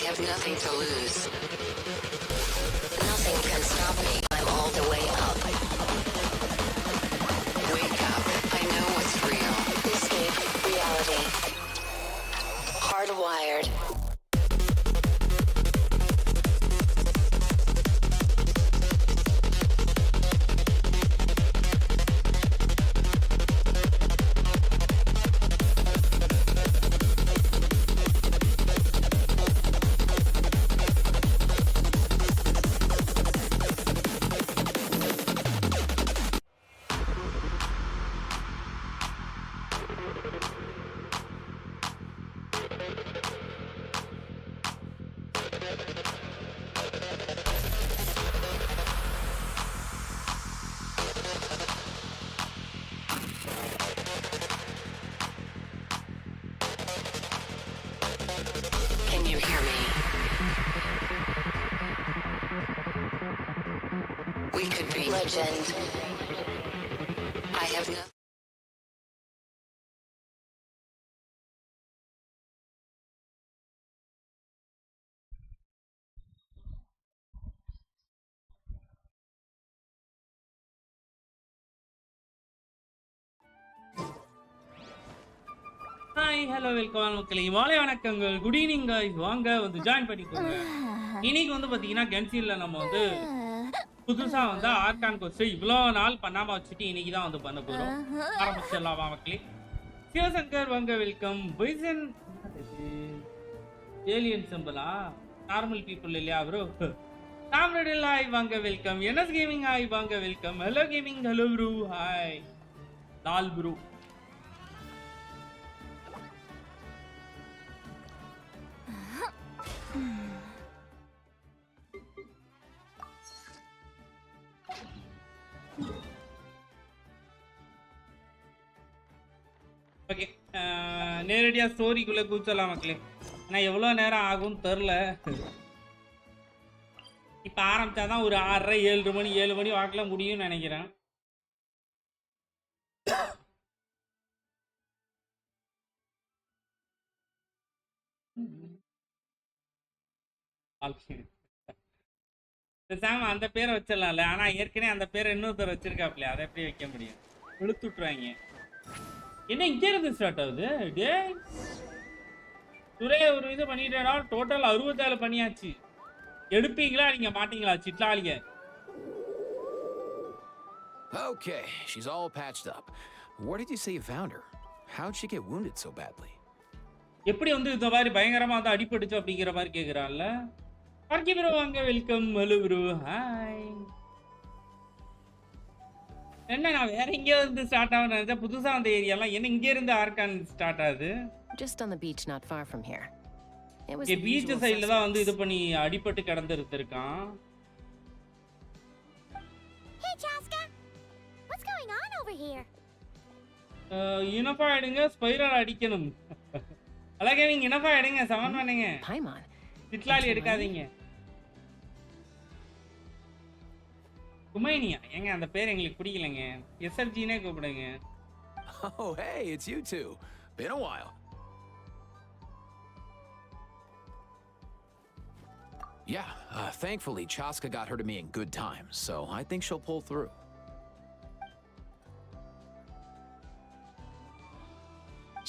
have nothing to lose. Nothing can stop me. I'm all the way up. Wake up. I know what's real. Escape reality. Hardwired. We could be legend. I have no. Hi, hello, welcome மக்களே. மாலை வணக்கங்கள். Good evening guys. வாங்க வந்து join பண்ணிக்கோங்க. இன்னைக்கு வந்து பாத்தீங்கன்னா Genshinல நம்ம வந்து புதுசா வந்து ஆர்கான் கோர்ஸ் இவ்ளோ நாள் பண்ணாம வச்சிட்டு இன்னைக்கு தான் வந்து பண்ண போறோம். ஆரம்பிச்சிடலாம் மக்களே. சிவசங்கர் வாங்க வெல்கம். பைசன் ஏலியன் சிம்பிளா? நார்மல் பீப்பிள் இல்லையா ப்ரோ? சாம்ரடில் ஹாய் வாங்க வெல்கம். என்எஸ் கேமிங் ஹாய் வாங்க welcome. Hello gaming hello bro hi. Lal bro. Okay, நேரடியாக ஸ்டோரிக்குள்ளே கூச்சலாம் மக்களே. ஆனால் எவ்வளோ நேரம் ஆகும்னு தெரில. இப்போ ஆரம்பித்தாதான் ஒரு 6:30 7 மணி வாக்கில் முடியும்னு நினைக்கிறேன். சாம் அந்த பேரை வச்சிடலாம்ல, ஆனால் ஏற்கனவே அந்த பேரை இன்னொருத்தர் வச்சிருக்காப்லையா, அதை எப்படி வைக்க முடியும்? இழுத்து விட்டுருவாங்க. என்ன இங்கே இருந்து ஸ்டார்ட் ஆகுது? டே துறைய ஒரு இது பண்ணிட்டேனா, டோட்டல் 67 பண்ணியாச்சு. எடுப்பீங்களா நீங்க மாட்டீங்களா சிட்லாலிங்க? Okay, she's all patched up. Where did you say you found her? How'd she get wounded so badly? எப்படி வந்து இந்த மாதிரி பயங்கரமா வந்து அடிபட்டுச்சு அப்படிங்கிற மாதிரி கேக்குறான்ல. ஆர்கி ப்ரோ வாங்க வெல்கம். Hello bro hi. என்ன நான் வேற எங்க வந்து ஸ்டார்ட் ஆகுது நினைச்சா புதுசா அந்த ஏரியாலாம் என்ன இங்க இருந்து ஆர்கான் ஸ்டார்ட் ஆகுது? Just on the beach not far from here. It was beach சைடுல தான் வந்து இது பண்ணி அடிபட்டு கிடந்து இருக்கான். Hey Chaska. What's going on over here? இனஃபா எடுங்க, ஸ்பைரல் அடிக்கணும். அழகே நீங்க இனஃபா எடுங்க, சமன் பண்ணுங்க. Paimon. சிட்லாலி எடுக்காதீங்க. குமைனியா ஏங்க அந்த பேர் எங்களுக்கு பிடிக்கலங்க. எஸ்ஆர்ஜினே கூப்பிடுங்க. Oh, hey, it's you two. Been a while. Yeah, thankfully Chaska got her to me in good time, so I think she'll pull through.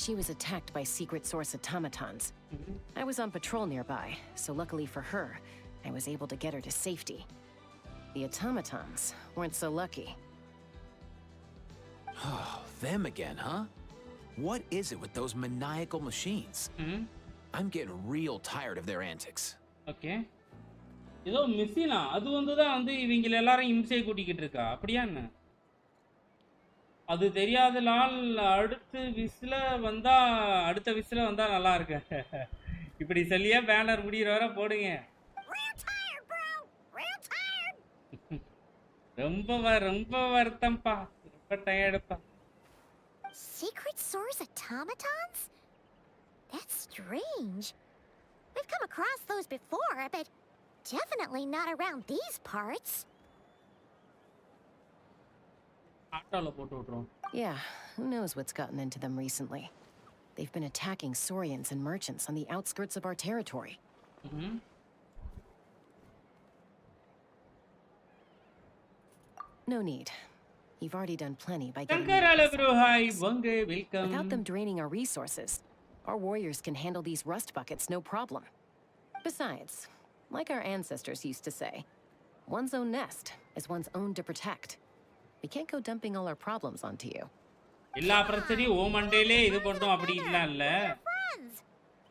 She was attacked by secret source automatons. I was on patrol nearby, so luckily for her, I was able to get her to safety. The automatons weren't so lucky. Oh, them again, huh? What is it with those maniacal machines? I'm getting real tired of their antics. Okay. ஏதோ மிஷினா அது வந்து தான் வந்து இவங்க எல்லாரும் இம்சை கூட்டிக்கிட்டு இருக்கா அப்படியா என்ன? அது தெரியாத நாள் அடுத்த விசில வந்தா நல்லா இருக்கு. இப்படி சொல்லியே பேனர் முடிகிற வரை போடுங்க. ரொம்ப வருத்தம்பா, ரொம்ப டயர்டுப்பா. Secret source automatons? That's strange. We've come across those before, but definitely not around these parts. ஆட்டோல போட்டு விட்டுறோம். Yeah, who knows what's gotten into them recently. They've been attacking Saurians and merchants on the outskirts of our territory. No need. You've already done plenty by getting Shankar rid hello of bro, hi, Vanga, Without them welcome. draining our resources, our warriors can handle these rust buckets no problem. Besides, like our ancestors used to say, one's own nest is one's own to protect. We can't go dumping all our problems onto you. எல்லா பிரச்சனையும் ஓ மண்டையிலே இது பண்ணோம் அப்படி இல்ல இல்ல. Friends.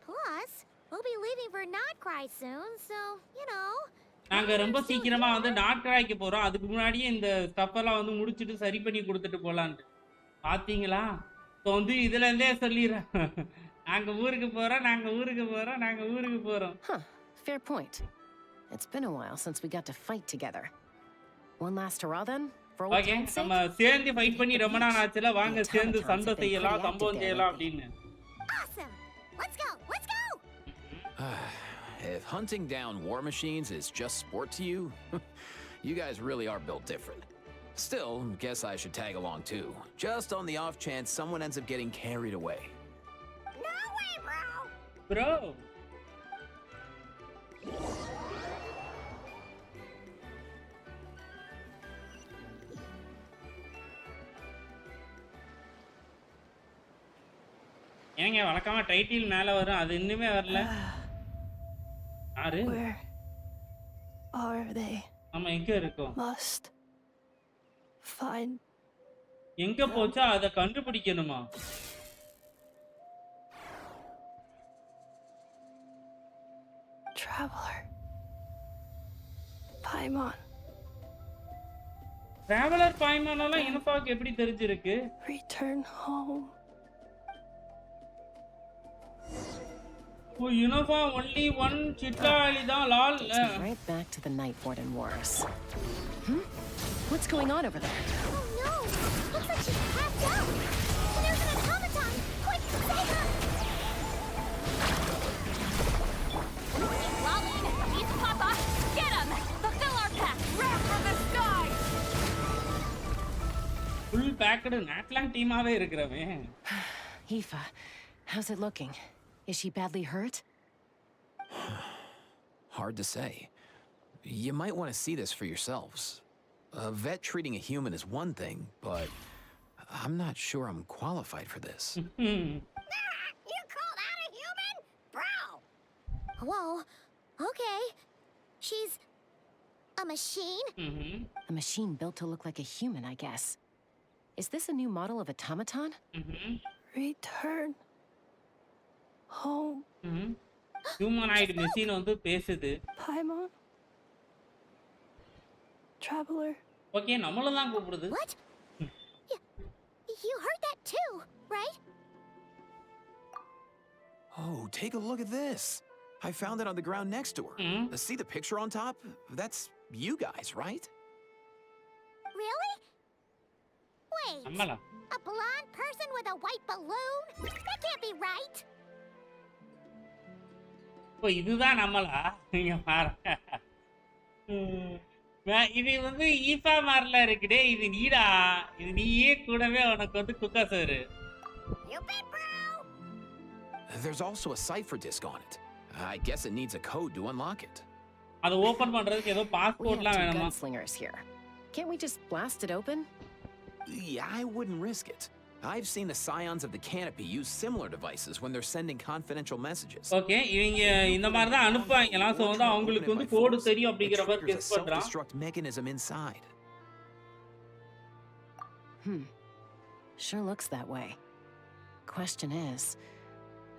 Plus, we'll be leaving for Not Cry soon, so, you know. நாங்க ரொம்ப சீக்கிரமா வந்து நாட்கராய்க்கு போறோம். அதுக்கு முன்னாடியே இந்த ஸ்டஃப் எல்லாம் வந்து முடிச்சிட்டு சரி பண்ணி கொடுத்துட்டு போலான்னு. பாத்தீங்களா? இப்போ வந்து இதுல இருந்தே சொல்லிடுறேன். நாங்க ஊருக்கு போறோம், நாங்க ஊருக்கு போறோம், நாங்க ஊருக்கு போறோம். Huh, fair point. It's been a while since we got to fight together. One last hurrah then? For old okay, time's நம்ம sake? சேர்ந்து ஃபைட் பண்ணி ரொம்ப நாள் ஆச்சுல, வாங்க சேர்ந்து சண்டை செய்யலாம், pretty சம்பவம் active செய்யலாம் there அப்படின்னு. Awesome. Let's go. Let's go. If hunting down war machines is just sport to you, you guys really are built different. Still, guess I should tag along too. Just on the off chance someone ends up getting carried away. No way, bro. Bro. ஏங்க வழக்கமா title மேல வரும், அது இன்னுமே வரல. யாரு? Where are they? நம்ம எங்க இருக்கோம்? Must find எங்க போச்சா அத கண்டுபிடிக்கணுமா? Traveler. Paimon. டிராவலர் பாய்மானெல்லாம் இனப்பாக்கு எப்படி தெரிஞ்சிருக்கு? Return home. ஓ யூனிஃபார்ம் only one சிட்டாலி தான் Lal. Takes me right back to the Night Warden Wars. What's going on over there? Oh no. Looks like she's passed out. And there's an automaton. Quick, save her. Lolly, he's Papa. Get him. Fulfill our pact. Rare from the sky. Full packed நாட்லாங் டீமாவே இருக்குறவன். Aoife, how's it looking? Is she badly hurt? Hard to say. You might want to see this for yourselves. A vet treating a human is one thing, but I'm not sure I'm qualified for this. You call that a human? Bro! Whoa. Okay. She's a machine? A machine built to look like a human, I guess. Is this a new model of automaton? Return home. Humanoid machine வந்து பேசுது. Paimon. Traveler. Okay நம்மள தான் கூப்பிடுது. What? You heard that too, right? Oh, take a look at this. I found it on the ground next to her. See the picture on top? That's you guys, right? Really? Wait. நம்மளா? A blonde person with a white balloon? That can't be right. ஓ இதுதான் நம்மளா? நீங்க பாருங்க. இது வந்து ஈஃபா மார்ல இருக்குடே, இது நீடா. இது நீயே கூடவே உனக்கு வந்து குக்கா sir. You bet, bro. There's also a cipher disk on it. I guess it needs a code to unlock it. அது ஓபன் பண்றதுக்கு ஏதோ We have பாஸ்போர்ட்லாம் two வேணுமா? gunslingers here. Can't we just blast it open? Yeah, I wouldn't risk it. I've seen the scions of the canopy use similar devices when they're sending confidential messages. Okay இவங்க இந்த மாதிரி தான் அனுப்புவாங்கலாம். So வந்து அவங்களுக்கு வந்து code தெரியும் அப்படிங்கற மாதிரி There's a கெஸ் பண்றான். self-destruct mechanism inside. Sure looks that way. Question is,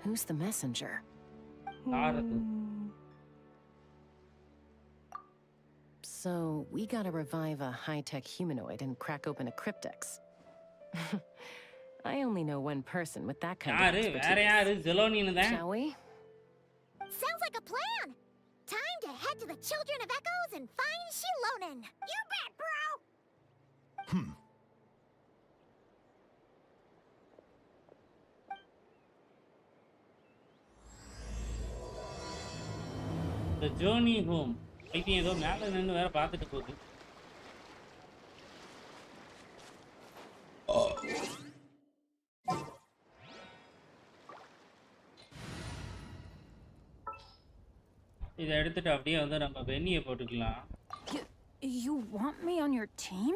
who's the messenger? யாரது? So, we gotta revive a high-tech humanoid and crack open a cryptex. I only know one person with that kind of யாரு? வேற expertise. யாரு? ஜெலோனின்னு தான். Shall we? Sounds like a plan. Time to head to the Children of Echoes and find Shilonen. You bet, bro. The journey home. இது ஏதோ மேல நின்னு வேற பார்த்துட்டு போகுது. இதை எடுத்துட்டு அப்படியே வந்து நம்ம வெந்நியை போட்டுக்கலாம். You want me on your team?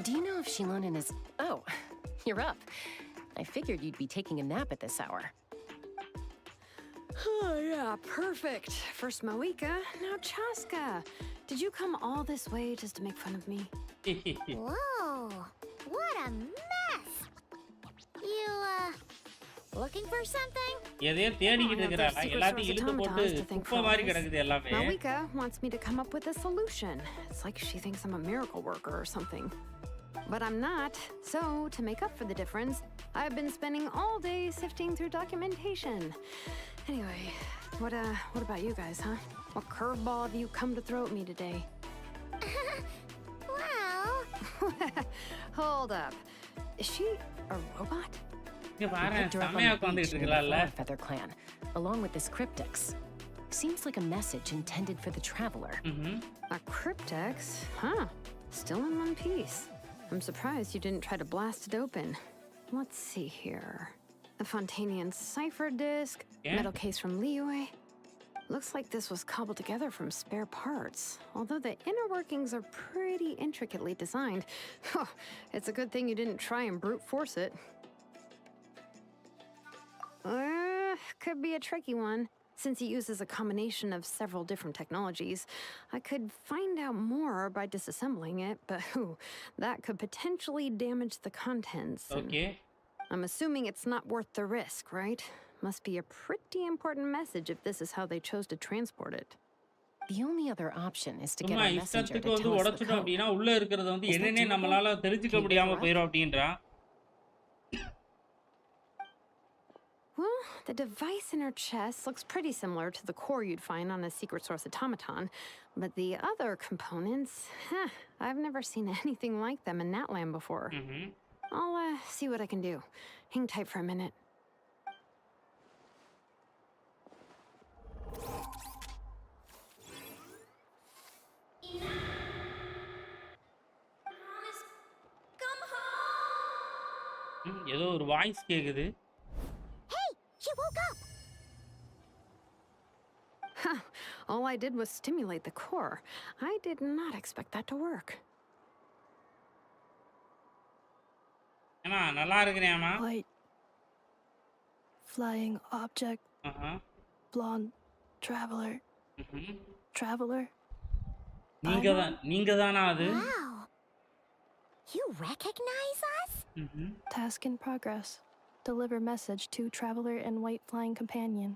Do you know if Shilonen is... Oh, you're up. I figured you'd be taking a nap at this hour. Oh, yeah, perfect. First Moika, now Chaska. Did you come all this way just to make fun of me? Whoa, what a mess! You, looking for something? எதையோ தேடிக்கிட்டு இருக்கறாளா? எல்லாத்தையும் இழுத்து போட்டு குப்பை மாதிரி கிடக்குது எல்லாமே. Moika wants me to come up with a solution. It's like she thinks I'm a miracle worker or something. But I'm not. So, to make up for the difference, I've been spending all day sifting through documentation. Anyway, what about you guys, huh? What curveball have you come to throw at me today? Well... Hold up. Is she a robot? இங்க பாரு, Picked her up on செமையா the beach உட்கார்ந்துட்டு near the இருக்கலாம்ல. Feather Clan, along with this cryptex. Seems like a message intended for the traveler. A cryptex? Huh. Still in one piece. I'm surprised you didn't try to blast it open. Let's see here. A Fontanian cipher disk, Yeah. metal case from Liyue. Looks like this was cobbled together from spare parts, although the inner workings are pretty intricately designed. It's a good thing you didn't try and brute force it. Could be a tricky one. Since it uses a combination of several different technologies, I could find out more by disassembling it, but that could potentially damage the contents. and Okay. I'm assuming it's not worth the risk, right? Must be a pretty important message if this is how they chose to transport it. The only other option is to get சும்மா a messenger இஷ்டத்துக்கு to வந்து tell us the உடைச்சிட்டோம் code. அப்படின்னா உள்ள இருக்கிறது வந்து Is that என்னன்னே doable? நம்மளால தெரிஞ்சுக்க Can you முடியாம figure out? போயிடும் அப்படின்றா. Well, the device in her chest looks pretty similar to the core you'd find on a secret source automaton, but the other components, I've never seen anything like them in Natland before. I'll see what I can do. Hang tight for a minute. ஏதோ ஒரு voice கேக்குது. Hey, she woke up! All I did was stimulate the core. I did not expect that to work. ஏமா நல்லா இருக்கிறேம்மா. White. Flying object. Blonde. Traveler. Traveler. நீங்க தானா அது? Wow. You recognize us? Task in progress. Deliver message to traveler and white flying companion.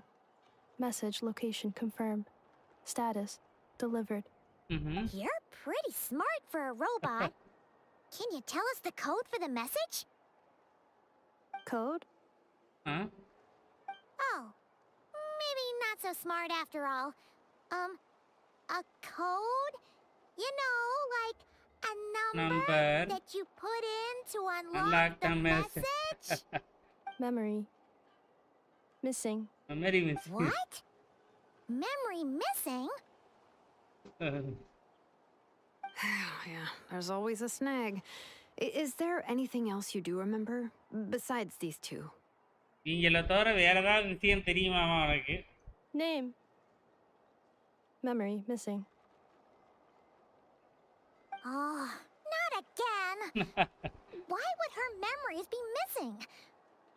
Message location confirmed. Status delivered. You're pretty smart for a robot. Can you tell us the code for the message? Code? Oh, maybe not so smart after all. A code? You know, like a number that you put in to unlock the message? Memory. Missing. Memory missing. What? Memory missing? Yeah, there's always a snag. Is there anything else you do remember besides these two? நீங்கள தவிர வேற ஏதாவது விஷயம் தெரியுமாமா உனக்கு? Name. Memory missing. Oh, not again. Why would her memories be missing?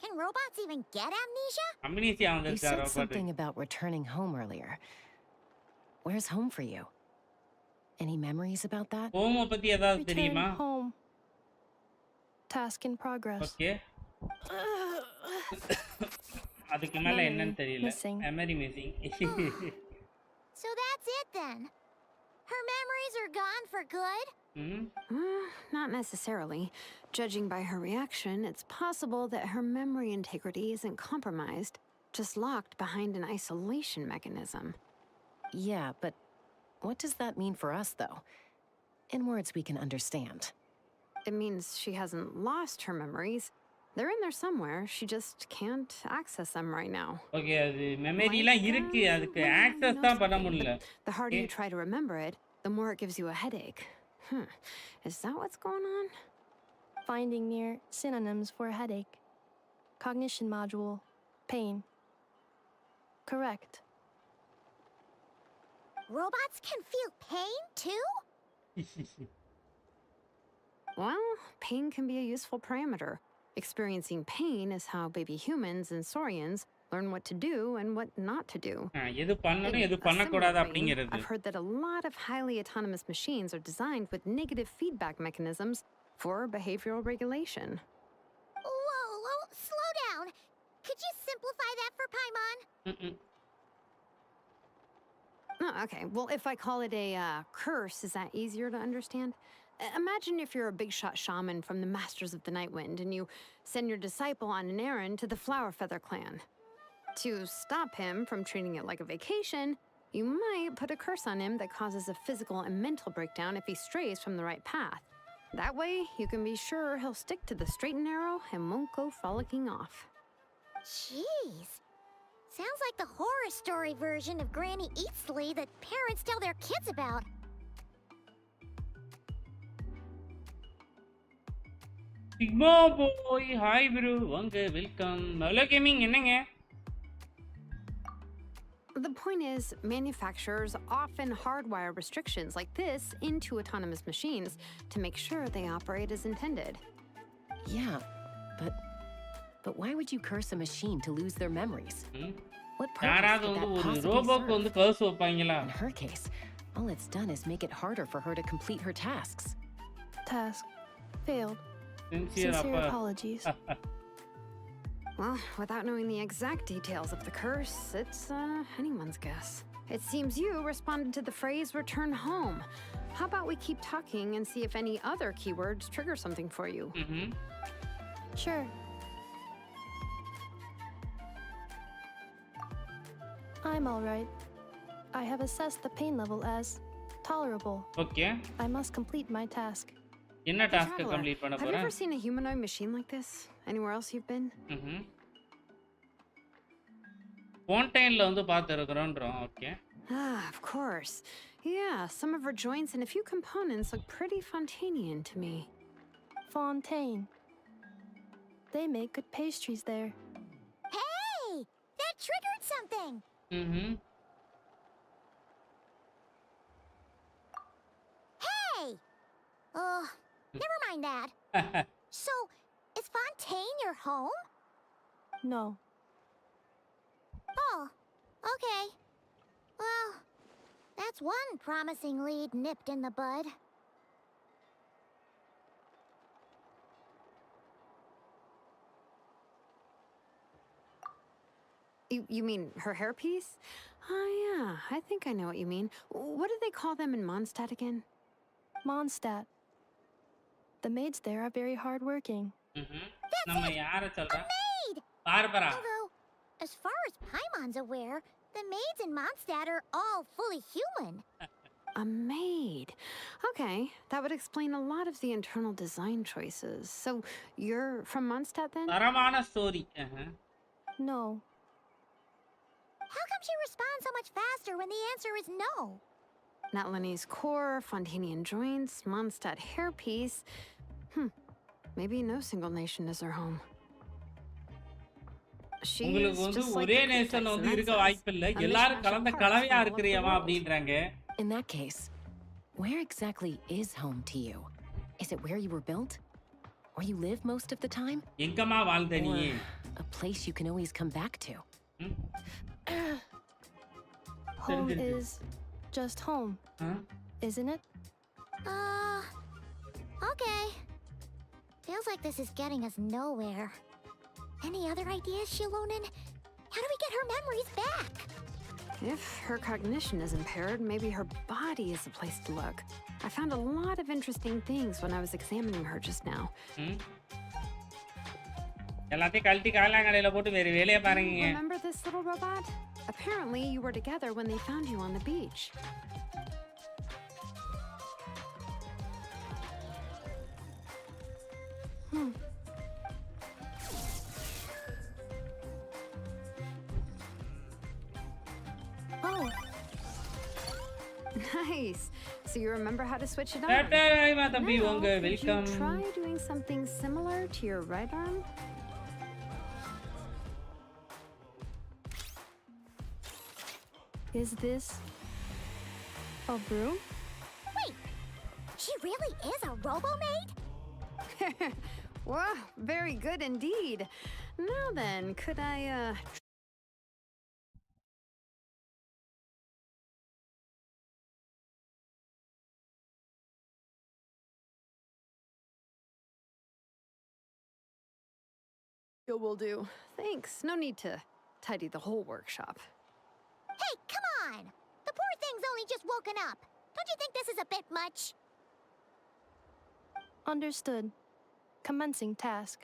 Can robots even get amnesia? Amnesia You வந்துருச்சா said robot? something about returning home earlier. Where's home for you? Any memories about that? ஹோம பத்தி ஏதாவது Return தெரியுமா? home. Task in progress. Okay. அதுக்கு மேல Memory என்னன்னு தெரியல. missing. Memory missing. So that's it then. Her memories are gone for good? Not necessarily. Judging by her reaction, it's possible that her memory integrity isn't compromised. just locked behind an isolation mechanism. Yeah, but what does that mean for us, though? In words we can understand. It means she hasn't lost her memories. They're in there somewhere. She just can't access them right now. Okay அது மெமரிலாம் இருக்கு அதுக்கு access தான் பண்ண முடியல. The harder you try to remember it, the more it gives you a headache. Is that what's going on? Finding near synonyms for headache. Cognition module. Pain. Correct. Robots can feel pain too? Well, pain can be a useful parameter. Experiencing pain is how baby humans and saurians learn what to do and what not to do. எது பண்ணனும் எது பண்ண கூடாது அப்படிங்கிறது. I've heard that a lot of highly autonomous machines are designed with negative feedback mechanisms for behavioral regulation. Whoa, slow down. Could you simplify that for Paimon? Oh, okay. Well, if I call it a curse, is that easier to understand? Imagine if you're a big shot shaman from the Masters of the Nightwind and you send your disciple on an errand to the Flower Feather clan. To stop him from treating it like a vacation, you might put a curse on him that causes a physical and mental breakdown if he strays from the right path. That way, you can be sure he'll stick to the straight and narrow and won't go frolicking off. Jeez. Sounds like the horror story version of Granny Eatsley that parents tell their kids about. Sigma boy, hi bro, வாங்க welcome. Hello gaming என்னங்க? The point is, manufacturers often hardwire restrictions like this into autonomous machines to make sure they operate as intended. Yeah, but why would you curse a machine to lose their memories? What purpose யாராவது could வந்து that ஒரு possibly ரோபோக்கு serve? வந்து கர்ஸ் வைப்பாங்களா? In her case, all it's done is make it harder for her to complete her tasks. Task. Failed. Sincere Sincere அப்பா. apologies. Well, without knowing the exact details of the curse, it's anyone's guess. It seems you responded to the phrase return home. How about we keep talking and see if any other keywords trigger something for you? Sure. I'm alright. I have assessed the pain level as tolerable. Okay. I must complete my task. என்ன task Traveler, complete பண்ண have you போறேன்? ever seen a humanoid machine like this? Anywhere else you've been? ஃபவுண்டைன்ல வந்து பார்த்திருக்கறோம்ன்றோம். Okay. Of course. Yeah, some of her joints and a few components look pretty Fontanian to me. Fontaine. They make good pastries there. Hey! That triggered something! Hey! Oh, never mind that. So, is Fontaine your home? No. Oh, okay. Well, that's one promising lead nipped in the bud. You mean her hairpiece? Oh yeah, I think I know what you mean. What do they call them in Mondstadt again? Mondstadt. The maids there are very hardworking. நம்ம யார சொல்றா? Maid! Barbara. Although, as far as Paimon's aware, the maids in Mondstadt are all fully human. A maid. Okay, that would explain a lot of the internal design choices. So, you're from Mondstadt then? தரமான story. No. How come she responds so much faster when the answer is no? Natlanese core, Fontanian joints, Mondstadt hairpiece. Maybe no single nation is her home. உங்களுக்கு வந்து ஒரே nation வந்து இருக்க வாய்ப்பில்லை. எல்லாரும் கலந்த கலவையா இருக்கறியமா அப்படின்றாங்க. In that case, where exactly is home to you? Is it where you were built? Where you live most of the time? எங்கமா வாழ்ந்த நீ? A place you can always come back to. Home is just home. Isn't it? Okay. Feels like this is getting us nowhere. Any other ideas, Shilonen? How do we get her memories back? If her cognition is impaired, maybe her body is the place to look. I found a lot of interesting things when I was examining her just now. எல்லாத்தையும் கழட்டி காலாங்கடையில போட்டு வேற வேலைய பாருங்க. Remember this little robot? Apparently you were together when they found you on the beach. Oh. Nice. So you remember how to switch it on? Tata தம்பி Now, வாங்க could you welcome. try doing something similar to your right arm? Is this a broom? Wait, she really is a robo-maid? Wow, very good indeed. Now then, could I, It will do. Thanks. No need to tidy the whole workshop. Hey, come on! The poor thing's only just woken up. Don't you think this is a bit much? Understood. Commencing task.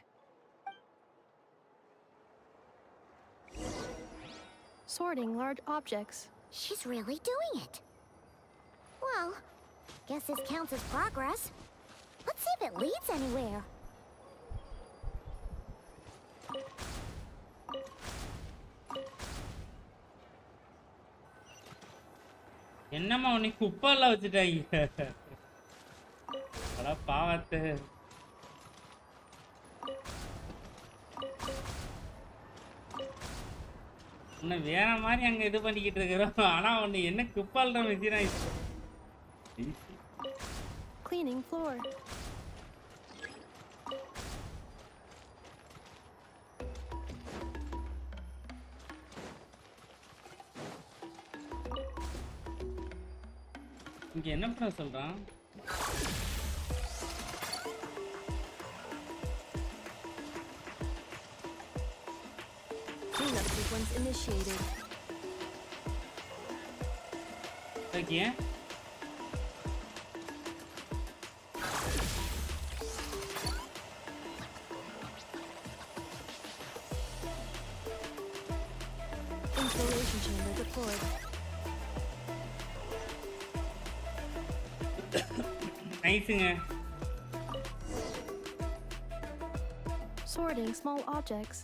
Sorting large objects. She's really doing it. Well, guess this counts as progress. Let's see if it leads anywhere. என்னம்மா உன்னை குப்பெல்லாம் வச்சுட்டாங்க. அட பாவத்து. உன்னை வேற மாதிரி அங்க இது பண்ணிக்கிட்டு இருக்கிறோம். ஆனா உன்னை என்ன குப்பால்ற மிஷின் ஆயிடுச்சு. Cleaning floor. இங்க என்ன பண்ண சொல்றான்? Cleanup sequence initiated. Okay. Installation chamber deployed. நைஸுங்க. Sorting small objects.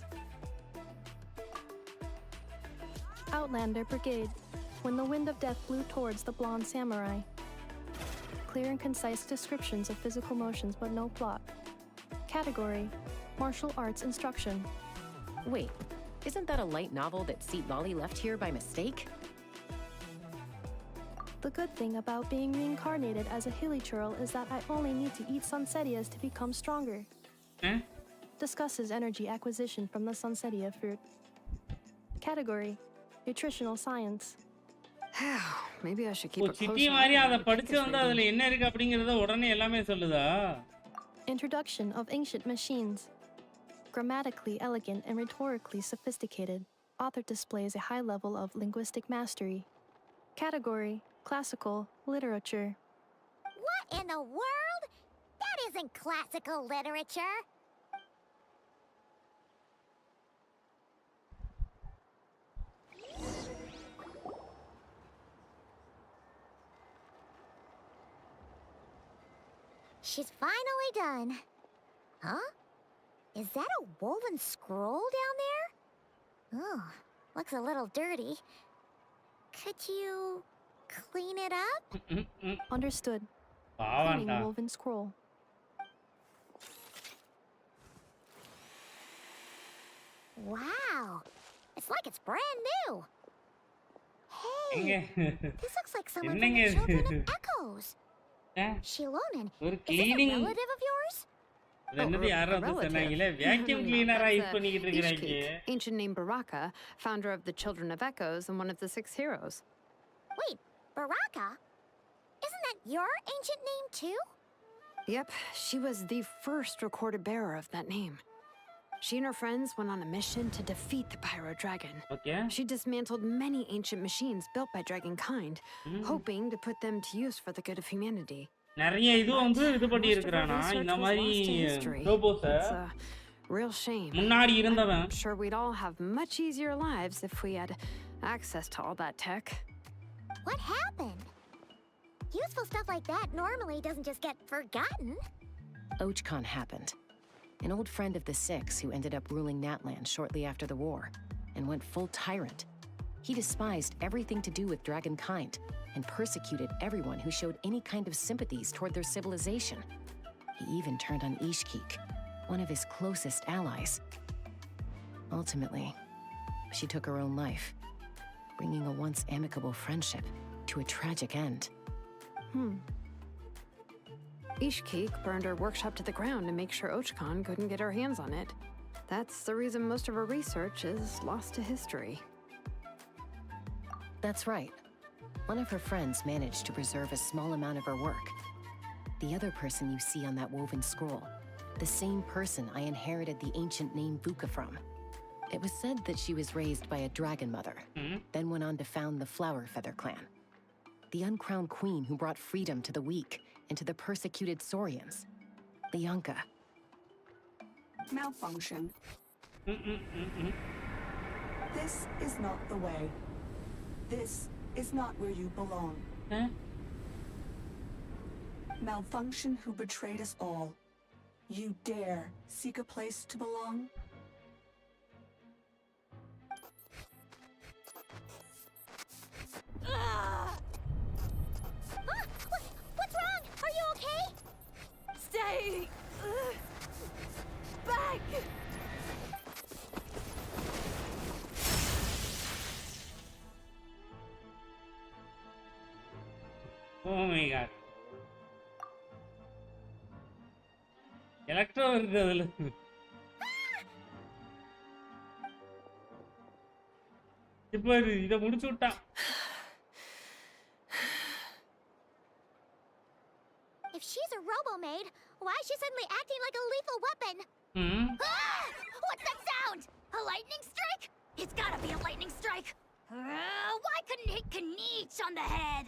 Outlander Brigade. When the wind of death blew towards the blonde samurai. Clear and concise descriptions of physical motions but no plot. Category: Martial Arts Instruction. Wait, isn't that a light novel that Seat Lolly left here by mistake? The good thing about being reincarnated as a hilly churl is that I only need to eat sunsettias to become stronger. Discusses energy acquisition from the sunsettia fruit. Category: Nutritional Science. Maybe I should keep a city close மாதிரி eye on அத my படிச்சு Pikachu வந்து அதுல rating. என்ன இருக்கு அப்படிங்கறத உடனே எல்லாமே சொல்லுதா? Introduction of Ancient Machines. Grammatically elegant and rhetorically sophisticated, author displays a high level of linguistic mastery. Category: Classical Literature. What in the world? That isn't classical literature. She's finally done. Huh? Is that a woven scroll down there? Oh, looks a little dirty. Could you clean it up? Understood. பாவம்டா. Cleaning woven scroll. Wow, it's like it's brand new. Hey, எங்க? this looks like someone from என்னங்க the இது? Children of Echoes. Shilonen, ஒரு is this a cleaning relative of yours? இது என்னது யாரோ வந்து சொன்னாங்கல vacuum கிளீனரா use பண்ணிக்கிட்டு இருக்காங்க. Ancient name Baraka, founder of the Children of Echoes and one of the 6 heroes. Wait, Baraka? Isn't that your ancient name too? Yep, she was the first recorded bearer of that name. She and her friends went on a mission to defeat the Pyro dragon. Okay. She dismantled many ancient machines built by dragonkind, hoping to put them to use for the good of humanity. நிறைய இது வந்து இது பண்ணி Most of her இருக்கறானா research இந்த was மாதிரி lost to history. ரோபோஸ. It's Real shame. முன்னாடி இருந்தவன் I'm sure we'd all have much easier lives if we had access to all that tech. What happened? Useful stuff like that normally doesn't just get forgotten. Archon happened. An old friend of the Six who ended up ruling Natland shortly after the war, and went full tyrant. He despised everything to do with dragonkind, and persecuted everyone who showed any kind of sympathies toward their civilization. He even turned on Ishkik, one of his closest allies. Ultimately, she took her own life, bringing a once amicable friendship to a tragic end. Ishkik burned her workshop to the ground to make sure Archon couldn't get her hands on it. That's the reason most of her research is lost to history. That's right. One of her friends managed to preserve a small amount of her work. The other person you see on that woven scroll, the same person I inherited the ancient name Vuka from. It was said that she was raised by a dragon mother, then went on to found the Flower Feather clan. The uncrowned queen who brought freedom to the weak and to the persecuted Saurians. Leonka. Malfunction. This is not the way. This is not where you belong. Malfunction who betrayed us all. You dare seek a place to belong? What's wrong? Are you okay? Stay back. Oh my god. Electro இருக்கு அதுல. இப்போ இத முடிச்சு விட்டா. If she's a robo-maid, why is she suddenly acting like a lethal weapon? Ah! What's that sound? A lightning strike? It's gotta be a lightning strike. Why couldn't it hit Kniech on the head?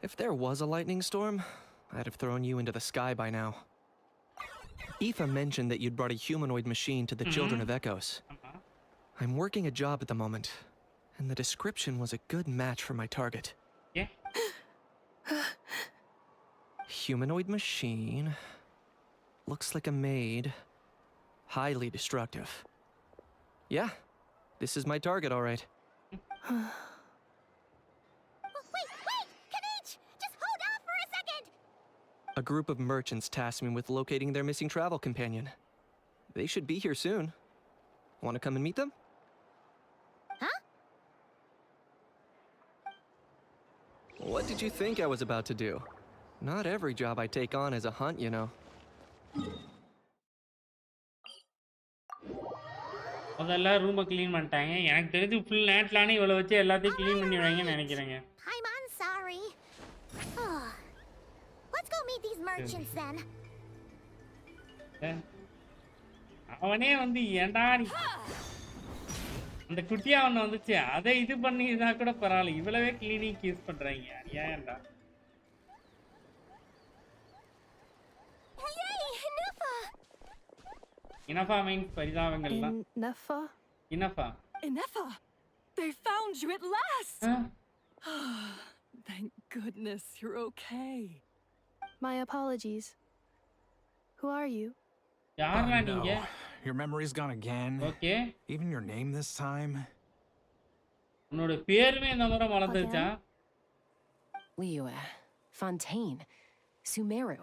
If there was a lightning storm, I'd have thrown you into the sky by now. Aoife mentioned that you'd brought a humanoid machine to the Children of Echoes. I'm working a job at the moment, and the description was a good match for my target. Yeah. Humanoid machine. Looks like a maid. Highly destructive. Yeah, this is my target, all right. Wait! Kniech! Just hold on for a second! A group of merchants tasked me with locating their missing travel companion. They should be here soon. Want to come and meet them? Huh? What did you think I was about to do? Not every job I take on is a hunt, you know. அதெல்லாம் ரூமை clean பண்ணிட்டாங்க. எனக்கு தெரிஞ்சு full நேட்லானே இவ்வளோ வச்சு எல்லாத்தையும் clean பண்ணிடுவாங்கன்னு நினைக்கிறேங்க. I'm sorry. Let's go meet these merchants then. அவனே வந்து ஏன்டா நீ அந்த குட்டியா ஒன்று வந்துச்சு அதை இது பண்ணி இதா கூட பரவாயில்ல, இவ்வளவே கிளீனிங் யூஸ் பண்றாங்க. ஏன்டா இனஃபா means பரிதாபங்கள்லாம். இனஃபா. They found you at last. Thank goodness you're okay. My apologies. Who are you? யாரா நீங்க? Your memory's gone again. Okay. Even your name this time. உன்னோட பேருமே இந்த முறை மறந்துச்சா? Liua, Fontaine, Sumeru.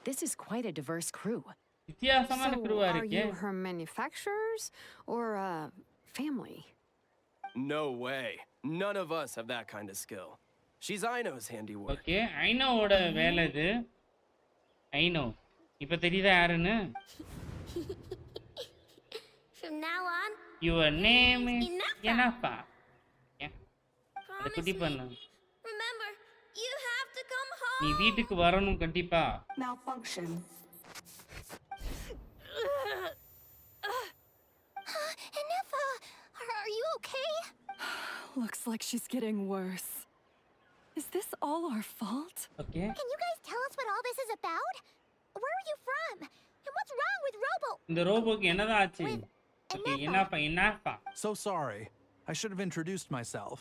This is quite a diverse crew. வித்தியாசமான crew-ஆ are இருக்கே. you her manufacturers or family? No way. None of us have that kind of skill. She's Ino's handiwork. Okay, Inoவோட வேலை இது. Ino. இப்ப தெரியுதா யாருன்னு? From now on, your name is Enough. Yeah. குட்டி பண்ணு. Remember, you have to come home. நீ வீட்டுக்கு வரணும் கண்டிப்பா. Malfunction. Enifa, are you okay? Looks like she's getting worse. Is this all our fault? Okay. Can you guys tell us what all this is about? Where are you from? And what's wrong with Robo? இந்த ரோபோக்கு என்னதான் ஆச்சு? Okay, என்னப்பா? So sorry. I should have introduced myself.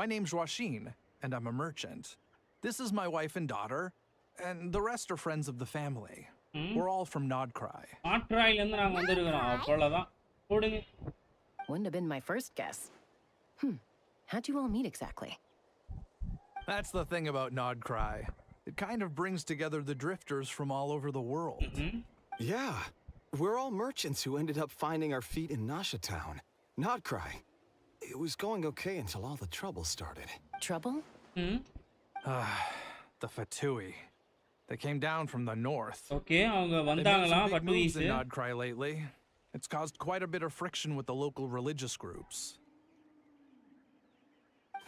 My name's Joachine, and I'm a merchant. This is my wife and daughter, and the rest are friends of the family. We're all from Nodcry. Nodcryல இருந்து நாங்க வந்திருக்கோம். அவ்வளவுதான். போடுங்க. Wouldn't have been my first guess. How'd you all meet exactly? That's the thing about Nodcry. It kind of brings together the drifters from all over the world. Yeah, we're all merchants who ended up finding our feet in Nasha Town. Nodcry. It was going okay until all the trouble started. Trouble? The Fatui. They came down from the north. Okay, அவங்க வந்தாங்களா Fatuis. In Nodcry lately. It's caused quite a bit of friction with the local religious groups.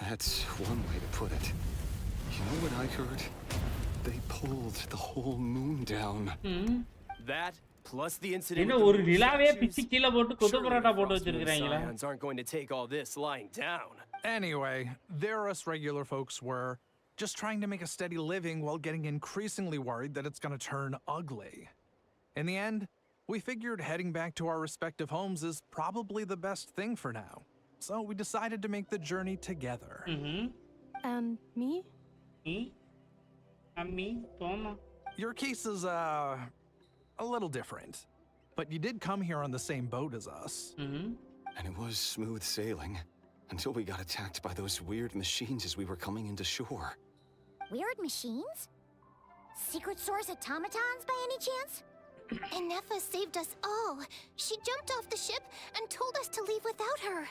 That's one way to put it. You know what I heard? They pulled the whole moon down. That plus the incident. என்ன ஒரு நிலாவே பிச்சி கீழ போட்டு கொத்து பரோட்டா போட்டு வச்சிருக்காங்களா? Aren't going to take all this lying down. Anyway, there us regular folks were just trying to make a steady living while getting increasingly worried that it's going to turn ugly. In the end, we figured heading back to our respective homes is probably the best thing for now. So we decided to make the journey together. And me? Me? And me? Toma. Your case is, a little different. But you did come here on the same boat as us. And it was smooth sailing until we got attacked by those weird machines as we were coming into shore. Weird machines? Secret source automatons by any chance? Inefa saved us all. She jumped off the ship and told us to leave without her.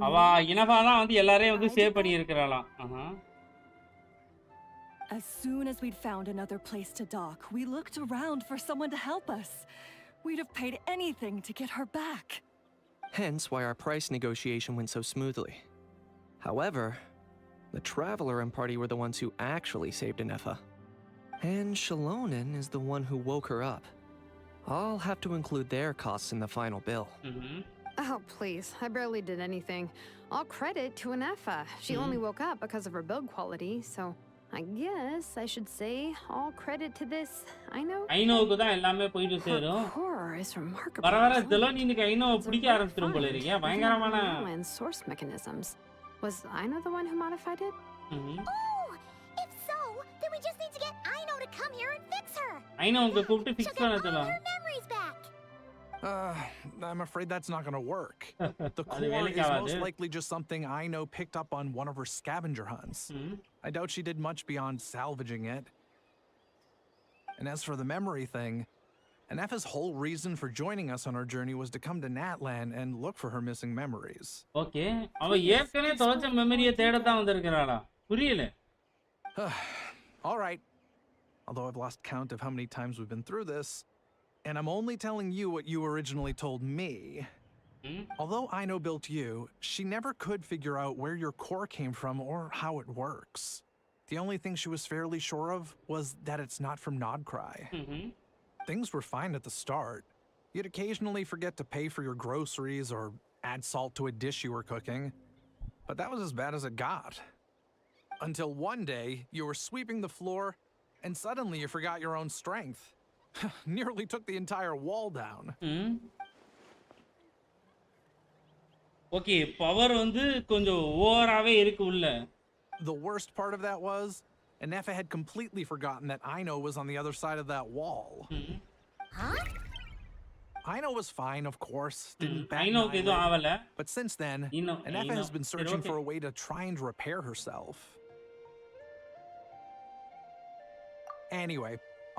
அவ இனஃபா தான் வந்து எல்லாரையும் வந்து save பண்ணி இருக்கறாளாம். As soon as we'd found another place to dock, we looked around for someone to help us. We'd have paid anything to get her back. Hence why our price negotiation went so smoothly. However, the Traveler and party were the ones who actually saved Inefa. And Shalonen is the one who woke her up. I'll have to include their costs in the final bill. Oh, please. I barely did anything. All credit to Inefa. She only woke up because of her build quality, so I guess I should say all credit to this. ஐனோக்கு தான் எல்லாமே போயிட்டு சேரும். Horror is remarkable. வர வர ஜெலோனினுக்கு ஐனோ பிடிக்க ஆரம்பிச்சிரும் போல இருக்கே. பயங்கரமான and source mechanisms. Was Aino the one who modified it? Oh, if so, then we just need to get Aino to come here and fix her. ஐனோ உங்க கூப்பிட்டு fix பண்ண சொல்லலாம். Her memories back. I'm afraid that's not going to work. The core is most likely just something Aino picked up on one of her scavenger hunts. I doubt she did much beyond salvaging it. And as for the memory thing, Inefa's whole reason for joining us on our journey was to come to Natlan and look for her missing memories. Okay. அவ ஏற்கனவே தொலைச்ச மெமரியை தேட தான் வந்திருக்கறாளா? புரியல. All right. Although I've lost count of how many times we've been through this, and I'm only telling you what you originally told me. Although Aino built you, she never could figure out where your core came from or how it works. The only thing she was fairly sure of was that it's not from Nodcry. Things were fine at the start. You'd occasionally forget to pay for your groceries or add salt to a dish you were cooking. But that was as bad as it got. Until one day, you were sweeping the floor, and suddenly you forgot your own strength. Nearly took the entire wall down. Okay, power வந்து கொஞ்சம் ஓவராவே இருக்கு உள்ள. The worst part of that was, Inefa had completely forgotten that Aino was on the other side of that wall. Huh? Aino was fine, of course. Didn't bat Aino an எதுவும் eyelid. ஆவல. But since then, Inefa has been searching for a way to try and repair herself. Anyway,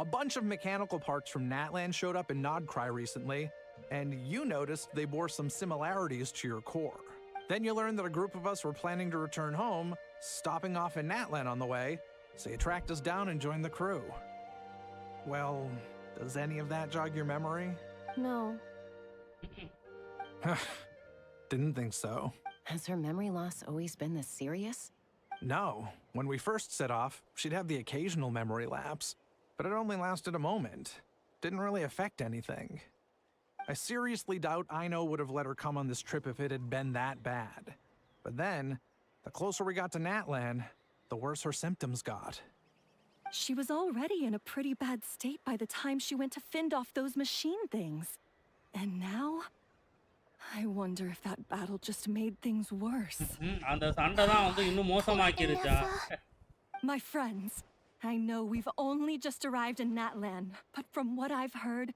a bunch of mechanical parts from Natlan showed up in Nodcry recently, and you noticed they bore some similarities to your core. Then you learned that a group of us were planning to return home, stopping off in Natlan on the way, so you tracked us down and joined the crew. Well, does any of that jog your memory? No. Didn't think so. Has her memory loss always been this serious? No. When we first set off, she'd have the occasional memory lapse, but it only lasted a moment. Didn't really affect anything. I seriously doubt Aino would have let her come on this trip if it had been that bad. But then, the closer we got to Natlan, the worse her symptoms got. She was already in a pretty bad state by the time she went to fend off those machine things. And now, I wonder if that battle just made things worse. அந்த சண்டை தான் வந்து இன்னும் மோசமாக்கிருச்சா? My friends, I know we've only just arrived in Natlan, but from what I've heard,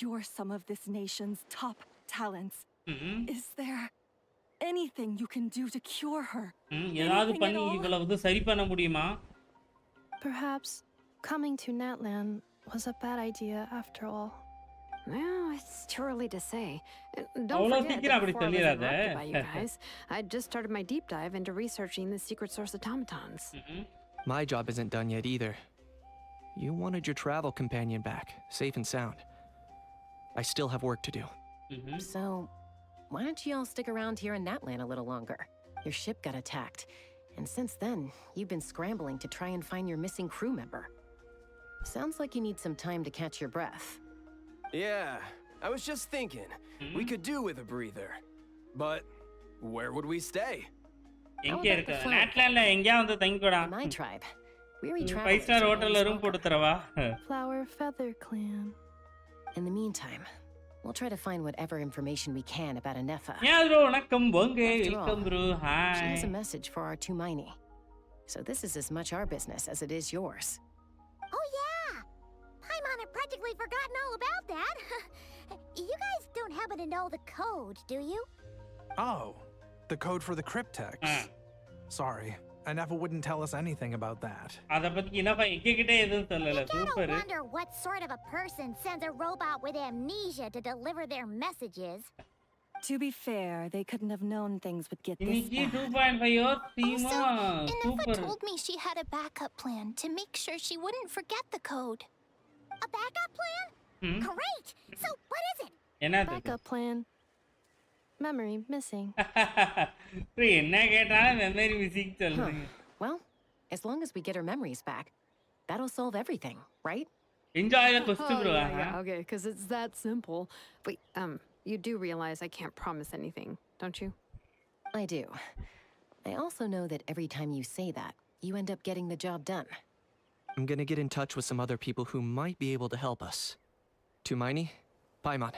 you're some of this nation's top talents. Is there anything you can do to cure her? ஏதாவது பண்ணி இவளை வந்து சரி பண்ண முடியுமா? Perhaps coming to Natlan was a bad idea after all. Well, it's too early to say. Don't forget that before I was interrupted by you guys, I just started my deep dive into researching the secret source automatons. My job isn't done yet either. You wanted your travel companion back, safe and sound. I still have work to do. So, why don't you all stick around here in Natlan a little longer? Your ship got attacked, and since then, you've been scrambling to try and find your missing crew member. Sounds like you need some time to catch your breath. Yeah, I was just thinking, we could do with a breather. But where would we stay? எங்க இருக்கு? நாட்லாண்ட்ல எங்கயா வந்து தங்கிக்கோடா. My tribe. Weary travelers. 5-star hotelல room போட்டு தரவா? Flower Feather Clan. In the meantime, we'll try to find whatever information we can about Anefa. Yeah, bro, வணக்கம் போங்க. Welcome bro. Hi. She has a message for our Tumaini. So this is as much our business as it is yours. Oh yeah! Paimon had practically forgotten all about that. You guys don't happen to know the code, do you? Oh, the code for the cryptex. Sorry, Anefa wouldn't tell us anything about that. அத பத்தி என்னப்பா எங்ககிட்ட எதுவும் சொல்லல. Super. I wonder what sort of a person sends a robot with amnesia to deliver their messages. To be fair, they couldn't have known things would get this இன்னைக்கு bad. 2.5 தீமா. Anefa told me she had a backup plan to make sure she wouldn't forget the code. A backup plan? Great! So, what is it? Backup plan. Memory missing. என்ன கேட்டாலும் memory missing சொல்றீங்க. Well, as long as we get her memories back, that'll solve everything, right? Enjoy the question, bro. Yeah, okay, because it's that simple. Wait, you do realize I can't promise anything, don't you? I do. I also know that every time you say that, you end up getting the job done. I'm gonna get in touch with some other people who might be able to help us. Tumaini, Paimon.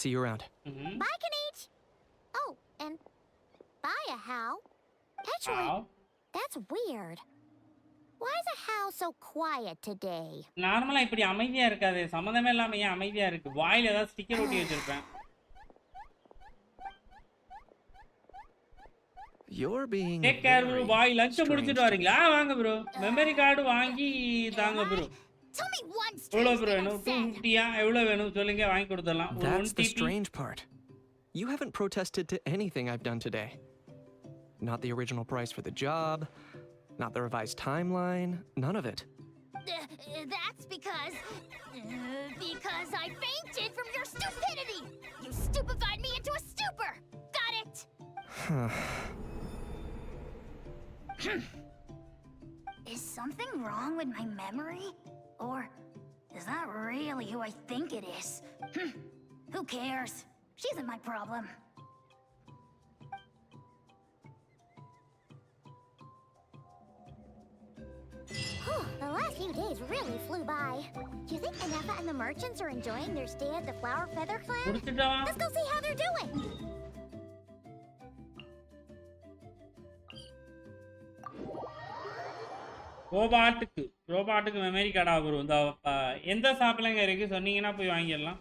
See you around. Bye, Kanich! Oh, and bye, How. Actually, that's weird. Why is How so quiet today? நார்மலா இப்படி அமைதியா இருக்காது. சம்பந்தமே இல்லாம ஏன் அமைதியா இருக்கு? வாயில ஏதாவது ஸ்டிக்கர் ஒட்டி வச்சிருப்பேன். You're being Take care bro. Bye. Lunch முடிச்சிட்டு வரீங்களா? வாங்க bro. மெமரி கார்டு வாங்கி தாங்க bro. Tell me one எவ்வளவு bro? 250யா? எவ்வளவு வேணும் சொல்லுங்க வாங்கி கொடுத்துடலாம். That's the strange part. You haven't protested to anything I've done today. Not the original price for the job, not the revised timeline, none of it. That's because I fainted from your stupidity! You stupefied me into a stupor! Got it? Is something wrong with my memory? Or is that really who I think it is? Who cares? She isn't my problem. The last few days really flew by. Do you think Anefa and the merchants are enjoying their stay at the Flower Feather Clan? Let's go see how they're doing. ரோபாட்டுக்கு memory கார்டா வரும். இந்த எந்த ஷாப்லங்க இருக்கு சொன்னீங்கன்னா போய் வாங்கிடலாம்.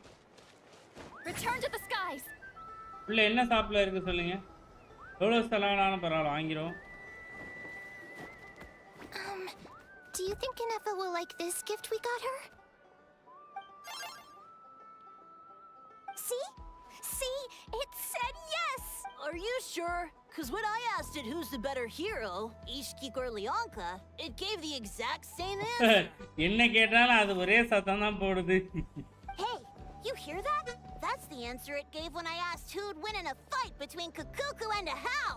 Return to the skies. உள்ள என்ன ஷாப்ல இருக்கு சொல்லுங்க. எவ்வளவு செலவானாலும் பரவாயில்ல வாங்கிரோம். Do you think Anefa will like this gift we got her? See? See? It said yes! Are you sure? Because when I asked it who's the better hero, Ishkik or Leonka, it gave the exact same answer. என்ன கேட்டாலும் அது ஒரே சத்தம் தான் போடுது. Hey, you hear that? That's the answer it gave when I asked who'd win in a fight between Kukuku and a How.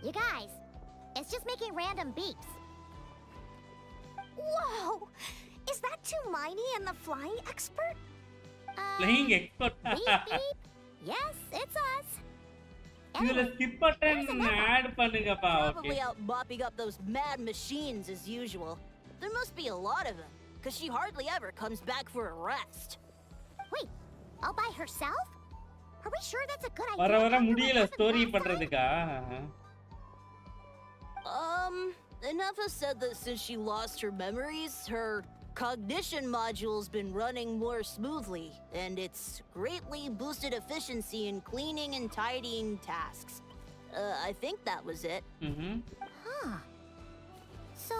You guys, it's just making random beeps. Whoa! Is that Tumaini and the flying expert? Flying expert? Beep beep. Yes, it's us. இதுல skip button add பண்ணுங்கப்பா. Probably out mopping up those mad machines as usual. There must be a lot of them, because she hardly ever comes back for a rest. Wait, all by herself? Are we sure that's a good idea? வர வர முடியல story பண்றதுக்கா? Enough said that since she lost her memories, her cognition module's been running more smoothly, and it's greatly boosted efficiency in cleaning and tidying tasks. I think that was it. Huh. So,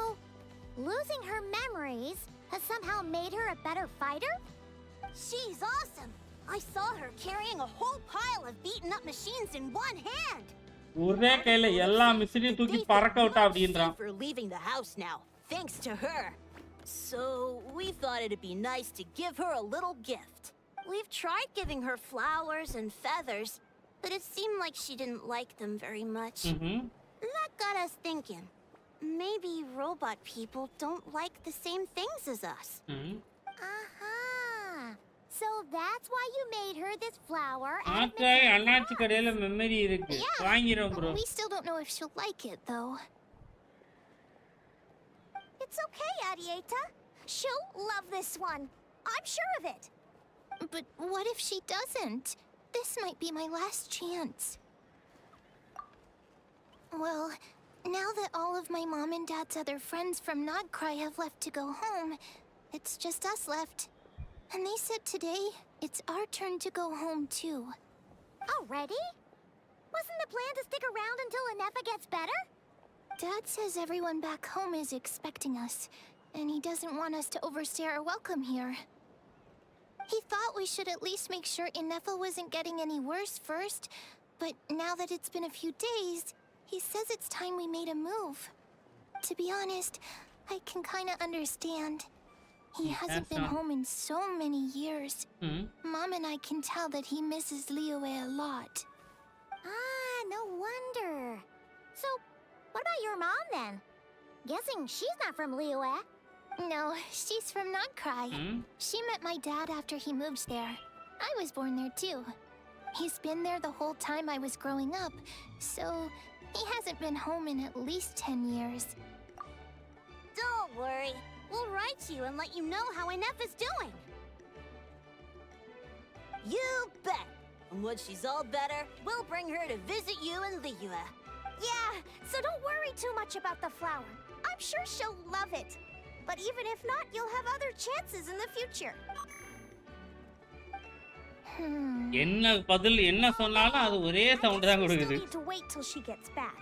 losing her memories has somehow made her a better fighter? She's awesome! I saw her carrying a whole pile of beaten up machines in one hand! ஒரே கையில எல்லா மிஷினையும் தூக்கி பறக்க விட்டா அப்படின்றான். For leaving the house now, thanks to her. So, we thought it'd be nice to give her a little gift. We've tried giving her flowers and feathers, but it seemed like she didn't like them very much. That got us thinking. Maybe robot people don't like the same things as us. So that's why you made her this flower. அண்ணாச்சி கடையில memory இருக்கு. வாங்கிரோம் bro. We still don't know if she'll like it though. It's okay, Arieta. She'll love this one. I'm sure of it. But what if she doesn't? This might be my last chance. Well, now that all of my mom and dad's other friends from Nagcry have left to go home, it's just us left. And they said today, it's our turn to go home too. Already? Wasn't the plan to stick around until Anefa gets better? Dad says everyone back home is expecting us, and he doesn't want us to overstay our welcome here. He thought we should at least make sure Anefa wasn't getting any worse first, but now that it's been a few days, he says it's time we made a move. To be honest, I can kinda understand. He hasn't been home in so many years. Mom and I can tell that he misses Liyue a lot. Ah, no wonder. So, what about your mom then? Guessing she's not from Liyue. No, she's from Nagcry. She met my dad after he moved there. I was born there too. He's been there the whole time I was growing up, so he hasn't been home in at least 10 years. Don't worry. We'll write you and let you know how Anefa's doing. You bet. And when she's all better, we'll bring her to visit you in Liyue. Yeah, so don't worry too much about the flower. I'm sure she'll love it. But even if not, you'll have other chances in the future. என்ன பதில் என்ன சொன்னாலும் அது ஒரே sound தான் கொடுக்குது. We need to wait till she gets back.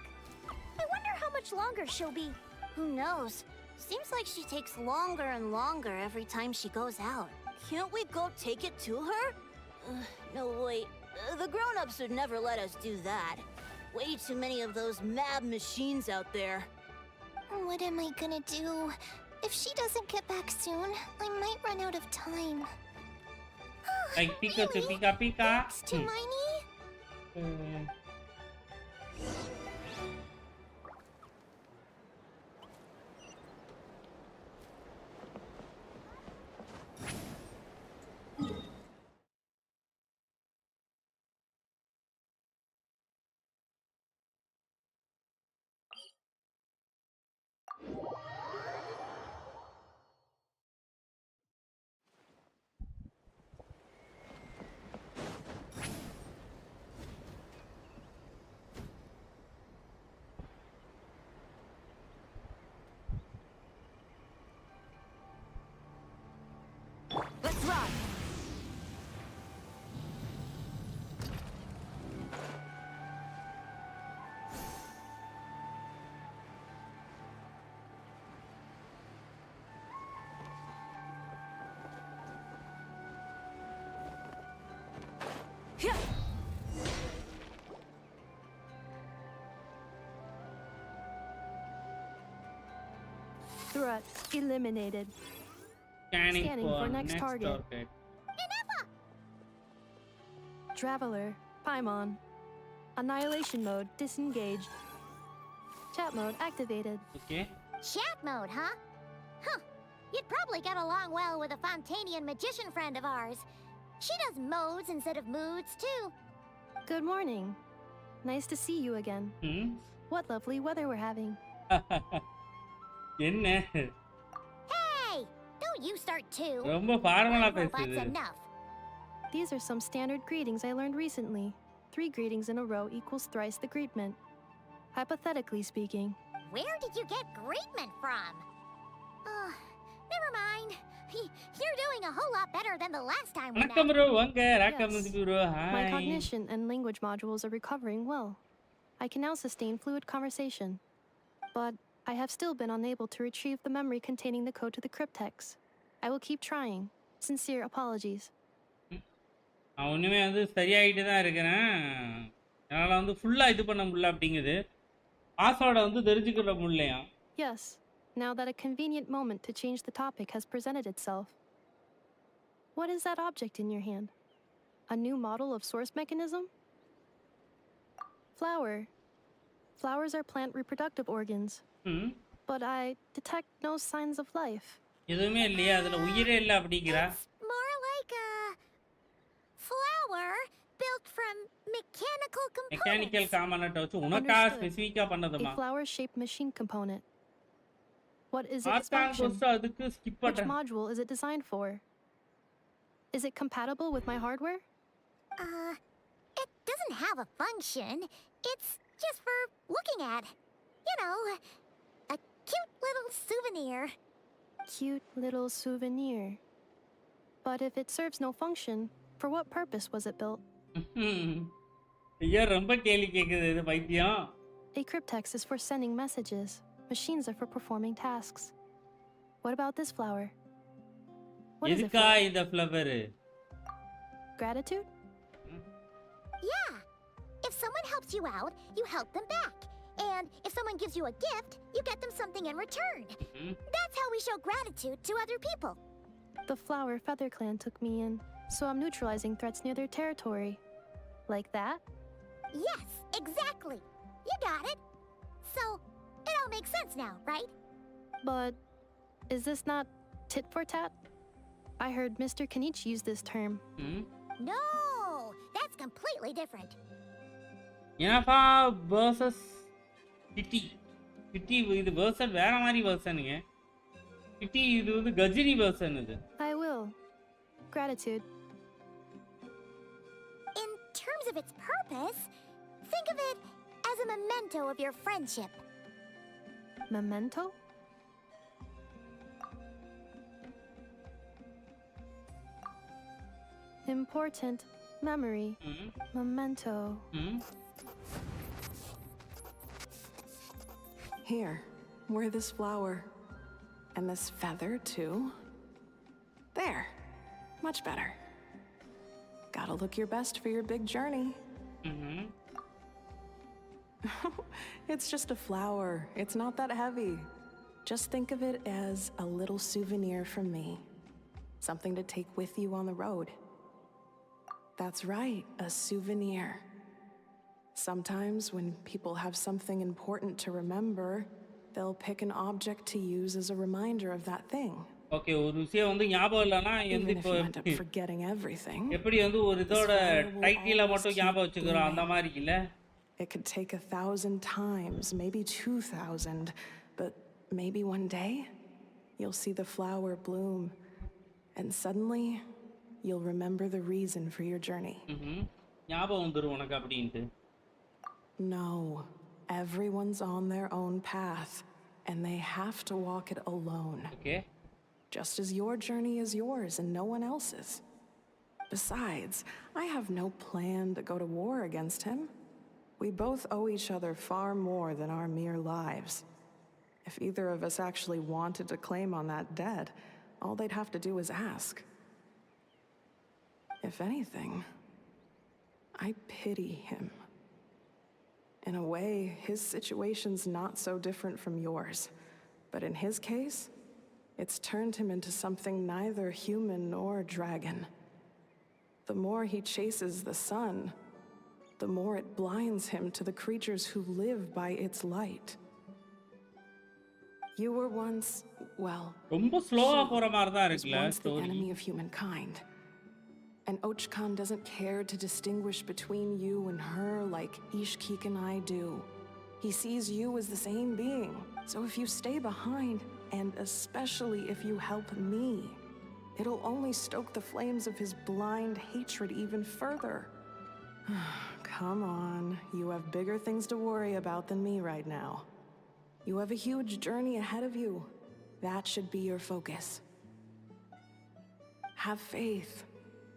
I wonder how much longer she'll be. Who knows? Seems like she takes longer and longer every time she goes out. Can't we go take it to her? No, wait. The grown-ups would never let us do that. Way too many of those mad machines out there. What am I gonna do? If she doesn't get back soon, I might run out of time. Like Pika to Pika Pika. Thanks to Miney. Let's run! Threat eliminated. Scanning for next target. Traveler, Paimon. Annihilation mode disengaged. Chat mode activated. Okay. Chat mode, huh? Huh. You'd probably get along well with a Fontanian magician friend of ours. She does modes instead of moods, too. Good morning. Nice to see you again. What lovely weather we're having. என்ன you start too? ரொம்ப ஃபார்மலா One robot's பேசுது. enough. These are some standard greetings I learned recently. 3 greetings in a row equals thrice the greetment. Hypothetically speaking. Where did you get greetment from? Never mind. You're doing a whole lot better than the last time we met. வணக்கம் bro வாங்க ராக்கம் bro My hi. cognition and language modules are recovering well. I can now sustain fluid conversation. But I have still been unable to retrieve the memory containing the code to the cryptex. I will keep trying. Sincere apologies. நான் ஒண்ணுமே வந்து சரியாயிட்டு தான் இருக்கேன். என்னால வந்து ஃபுல்லா இது பண்ண முடியல அப்படிங்குது. பாஸ்வேர்டை வந்து தெரிஞ்சுக்கிற முடியலையா? Yes. Now that a convenient moment to change the topic has presented itself. What is that object in your hand? A new model of source mechanism? Flower. Flowers are plant reproductive organs. But I detect no signs of life. எதுவுமே இல்லையா? அதுல உயிரே இல்ல அப்படிங்கறா? More like a flower built from mechanical components. Mechanical component வச்சு உனக்கா ஸ்பெசிஃபிக்கா பண்ணதுமா? A flower-shaped machine component. What is its Archon function? course அதுக்கு skip Which பண்றேன். module is it designed for? Is it compatible with my hardware? It doesn't have a function. It's just for looking at. You know, a cute little souvenir. Cute little souvenir. But if it serves no function, for what purpose was it built? ஐயா ரொம்ப கேலி கேக்குது இது பைத்தியம். A cryptex is for sending messages. Machines are for performing tasks. What about this flower? What is it எதுக்கா for? இந்த flower? Gratitude? Yeah. If someone helps you out, you help them back. And if someone gives you a gift, you get them something in return. That's how we show gratitude to other people. The flower feather clan took me in, so I'm neutralizing threats near their territory. Like that? Yes, exactly. You got it. So, it all makes sense now, right? But is this not tit for tat? I heard Mr. Kenichi use this term. No, that's completely different. ஏனாப்பா versus கிட்டி கிட்டி இது version வேற மாதிரி வெர்ஷனுங்க. கிட்டி இது வந்து Ghajini version இது. I will. Gratitude. In terms of its purpose, think of it as a memento of your friendship. Memento? Important memory. Memento. Here, wear this flower. And this feather, too. There. Much better. Gotta look your best for your big journey. It's just a flower. It's not that heavy. Just think of it as a little souvenir from me. Something to take with you on the road. That's right, a souvenir. Sometimes when people have something important to remember, they'll pick an object to use as a reminder of that thing. Okay ஒரு விஷயம் வந்து ஞாபகம் இல்லனா Even if you end up forgetting everything. எப்படி வந்து ஒரு இதோட டைட்டில மட்டும் ஞாபகம் வச்சுக்கறோம் அந்த மாதிரி இல்ல? It could take 1,000 times, maybe 2,000, but maybe one day you'll see the flower bloom and suddenly you'll remember the reason for your journey. ஞாபகம் வந்துரும் உனக்கு அப்படினு. No, everyone's on their own path and they have to walk it alone. Okay. Just as your journey is yours and no one else's. Besides, I have no plan to go to war against him. We both owe each other far more than our mere lives. If either of us actually wanted to claim on that debt, all they'd have to do is ask. If anything, I pity him. In a way, his situation's not so different from yours. But in his case, it's turned him into something neither human nor dragon. The more he chases the sun, the more it blinds him to the creatures who live by its light. You were once, well, ரொம்ப ஸ்லோவா போற மாதிரி தான் was இருக்குல once the story. enemy of humankind. And Ochkan doesn't care to distinguish between you and her like Ishkik and I do. He sees you as the same being. So if you stay behind, and especially if you help me, it'll only stoke the flames of his blind hatred even further. Come on, you have bigger things to worry about than me right now. You have a huge journey ahead of you. That should be your focus. Have faith.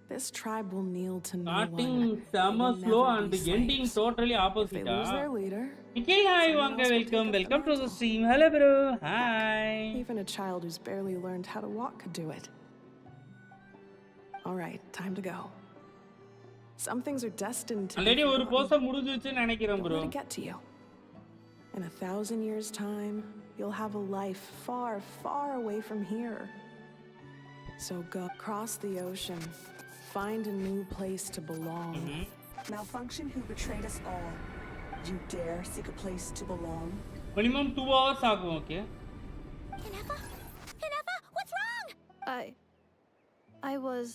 This tribe will kneel to no one. Starting summer slow and ending totally opposite. They lose their leader. Nikhil, hi, Wanga, welcome to the stream. Hello, bro. Hi. Even a child who's barely learned how to walk could do it. All right, time to go. Some things are destined to already ஒரு போசம் முடிஞ்சிருச்சுன்னு நினைக்கிறேன் bro. Let it get to you. In 1,000 years' time, you'll have a life far, far away from here. So go across the ocean, find a new place to belong. Malfunction who betrayed us all. You dare seek a place to belong? Minimum 2 hours ஆகும், okay? Inefa, what's wrong? I was...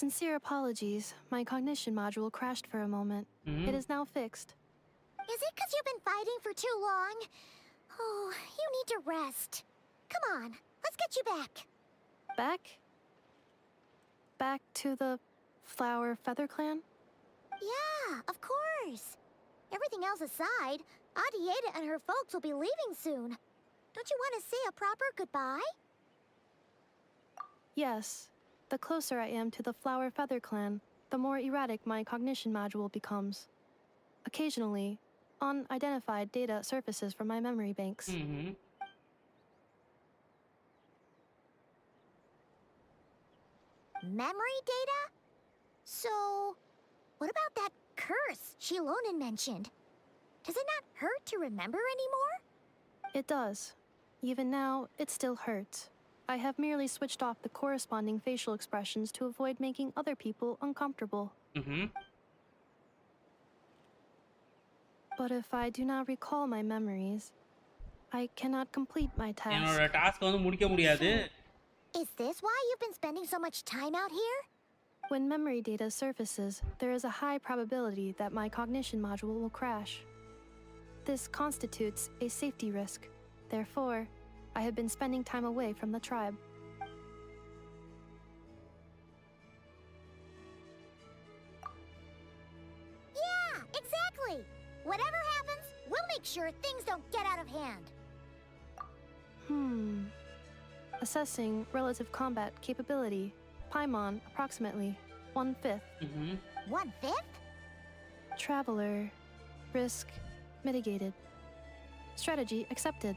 Sincere apologies. My cognition module crashed for a moment. It is now fixed. Is it because you've been fighting for too long? Oh, you need to rest. Come on, let's get you back. Back? Back to the Flower Feather Clan? Yeah, of course. Everything else aside, Adieta and her folks will be leaving soon. Don't you want to say a proper goodbye? Yes. The closer I am to the Flower Feather Clan, the more erratic my cognition module becomes. Occasionally, unidentified data surfaces from my memory banks. Memory data? So, what about that curse Shilonen mentioned? Does it not hurt to remember anymore? It does. Even now, it still hurts. I have merely switched off the corresponding facial expressions to avoid making other people uncomfortable. But if I do not recall my memories, I cannot complete my task. Is this why you've been spending so much time out here? When memory data surfaces, there is a high probability that my cognition module will crash. This constitutes a safety risk. Therefore, I have been spending time away from the tribe. Yeah, exactly! Whatever happens, we'll make sure things don't get out of hand. Assessing relative combat capability. Paimon, approximately 1/5. 1/5? Traveler. Risk mitigated. Strategy accepted.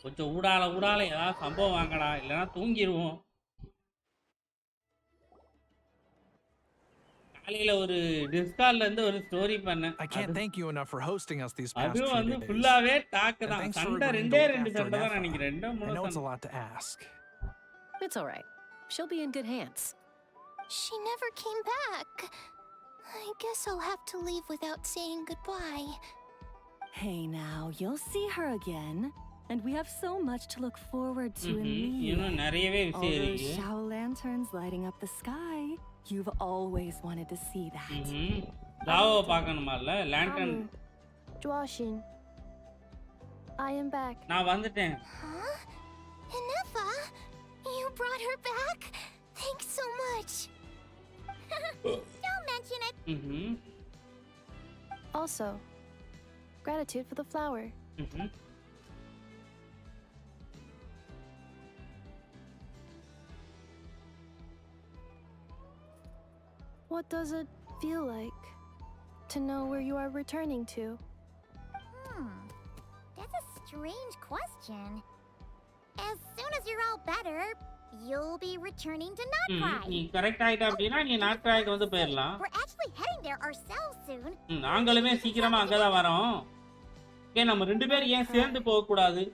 கொஞ்சம் ஊடால ஏதாவது சம்பவம் வாங்கடா, இல்லைன்னா தூங்கிடுவோம். காலையில ஒரு டிஸ்கார்ட்ல இருந்து ஒரு story பண்ணேன். I can't thank you enough for hosting us these past few days. அது வந்து ஃபுல்லாவே டாக் தான். சண்டை ரெண்டு சண்டை தான் நினைக்கிறேன். I know it's a lot to ask. It's all right. She'll be in good hands. She never came back. I guess I'll have to leave without saying goodbye. Hey now, you'll see her again. And we have so much to look forward to in me. All those shower lanterns lighting up the sky. You've always wanted to see that. லாவோ பார்க்கணுமால lantern. Joashin, I am back. நான் வந்துட்டேன். Huh? Inefa, you brought her back? Thanks so much. Don't mention it. Also, gratitude for the flower. What does it feel like to know where you are returning to? That's a strange question. As soon as you're all better, you'll be returning to Notcry. நீ correct ஆயிட்ட அப்படினா நீ நாட்கிராய்க்கு வந்து போயிரலாம். We're actually heading there ourselves soon. நாங்களுமே சீக்கிரமா அங்க தான் வரோம். ஏன் நம்ம ரெண்டு பேரும் ஏன் சேர்ந்து போக கூடாது?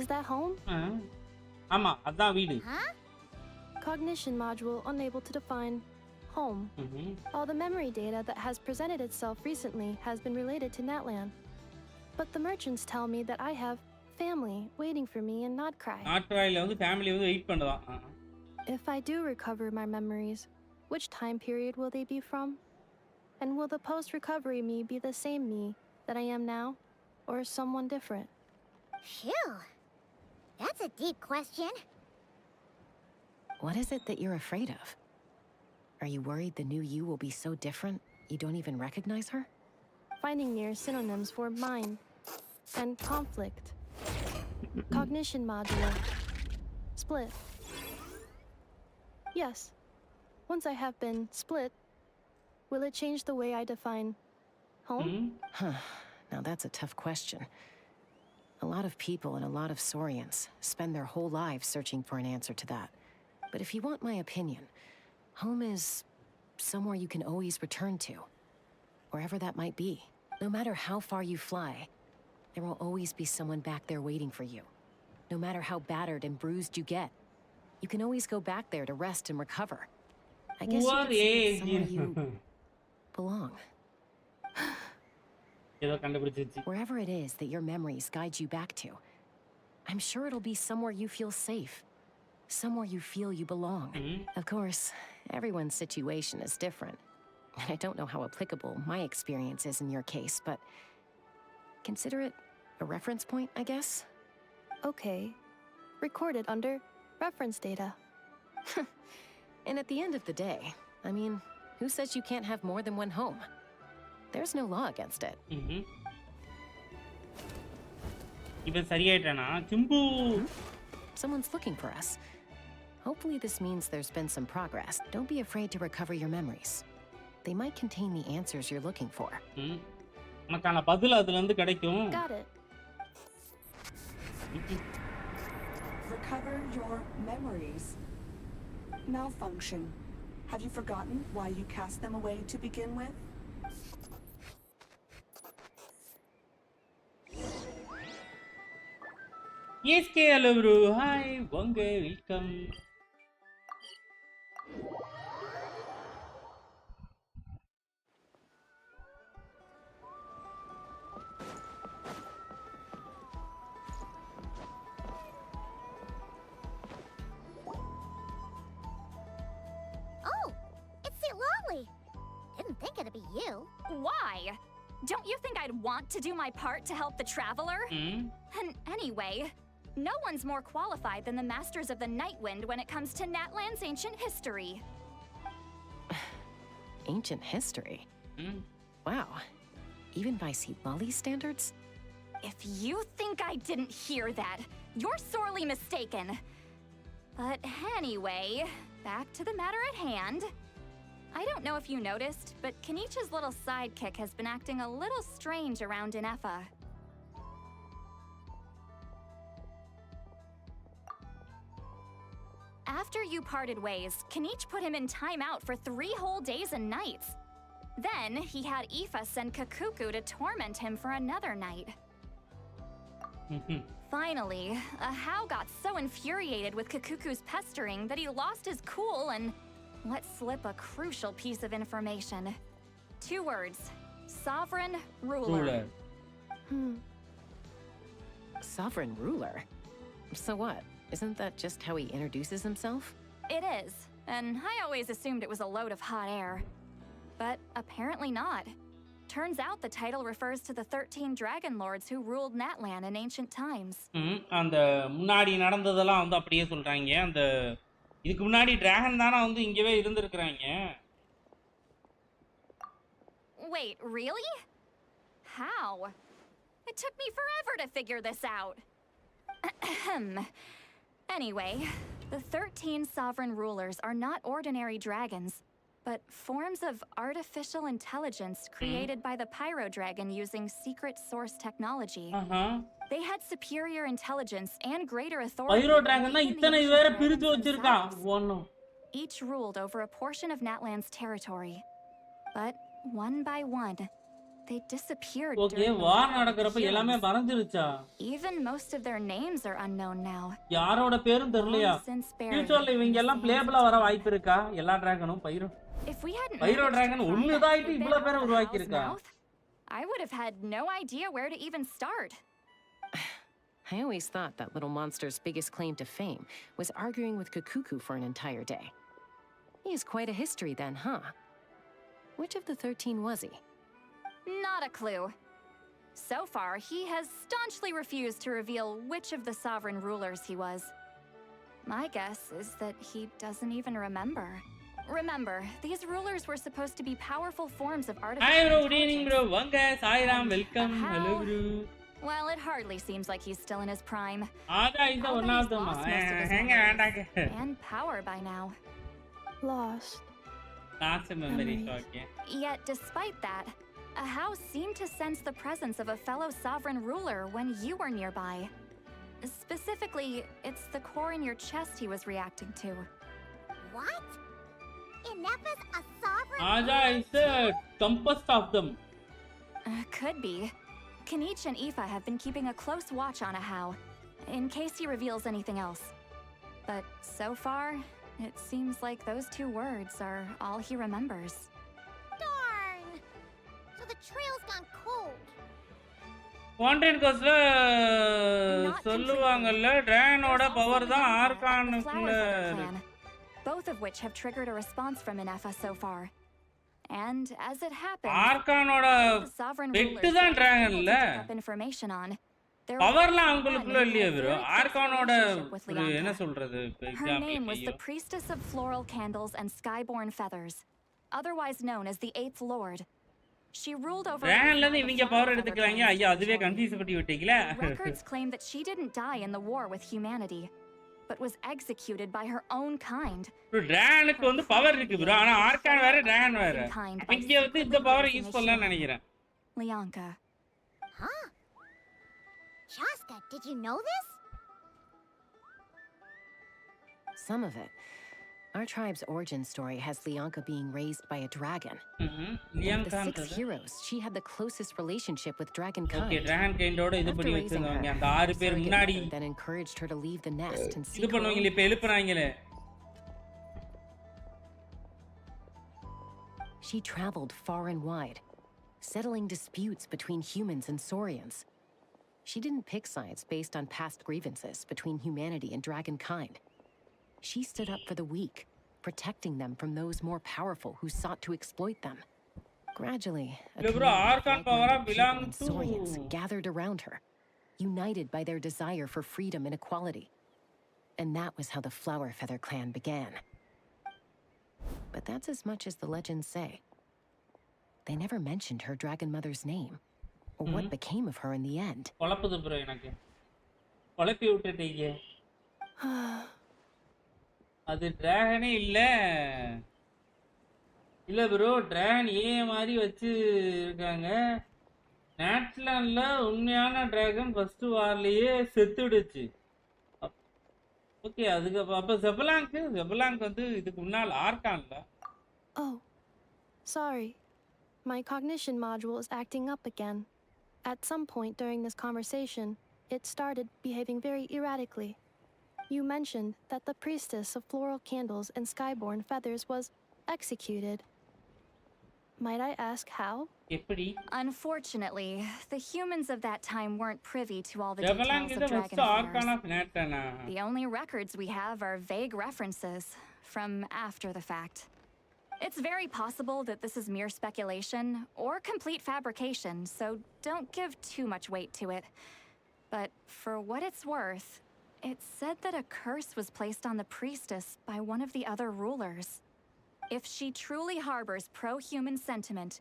Is that home? ஆமா, அதான் வீடு. Cognition module unable to define home. Mm-hmm. All the memory data that has presented itself recently has been related to Natlan. But the merchants tell me that I have family waiting for me in Notcry. Notcryல வந்து family வந்து wait பண்ணுதா. If I do recover my memories, which time period will they be from? And will the post-recovery me be the same me that I am now, or someone different? Phew. That's a deep question. What is it that you're afraid of? Are you worried the new you will be so different you don't even recognize her? Finding near synonyms for mind and conflict. Cognition module. Split. Yes. Once I have been split, will it change the way I define home? Huh. Now that's a tough question. A lot of people and a lot of Saurians spend their whole lives searching for an answer to that. But if you want my opinion, home is somewhere you can always return to. Wherever that might be. No matter how far you fly, there will always be someone back there waiting for you. No matter how battered and bruised you get, you can always go back there to rest and recover. I guess you could say it's somewhere you belong. Wherever it is that your memories guide you back to, I'm sure it'll be somewhere you feel safe. Somewhere you feel you belong. Of course, everyone's situation is different. And I don't know how applicable my experience is in your case, but consider it a reference point, I guess? Okay. Record it under reference data. And at the end of the day, I mean, who says you can't have more than one home? There's no law against it. Someone's looking for us. Hopefully this means there's been some progress. Don't be afraid to recover your memories. They might contain the answers you're looking for. Got it. Recover your memories. Malfunction. Have you forgotten why you cast them away to begin with? Yes, hello bro. Hi, Bonga, welcome. Oh, it's the Lolly. Didn't think it'd be you. Why? Don't you think I'd want to do my part to help the traveler? And anyway, no one's more qualified than the Masters of the Nightwind when it comes to Natlan's ancient history. Ancient history? Wow. Even by Lolly standards? If you think I didn't hear that, you're sorely mistaken. But anyway, back to the matter at hand. I don't know if you noticed, but Kenichi's little sidekick has been acting a little strange around Inefa. After you parted ways, Kenich put him in timeout for 3 whole days and nights. Then, he had Aoife send Kakuku to torment him for another night. Finally, Ahau got so infuriated with Kakuku's pestering that he lost his cool and let slip a crucial piece of information. 2 words. Sovereign ruler. Sovereign ruler? So what? Isn't that just how he introduces himself? It is, and I always assumed it was a load of hot air. But apparently not. Turns out the title refers to the 13 dragon lords who ruled Natlan in ancient times. அந்த முன்னாடி நடந்ததெல்லாம் வந்து அப்படியே சொல்றாங்க. அந்த இதுக்கு முன்னாடி dragon தான வந்து இங்கவே இருந்திருக்காங்க. Wait, really? How? It took me forever to figure this out. Anyway, the 13 sovereign rulers are not ordinary dragons, but forms of artificial intelligence created by the Pyro dragon using secret source technology. They had superior intelligence and greater authority. Pyro dragon na ithanai vera pirichu vechirukka. Each ruled over a portion of Natlan's territory. But one by one, they disappeared. Okay, war nadakrappa ellame maranjirucha. Even most of their names are unknown now. Yaroda perum therliya. Future la ivanga ellam playable vara vaaipu irukka ella dragonum Pyro. If we hadn't Pyro dragon ஒண்ணுதாயிட்டு இவ்வளவு பேரை உருவாக்கி இருக்கா. I would have had no idea where to even start. I always thought that little monster's biggest claim to fame was arguing with Kakuku for an entire day. He has quite a history then, huh? Which of the 13 was he? Not a clue. So far, he has staunchly refused to reveal which of the sovereign rulers he was. My guess is that he doesn't even remember. Remember, these rulers were supposed to be powerful forms of artificial Hi bro, intelligence. good evening bro. Vanga, Sairam, welcome. Hello bro. Well, it hardly seems like he's still in his prime. Ada is the one of them. Hang on. And power by now. Lost. That's a memory, okay. Yet, despite that, Ahau seemed to sense the presence of a fellow sovereign ruler when you were nearby. Specifically, it's the core in your chest he was reacting to. What? Ineppa's a sovereign Ada is the compass of them. Could be. Kanich and Aoife have been keeping a close watch on Ahau, in case he reveals anything else. But so far, it seems like those 2 words are all he remembers. Darn! So the trail's gone cold. Content கோஸ்ல சொல்லுவாங்கல்ல டிராகனோட power தான் ஆர்கானுக்குள்ள both of which have triggered a response from Ineffa so far. And as it happens, ஆர்கானோட பெட்டு தான் டிராகன்ல information on பவர்லாம் அவங்களுக்குள்ள இல்லையே bro. ஆர்கானோட என்ன சொல்றது her name was the priestess of floral candles and skyborn feathers, otherwise known as the 8th lord. She ruled over டிராகன்ல இருந்து இவங்க பவர் எடுத்துக்கறாங்க. ஐயா அதுவே கன்ஃபியூஸ் பண்ணி விட்டீங்களா? Records claim that she didn't die in the war with humanity, but was executed by her own kind. டிராகனுக்கு வந்து power இருக்கு bro. ஆனா argon வேற dragon வேற. இங்க வந்து இந்த பவர் யூஸ் பண்ணலாம்னு நினைக்கிறேன். Lianka. Huh? Shasta, did you know this? Some of it. Our tribe's origin story has Lianka being raised by a dragon. Of the 6 heroes, she had the closest relationship with dragonkind. Okay, dragonkind oda idu panni vechiranga. And 6 பேர் முன்னாடி then encouraged her to leave the nest and seek. இது பண்ணுவீங்களே இப்ப எழுப்புறாங்களே. She traveled far and wide, settling disputes between humans and Saurians. She didn't pick sides based on past grievances between humanity and dragonkind. She stood up for the weak, protecting them from those more powerful who sought to exploit them. Gradually, a community of Saurians gathered around her, united by their desire for freedom and equality. And that was how the Flower Feather clan began. But that's as much as the legends say. They never mentioned her dragon mother's name, or what became of her in the end. குழப்புது bro எனக்கு. குழப்பி விட்டுட்டீங்க. அது டிராகனே இல்ல. இல்ல bro, dragon ஏ மாதிரி வச்சு இருக்காங்க. நேட்லாண்ட்ல உண்மையான டிராகன் ஃபர்ஸ்ட் வார்லயே செத்துடுச்சு. ஓகே அதுக்கு அப்ப ஜெபலாங்க் வந்து இதுக்கு முன்னால ஆர்கான்ல. Oh. Sorry. My cognition module is acting up again. At some point during this conversation, it started behaving very erratically. You mentioned that the priestess of floral candles and skyborn feathers was executed. Might I ask how? Unfortunately, the humans of that time weren't privy to all the details of dragon affairs. The only records we have are vague references from after the fact. It's very possible that this is mere speculation or complete fabrication, so don't give too much weight to it. But for what it's worth, it's said that a curse was placed on the priestess by one of the other rulers. If she truly harbors pro-human sentiment,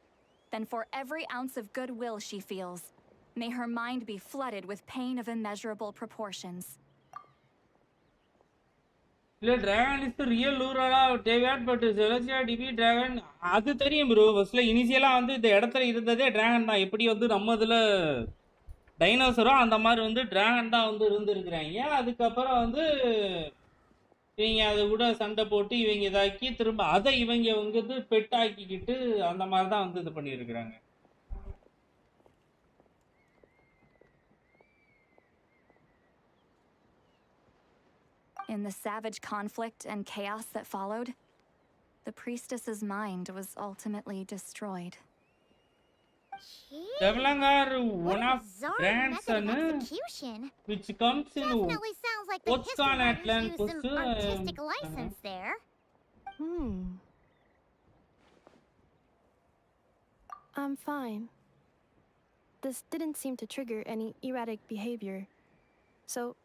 then for every ounce of goodwill she feels, may her mind be flooded with pain of immeasurable proportions. இல்ல dragon is the real ரூலரா David but Celestia டிபி dragon அது தெரியும் bro. ஃபர்ஸ்ட்ல இனிஷியலா வந்து இந்த இடத்துல இருந்ததே டிராகன் தான். எப்படி வந்து நம்ம இதுல டைனோசரோ அந்த மாதிரி வந்து டிராகன் தான் வந்து இருந்திருக்கிறாங்க. அதுக்கப்புறம் வந்து இவங்க அதை கூட சண்டை போட்டு இவங்க இதாக்கி திரும்ப அதை இவங்க வந்து பெட் ஆக்கிக்கிட்டு அந்த மாதிரி தான் வந்து இது பண்ணியிருக்கிறாங்க. In the savage conflict and chaos that followed, the priestess's mind was ultimately destroyed. Devlang are one of grandson which comes in Definitely sounds like the what's history gone at writers land used some artistic license there. I'm fine. This didn't seem to trigger any erratic behavior. So,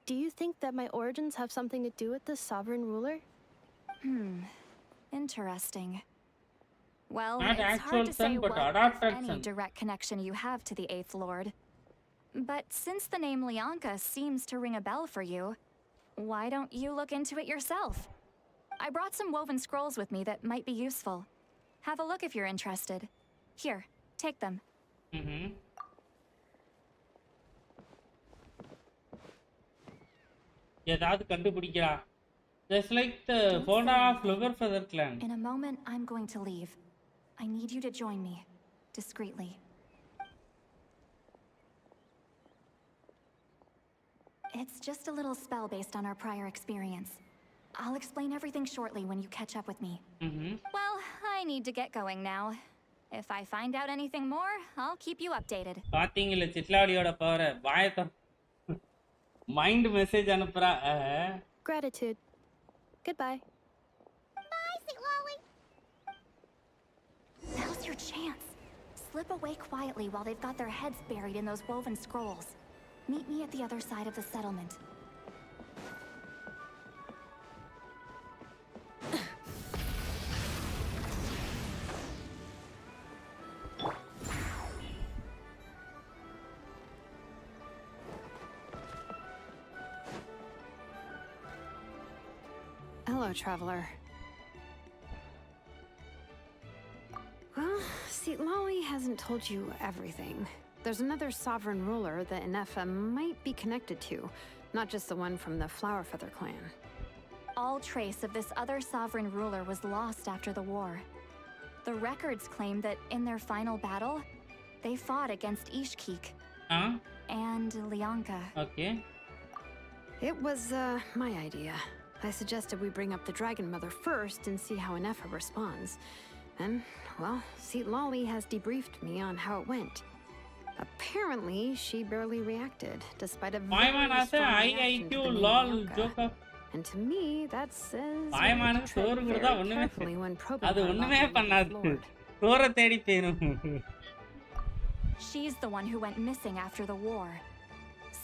do you think that my origins have something to do with the sovereign ruler? Interesting. Well, Not it's actual hard to son, say but what, if adopted any, son. direct connection you have to the 8th Lord. But since the name Lianka seems to ring a bell for you, why don't you look into it yourself? I brought some woven scrolls with me that might be useful. Have a look if you're interested. Here, take them. ஏதாவது கண்டுபிடிக்கிறா. Just like the photo of Logger Feather Clan. In a moment, I'm going to leave. I need you to join me, discreetly. It's just a little spell based on our prior experience. I'll explain everything shortly when you catch up with me. Well, I need to get going now. If I find out anything more, I'll keep you updated. பாத்தீங்களா சிட்லாடியோட power வாயத்த mind message அனுப்புறா. Gratitude. Goodbye. Bye, Sweet Lolly. Now's your chance. Slip away quietly while they've got their heads buried in those woven scrolls. Meet me at the other side of the settlement. Hello, traveler. Well, see, Lolly hasn't told you everything. There's another sovereign ruler that Inefa might be connected to, not just the one from the Flower Feather clan. All trace of this other sovereign ruler was lost after the war. The records claim that in their final battle, they fought against Ishkik and Lianka. Okay. It was my idea. I suggested we bring up the Dragon Mother first and see how Inefa responds. And, well, see, Lolly has debriefed me on how it went. Apparently, she barely reacted, despite a very strong reaction to the name Lianka. And to me, that says we need to tread very carefully when probing her about the Lord. She's the one who went missing after the war.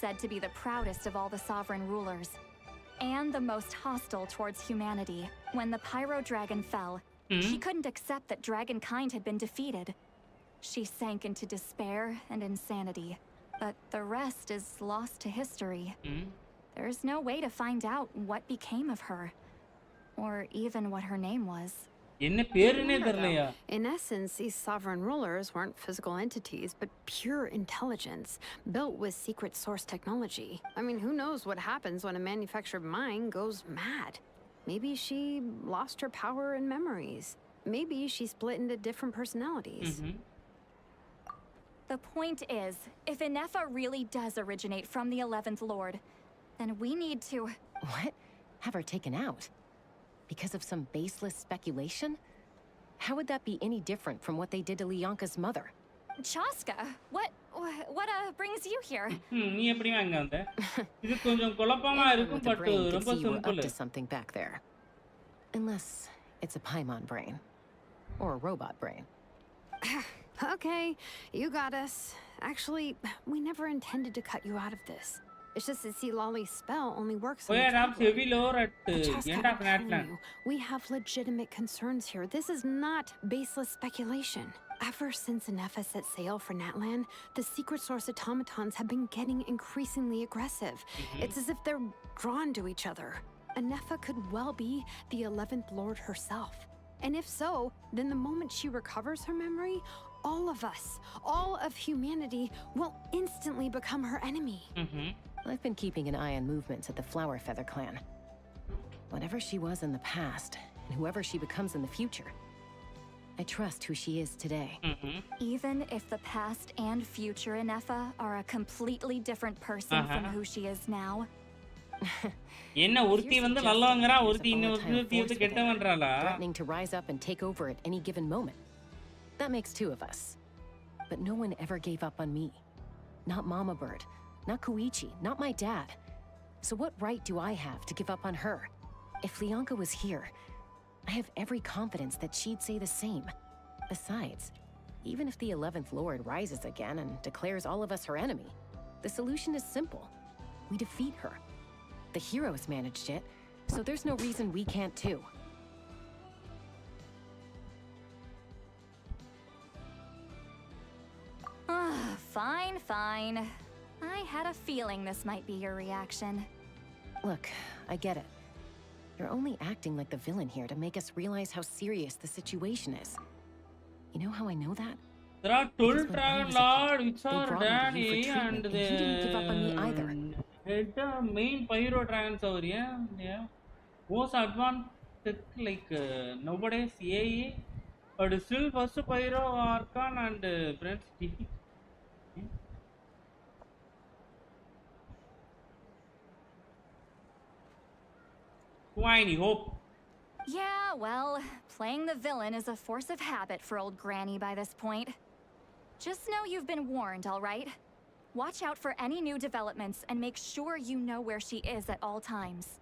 Said to be the proudest of all the sovereign rulers. And the most hostile towards humanity. When the Pyro dragon fell, she couldn't accept that dragonkind had been defeated. She sank into despair and insanity. But the rest is lost to history. There's no way to find out what became of her. Or even what her name was. In essence, these sovereign rulers weren't physical entities, but pure intelligence, built with secret source technology. I mean, who knows what happens when a manufactured mind goes mad? Maybe she lost her power and memories. Maybe she split into different personalities. The point is, if Inefa really does originate from the 11th Lord, then we need to... What? Have her taken out? Because of some baseless speculation? How would that be any different from what they did to Lianka's mother? Chaska, what brings you here? நீ எப்படி அங்க வந்த? இது கொஞ்சம் குழப்பமா இருக்கும் but ரொம்ப simple. Up to something back there. Unless it's a Paimon brain or a robot brain. Okay, you got us. Actually, we never intended to cut you out of this. It's just that see, Lolly's spell only works on the heavy lower at end of Natlan. We have legitimate concerns here. This is not baseless speculation. Ever since Inefa set sail for Natlan, the secret source automatons have been getting increasingly aggressive. It's as if they're drawn to each other. Inefa could well be the 11th Lord herself. And if so, then the moment she recovers her memory, all of us, all of humanity, will instantly become her enemy. I've been keeping an eye on movements at the Flower Feather clan. Whatever she was in the past, and whoever she becomes in the future, I trust who she is today. Even if the past and future Inefa are a completely different person from who she is now. என்ன ஒருத்தி வந்து நல்லவங்கறா ஒருத்தி இன்னொருத்தி வந்து கெட்டவன்றாளா? Threatening to rise up and take over at any given moment. That makes two of us. but no one ever gave up on me. Not Mama Bird, not Koichi, not my dad. So what right do I have to give up on her? If Leonka was here, I have every confidence that she'd say the same. Besides, even if the 11th Lord rises again and declares all of us her enemy, the solution is simple. We defeat her. The heroes managed it, so there's no reason we can't too. Fine, fine. I had a feeling this might be your reaction. Look, I get it. You're only acting like the villain here to make us realize how serious the situation is. You know how I know that? There are 12 Because when I Dragon was a Lord, kid, which they are brought me to you Danny for and treatment, and he didn't give up on me either. the main Pyro Dragons over here. Yeah. Most advanced tech like nowadays AE, but still first Pyro, Archon and Friends defeat. Whiny hope. Yeah, well, playing the villain is a force of habit for old Granny by this point. Just know you've been warned, all right? Watch out for any new developments and make sure you know where she is at all times.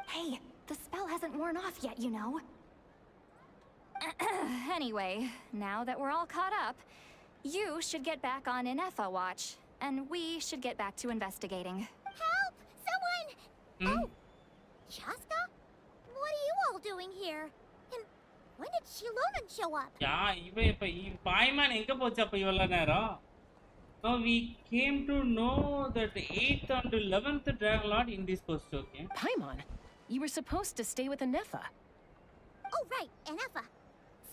Hey, the spell hasn't worn off yet, you know. Anyway, now that we're all caught up, you should get back on Inefa watch, and we should get back to investigating. Help! Someone! Oh! Chaska? What are you all doing here? And when did Shilonan show up? Yeah, Paiman enga pocha appa ivalla neram. Now we came to know that 8th and 11th Dragon Lord in this post, okay? Paimon, you were supposed to stay with Inefa. Oh, right, Inefa.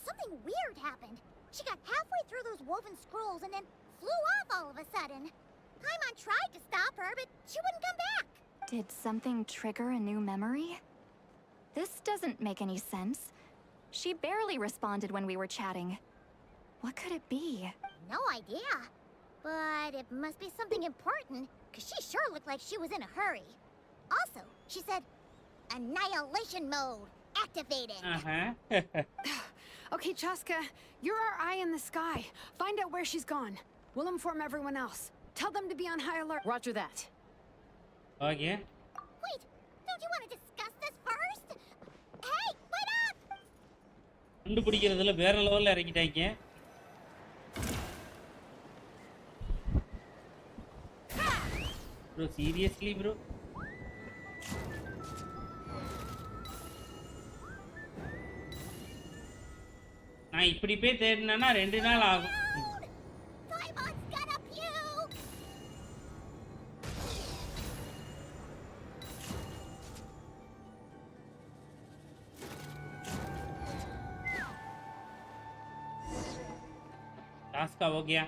Something weird happened. She got halfway through those woven scrolls and then flew off all of a sudden. Paimon tried to stop her, but she wouldn't come back. Did something trigger a new memory? This doesn't make any sense. She barely responded when we were chatting. What could it be? No idea. But it must be something important, because she sure looked like she was in a hurry. Also, she said, annihilation mode activated. Okay, Chaska, you're our eye in the sky. Find out where she's gone. We'll inform everyone else. Tell them to be on high alert. Roger that. Okay. Wait, don't you want to discuss this first? Hey, wait up! கண்டுபிடிக்கிறதுல வேற லெவல்ல இறக்கிட்டாங்க. Bro, seriously, bro? நான் இப்படி போய் தேடினேன்னா 2 நாள் ஆகும். Paimon's gonna puke! Task हो गया.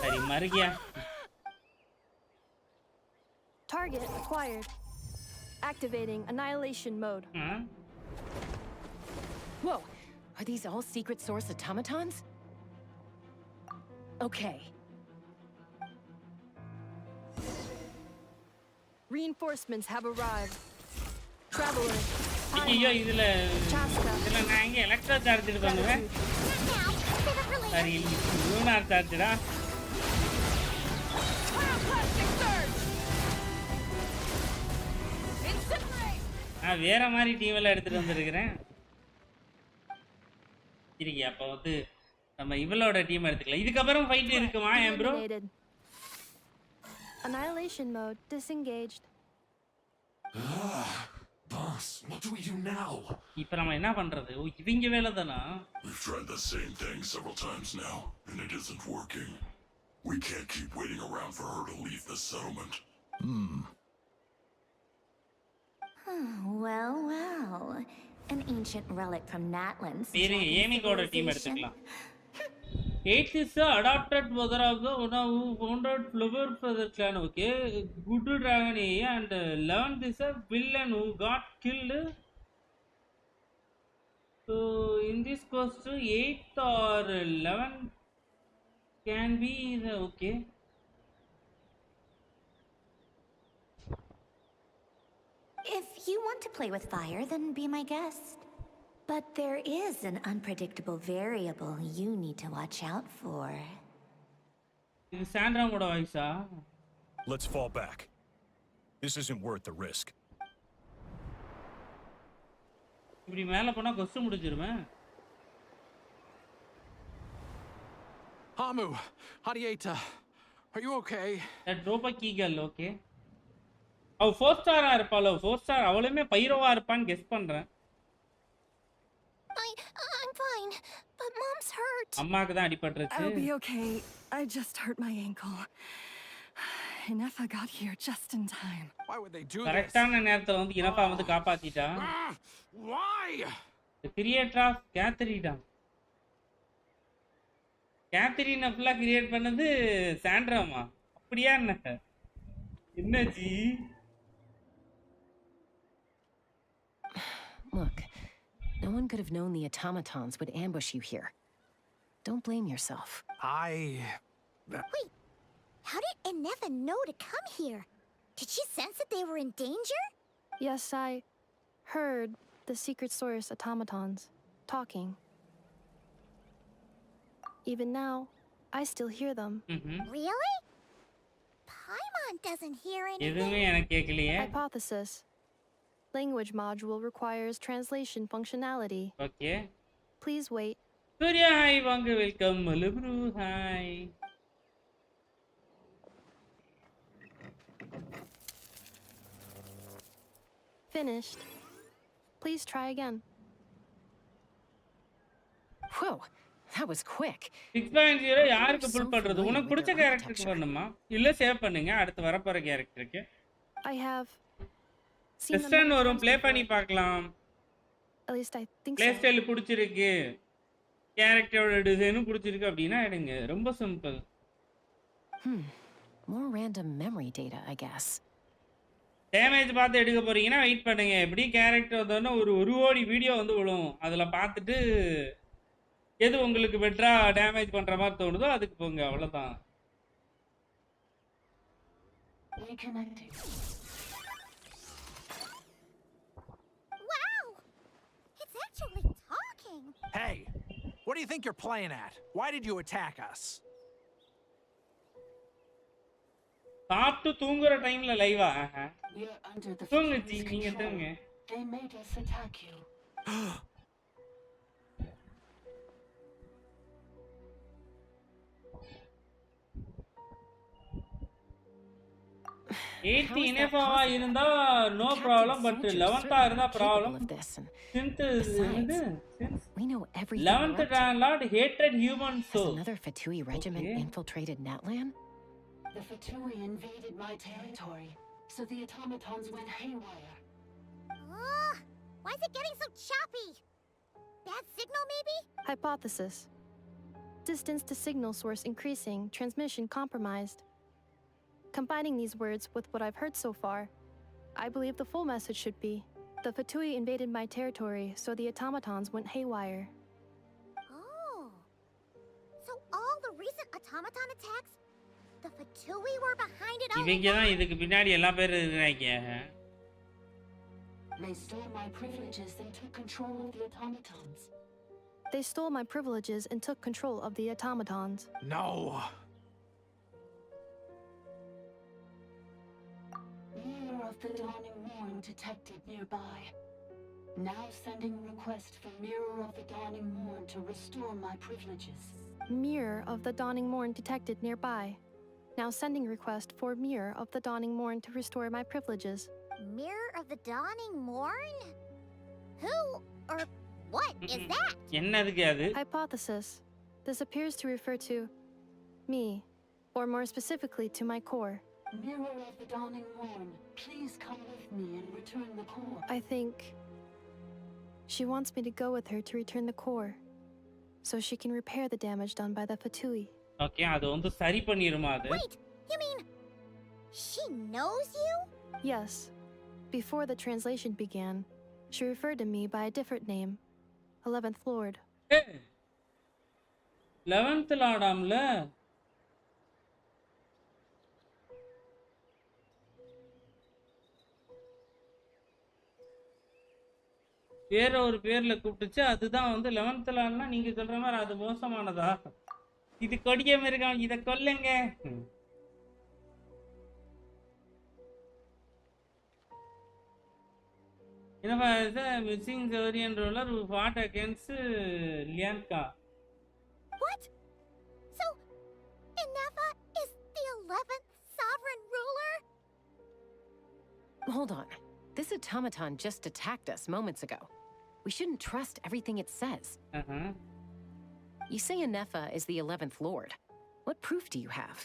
अरे मर गया. Target acquired. Activating annihilation mode. Whoa, are these all secret source automatons? Okay. Reinforcements have arrived. Traveler. ஐயோ இதுல நான் எங்க எலக்ட்ரோ சார்ஜ் பண்ணுவேன். சரி லூனார் சார்ஜ்டா. நான் வேற மாதிரி டீம் எல்லாம் எடுத்துட்டு வந்திருக்கிறேன். சரிங்க அப்ப வந்து நம்ம இவளோட டீம் எடுத்துக்கலாம். இதுக்கு அப்புறம் ஃபைட் இருக்குமா ஏன் bro? Annihilation mode disengaged. Boss, what do we do now? இப்போ நம்ம என்ன பண்றது? ஓ இவங்க வேலை தானா? We've tried the same thing several times now, and it isn't working. We can't keep waiting around for her to leave the settlement. Well, well. An ancient relic from Natlan's. சரி ஏமிகோட team எடுத்துக்கலாம். 8th is the adopted mother of the one who founded Flower Feather clan. Okay, good dragon and 11th is a villain who got killed. So in this quest 8th or 11th can be the okay. If you want to play with fire, then be my guest. But there is an unpredictable variable you need to watch out for. இது சாண்ட்ராவோட வாய்ஸா? Let's fall back. This isn't worth the risk. இப்படி மேல போனா கொஸ்ட் முடிஞ்சிருமே. Hamu, Hadieta, are you okay? That drop a key girl, okay? அவ 4 ஸ்டாரா இருப்பாளோ? 4 star அவளுமே பைரோவா இருப்பான்னு guess பண்றேன். I'm fine, but Mom's hurt. அம்மாக்கு தான் அடிபட்டுருச்சு. I'll be okay. I just hurt my ankle. Inefa got here just in time. Why would they do this? கரெக்டான நேரத்துல வந்து இனஃபா வந்து காப்பாத்திட்டா. Why? The creator of Catherine. Catherine ஃபுல்லா create பண்ணது சாண்ட்ராமா. அப்படியா என்ன? என்னஜி? Look, no one could have known the automatons would ambush you here. Don't blame yourself. Wait, how did Inefa know to come here? Did she sense that they were in danger? Yes, I heard the secret source automatons talking. Even now, I still hear them. Really? Paimon doesn't hear எதுமே anything. எனக்கு கேக்கலையே. Hypothesis. Language module requires translation functionality. Okay. Please wait. Surya, hi, வாங்க welcome. மலுப்ரு, hi. Finished. Please try again. Whoa, that was quick. 6.0 யாருக்கு புல் பண்றது? உனக்கு பிடிச்ச கேரக்டருக்கு பண்ணுமா? இல்ல சேவ் பண்ணுங்க அடுத்து வரப்போற கேரக்டருக்கு. I have seen them western many வரும் times ப்ளே before. பண்ணி பார்க்கலாம். At least I think play so. Style பிடிச்சிருக்கு. கேரக்டரோட டிசைனும் பிடிச்சிருக்கு அப்படினா எடுங்க. ரொம்ப simple. More random memory data, I guess. Damage பார்த்து எடுக்க போறீங்கன்னா வெயிட் பண்ணுங்க. எப்படி கேரக்டர் வந்தோன்னா ஒரு கோடி வீடியோ வந்து விழும். அதுல பார்த்துட்டு எது உங்களுக்கு பெட்டரா டேமேஜ் பண்ற மாதிரி தோணுதோ அதுக்கு போங்க. அவ்வளவுதான். Wow! It's actually talking. Hey, what do you think you're playing at? Why did you attack us? சாப்பிட்டு தூங்குற டைம்ல லைவா? தூங்கு ஜி, நீங்க தூங்க. They made us attack you. Eighth இனேஃபாவா இருந்தா நோ ப்ராப்ளம், பட் 11th இருந்தா ப்ராப்ளம். Since என்னது? We know everything. 11th landlord hated humans so. Another Fatui regiment infiltrated Natlan? The Fatui invaded my territory, so the automatons went haywire. Why is it getting so choppy? Bad signal, maybe? Hypothesis. Distance to signal source increasing, transmission compromised. Combining these words with what I've heard so far, I believe the full message should be, the Fatui invaded my territory, so the automatons went haywire. Oh. So all the recent automaton attacks, the Fatui were behind it all இவங்க தான் இதுக்கு பின்னாடி எல்லா பேரும் இருக்காங்க. They stole my privileges and took control of the automatons. They stole my privileges and took control of the automatons. No! Mirror of the Dawning Morn detected nearby. Now sending request for Mirror of the Dawning Morn to restore my privileges. Mirror of the Dawning Morn detected nearby. Now sending request for Mirror of the Dawning Morn to restore my privileges. Mirror of the Dawning Morn? Who or what is that? என்னதுக்கு அது? Hypothesis. This appears to refer to me, or more specifically to my core. Mirror of the Dawning Morn, please come with me and return the core. I think she wants me to go with her to return the core, so she can repair the damage done by the Fatui. Okay, அது வந்து சரி பண்ணிருமா அது? Wait, you mean she knows you? Yes. Before the translation began, she referred to me by a different name, 11th Lord. 11th Lord ஆம்ல? பேரை ஒரு பேர்ல கூப்பிட்டுச்சு. அதுதான் வந்து 11th நீங்க சொல்ற மாதிரி அது மோசமானதா? இது கொடியம் இருக்கான், இதை கொல்லுங்க. என்னப்பா இது மிஸ்ஸிங் சோரியன் ruler who fought against Lianka. What? So, Inefa is the 11th sovereign ruler? Hold on. This automaton just attacked us moments ago. We shouldn't trust everything it says. You say Inefa is the 11th Lord. What proof do you have?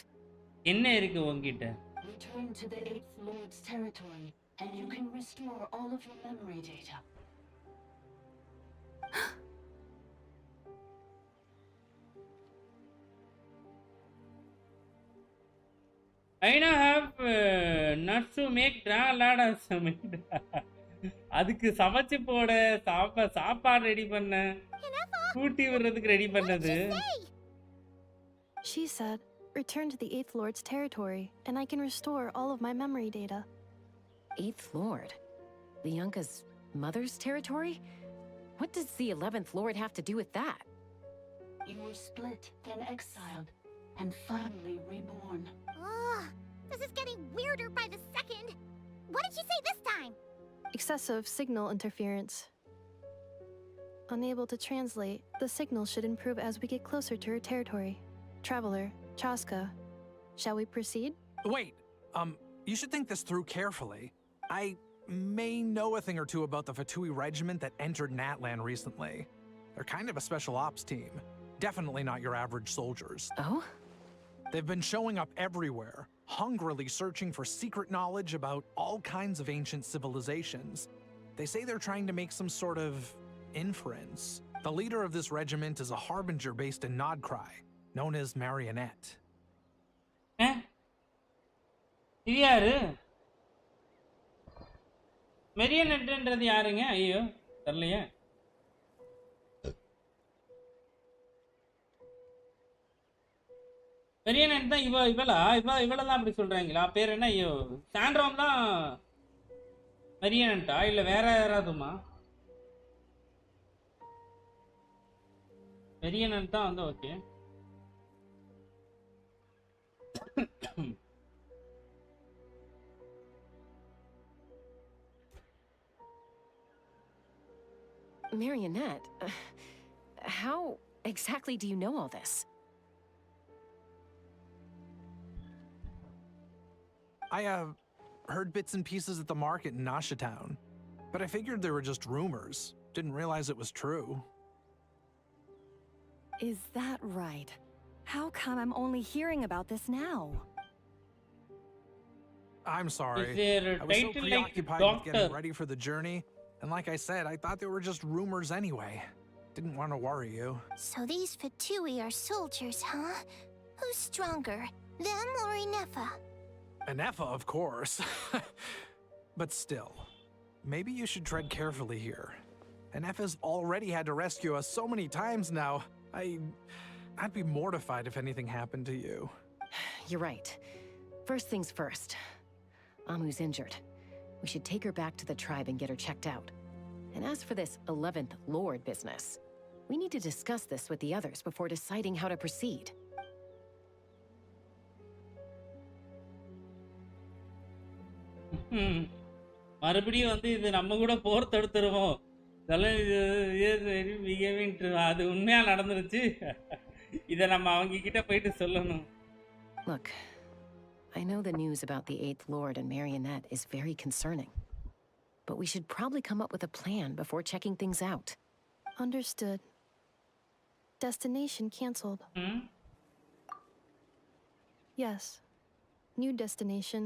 என்ன இருக்கு உன்கிட்ட? Return to the 8th Lord's territory, and you can restore all of your memory data. I now have nuts to make draw அதுக்கு சமைச்சு போட சாப்பாடு ready பண்ண கூட்டி விடுறதுக்கு ரெடி பண்ணது. She said, return to the 8th Lord's territory, and I can restore all of my memory data. 8th Lord? Lianka's mother's territory? What does the 11th Lord have to do with that? You were split, then exiled, and finally reborn. Ugh, this is getting weirder by the second. What did you say this time? Excessive signal interference. Unable to translate, the signal should improve as we get closer to her territory. Traveler, Chaska, shall we proceed? Wait, you should think this through carefully. I may know a thing or two about the Fatui regiment that entered Natlan recently. They're kind of a special ops team. Definitely not your average soldiers. Oh? They've been showing up everywhere, hungrily searching for secret knowledge about all kinds of ancient civilizations. They say they're trying to make some sort of inference. The leader of this regiment is a harbinger based in Nodcry, known as Marionette. இது யாரு? மெரியனட்ன்றது யாருங்க? ஐயோ தெரியலையே. மெரியனட் தான் இவளெல்லாம் அப்படி சொல்றாங்களா? பேர் என்ன? ஐயோ சாண்ட்ரோம் தான் மெரியனட்டா இல்ல வேற யாராவதுமா? மெரியனட் தான் வந்து okay. Marionette, how exactly do you know all this? I heard bits and pieces at the market in Nasha Town, but I figured they were just rumors. Didn't realize it was true. Is that right? How come I'm only hearing about this now? I'm sorry. Is there a I was so title like preoccupied with getting Doctor? ready for the journey, and like I said, I thought they were just rumors anyway. Didn't want to worry you. So these Fatui are soldiers, huh? Who's stronger, them or Inefa? Inefa, of course. But still, maybe you should tread carefully here. Inefa's already had to rescue us so many times now. I'd be mortified if anything happened to you. You're right. First things first. Amu's injured. We should take her back to the tribe and get her checked out. And as for this 11th Lord business, we need to discuss this with the others before deciding how to proceed. மறுபடியும் வந்து இது நம்ம கூட போர் தடுத்துருவோம். அது உண்மையா நடந்துருச்சு. இத நம்ம அவங்க கிட்ட போயிட்டு சொல்லணும். Look, I know the news about the 8th Lord and Marionette is very concerning. But we should probably come up with a plan before checking things out. Understood. Destination cancelled. Yes. New destination.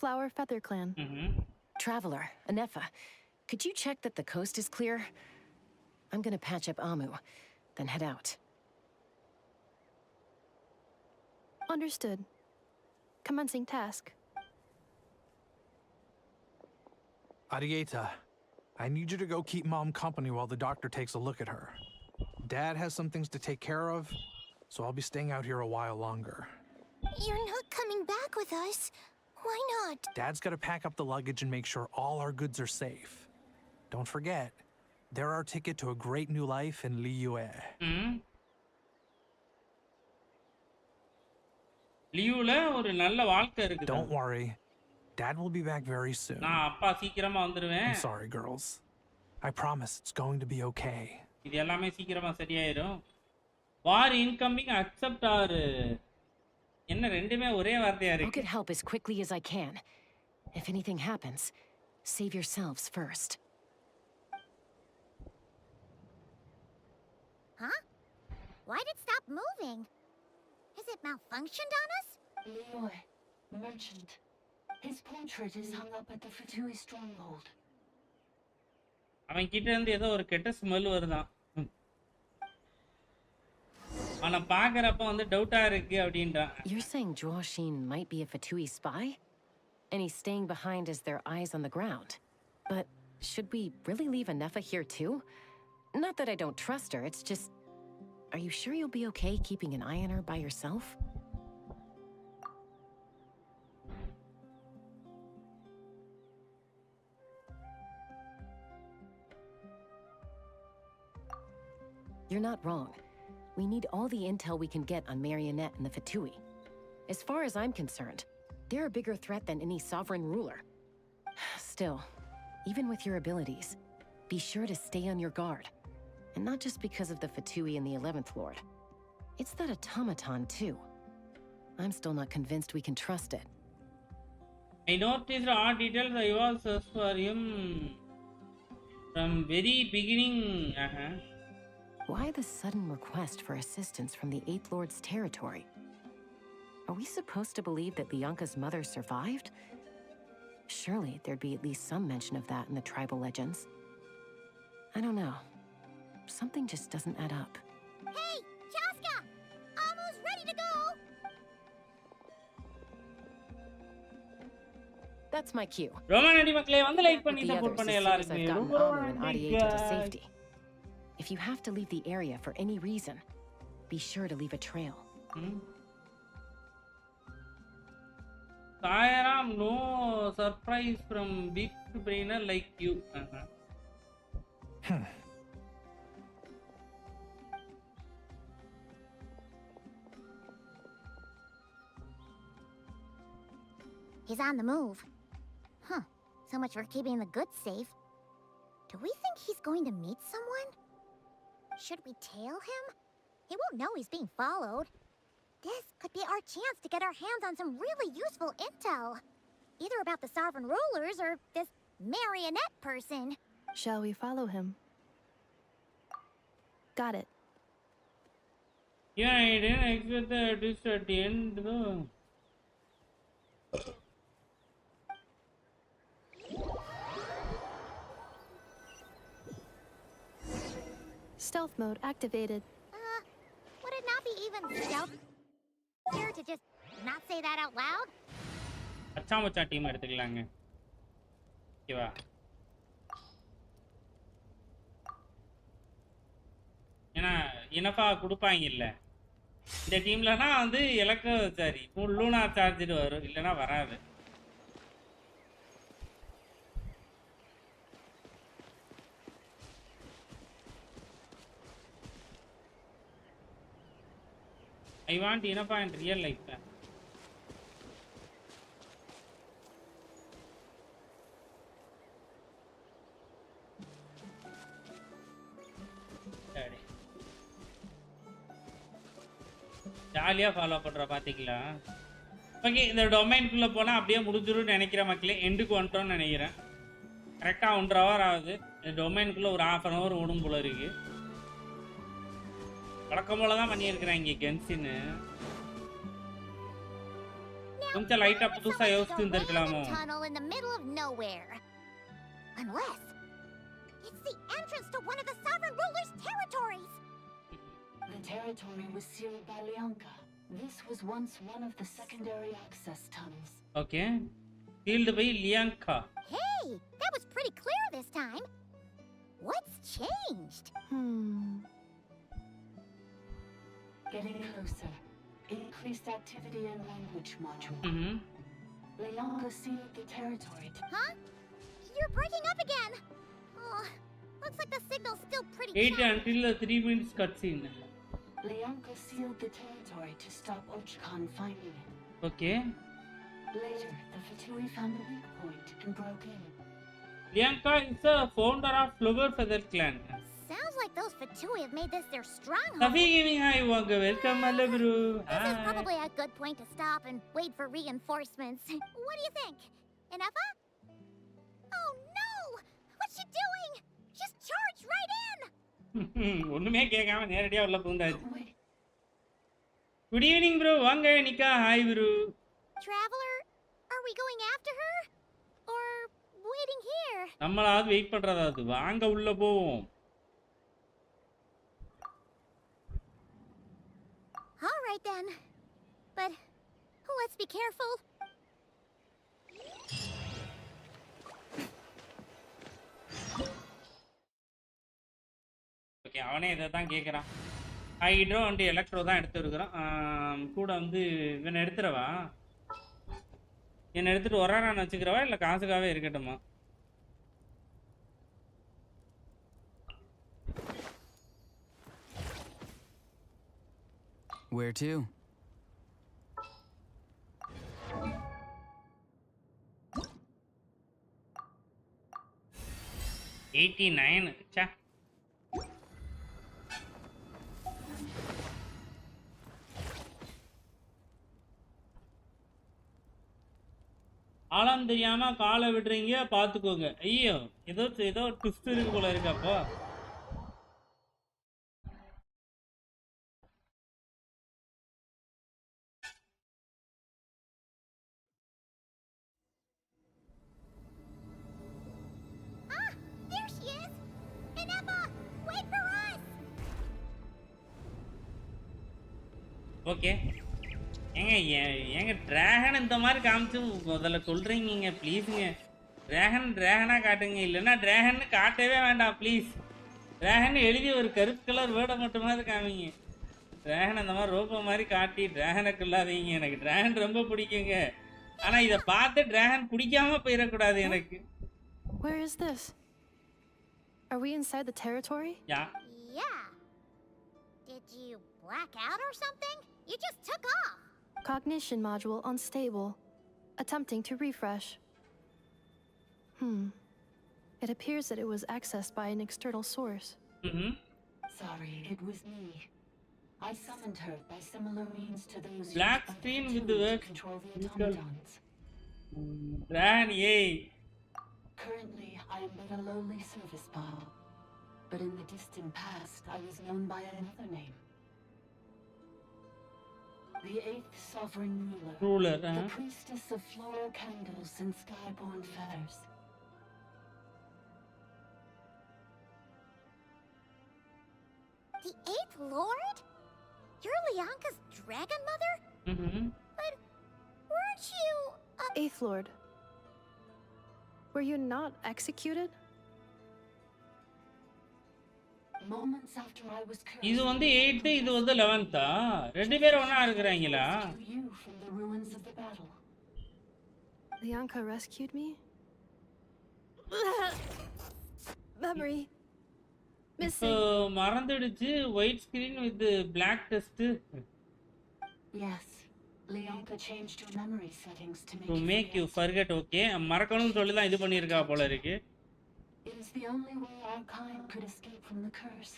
Flower Feather Clan. Traveler, Inefa, could you check that the coast is clear? I'm gonna patch up Amu, then head out. Understood. Commencing task. Arieta, I need you to go keep Mom company while the doctor takes a look at her. Dad has some things to take care of, so I'll be staying out here a while longer. You're not coming back with us. Why not? Dad's gotta pack up the luggage and make sure all our goods are safe. Don't forget, They're our ticket to a great new life in Liyue. லியூல ஒரு நல்ல வாழ்க்கை இருக்குது. Don't worry. Dad will be back very soon. நான் அப்பா சீக்கிரமா வந்துருவேன். I'm sorry, girls. I promise it's going to be okay. இது எல்லாமே சீக்கிரமா சரியாயிரும். War incoming, accept or என்ன ரெண்டுமே ஒரே வார்த்தையா இருக்கு. I'll get help as quickly as I can. If anything happens, save yourselves first. Huh? Why did it stop moving? Has it malfunctioned on us? Liyue, merchant. His portrait is hung up at the Fatui stronghold. அவன் கிட்ட இருந்து ஏதோ ஒரு கெட்ட smell வருதான். ஆனா பாக்குறப்ப வந்து டவுட்டா இருக்கு அப்படின்றான். You're saying Joashin might be a Fatui spy? And he's staying behind as their eyes on the ground. But should we really leave Anefa here too? Not that I don't trust her, it's just... Are you sure you'll be okay keeping an eye on her by yourself? You're not wrong. We need all the intel we can get on Marionette and the Fatui. As far as I'm concerned, they're a bigger threat than any sovereign ruler. Still, even with your abilities, be sure to stay on your guard. And not just because of the Fatui and the 11th Lord. It's that automaton too. I'm still not convinced we can trust it. I noticed all details. I was searched for him from very beginning. Why the sudden request for assistance from the 8th Lord's territory? Are we supposed to believe that Lianka's mother survived? Surely there'd be at least some mention of that in the tribal legends. I don't know. Something just doesn't add up. Hey, Chaska! Almost ready to go! That's my cue. Profanity மக்களே வந்து like பண்ணி With the support others, பண்ண as soon as எல்லாருக்கும் I've gotten ரொம்ப Amu and நன்றி Adieta to guys. safety. If you have to leave the area for any reason, be sure to leave a trail. Sairam, no surprise from big brainer like you. He's on the move. Huh. So much for keeping the goods safe. Do we think he's going to meet someone? Should we tail him? He won't know he's being followed. This could be our chance to get our hands on some really useful intel. Either about the sovereign rulers or this marionette person. Shall we follow him? Got it. Yeah, I didn't expect that this at the end though. Stealth mode activated. Would it not be even stealthier to just not say that out loud? அச்சா மச்சா team எடுத்துக்கலாங்க. ஓகேவா? ஏன்னா இனஃபா கொடுப்பாங்க இல்ல. இந்த டீம்லனா வந்து எலக்க sorry Luna charger வரும் இல்லனா வராது. I want Inafa in real life. ஜாலியா ஃபாலோ பண்ற பாத்தீங்களா? ஓகே இந்த டொமைன்குள்ள போனா அப்படியே முடிஞ்சிரும்னு நினைக்கிறேன் மக்களே. எண்டுக்கு வந்துட்டோம்னு நினைக்கிறேன். கரெக்டா 1.5 hour ஆகுது. இந்த டொமைன்குள்ள ஒரு 1/2 hour ஓடும் போல இருக்கு. வழக்கம் போல தான் பண்ணியிருக்கிறாங்க கென்ஷின். கொஞ்சம் லைட்டா புதுசா யோசிச்சு இருந்திருக்கலாமோ? Unless it's the entrance to one of the sovereign rulers' territories. The territory was sealed by Lianka. This was once one of the secondary access tunnels. Okay. Sealed by Lianka. Hey, that was pretty clear this time. What's changed? Getting closer. Increased activity in language module. Lianka sealed the territory. Huh? You're breaking up again. Oh, Looks like the signal's still pretty 8 until 3 minutes cutscene. Leonka sealed the territory to stop Archon finding it. Okay. Later, the Fatui found the weak point and broke in. Leonka is the founder of Flower Feather Clan. Sounds like those Fatui have made this their stronghold. Safi Gaming, hi, welcome, hello, bro. This is probably a good point to stop and wait for reinforcements. What do you think? Enough? Oh no! What's she doing? Just charged right in! ஒண்ணுமே கேட்காம நேரடியா உள்ள பூந்தாச்சு. Good evening, bro. வாங்க நிக்கா, hi, bro. Traveler, are we going after her? Or waiting here? நம்மளாவது wait பண்றதாவது. வாங்க உள்ள போவோம். All right then. But let's be careful. Okay, அவனே இதை தான் கேட்குறான். ஹைட்ரோ வந்து எலக்ட்ரோ தான் எடுத்துருக்குறான். கூட வந்து இவனை எடுத்துறவா? என்னை எடுத்துட்டு ஒராரான்னு வச்சுக்கிறவா இல்லை காசுக்காகவே இருக்கட்டுமா? Where to? $89. Cha. ஆளாம் தெரியாம காலை விடுறீங்க, பாத்துக்கோங்க. ஐயோ, ஏதோ ட்விஸ்ட் இருக்கு போல இருக்கு. அப்போ There she is! And Emma, wait for us! Okay, ஏங்க டிராகன் இந்த மாதிரி காமிச்சு முதல்ல சொல்றீங்க ப்ளீஸுங்க. டிராகனா காட்டுங்க, இல்லைன்னா டிராகன் காட்டவே வேண்டாம் ப்ளீஸ். டிராகன் எழுதி ஒரு கருப்பு கலர் வேர்டை மட்டுமாவது காமிங்க. டிராகன் அந்த மாதிரி ரோபோ மாதிரி காட்டி டிராகனை கொள்ளாதீங்க. எனக்கு டிராகன் ரொம்ப பிடிக்குங்க. ஆனா இதை பார்த்து டிராகன் பிடிக்காம போயிடக்கூடாது எனக்கு. Where is this? Are we inside the territory? Yeah. Yeah. Did you black out or something? You just took off. Cognition module unstable. Attempting to refresh. It appears that it was accessed by an external source. Sorry, it was me. I summoned her by similar means to those Black screen with the work. control the automatons. Yay. Currently, I am but a lowly service bot. But in the distant past, I was known by another name. The 8th sovereign ruler. The priestess of floral candles and skyborn feathers. The 8th Lord? You're Leonka's dragon mother? But weren't you... 8th Lord. Were you not executed? Moments after I was cursed. இது வந்து 8th, இது வந்து 11th. ரெண்டு பேரும் ஒண்ணா இருக்குறாங்களா? You from the ruins of the battle. Leonka rescued me? Memory. Missing. மறந்துடுச்சு. white screen with black text. Yes. Leonka changed your memory settings to make you forget. Okay, மறக்கணும்னு சொல்லி தான் இது பண்ணிருக்கா போல இருக்கு. It is the only way our kind could escape from the curse.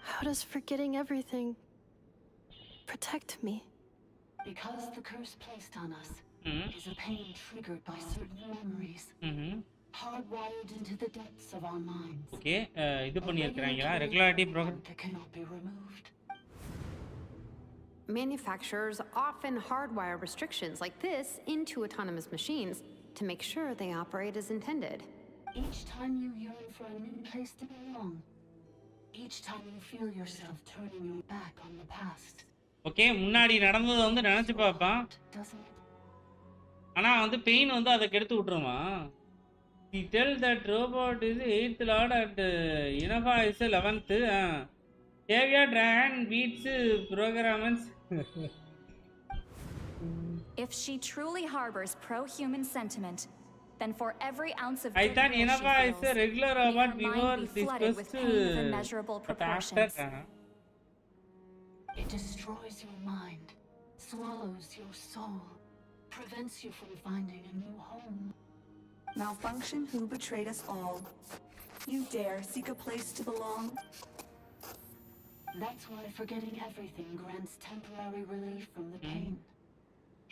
How does forgetting everything protect me? Because the curse placed on us is a pain triggered by certain memories, hardwired into the depths of our minds. Okay, இது பண்ணிருக்காங்களா? Regularity program cannot be removed. Manufacturers often hardwire restrictions like this into autonomous machines to make sure they operate as intended. Each time you yearn for a new place to belong, each time you feel yourself turning your back on the past. Okay, முன்னாடி நடந்தத வந்து நினைச்சு பாப்பான். ஆனா வந்து pain வந்து அத கெடுத்து விட்டுருமா? He tell that robot is 8th lord and Innova is 11th. Savior Dragon beats programmers. If she truly harbors pro-human sentiment, then for every ounce of I goodwill thought she Innova is feels, a regular may robot her before mind be this flooded with first, pain of immeasurable but after, proportions. It destroys your mind, swallows your soul, prevents you from finding a new home. Malfunction who betrayed us all. You dare seek a place to belong? That's why forgetting everything grants temporary relief from the pain.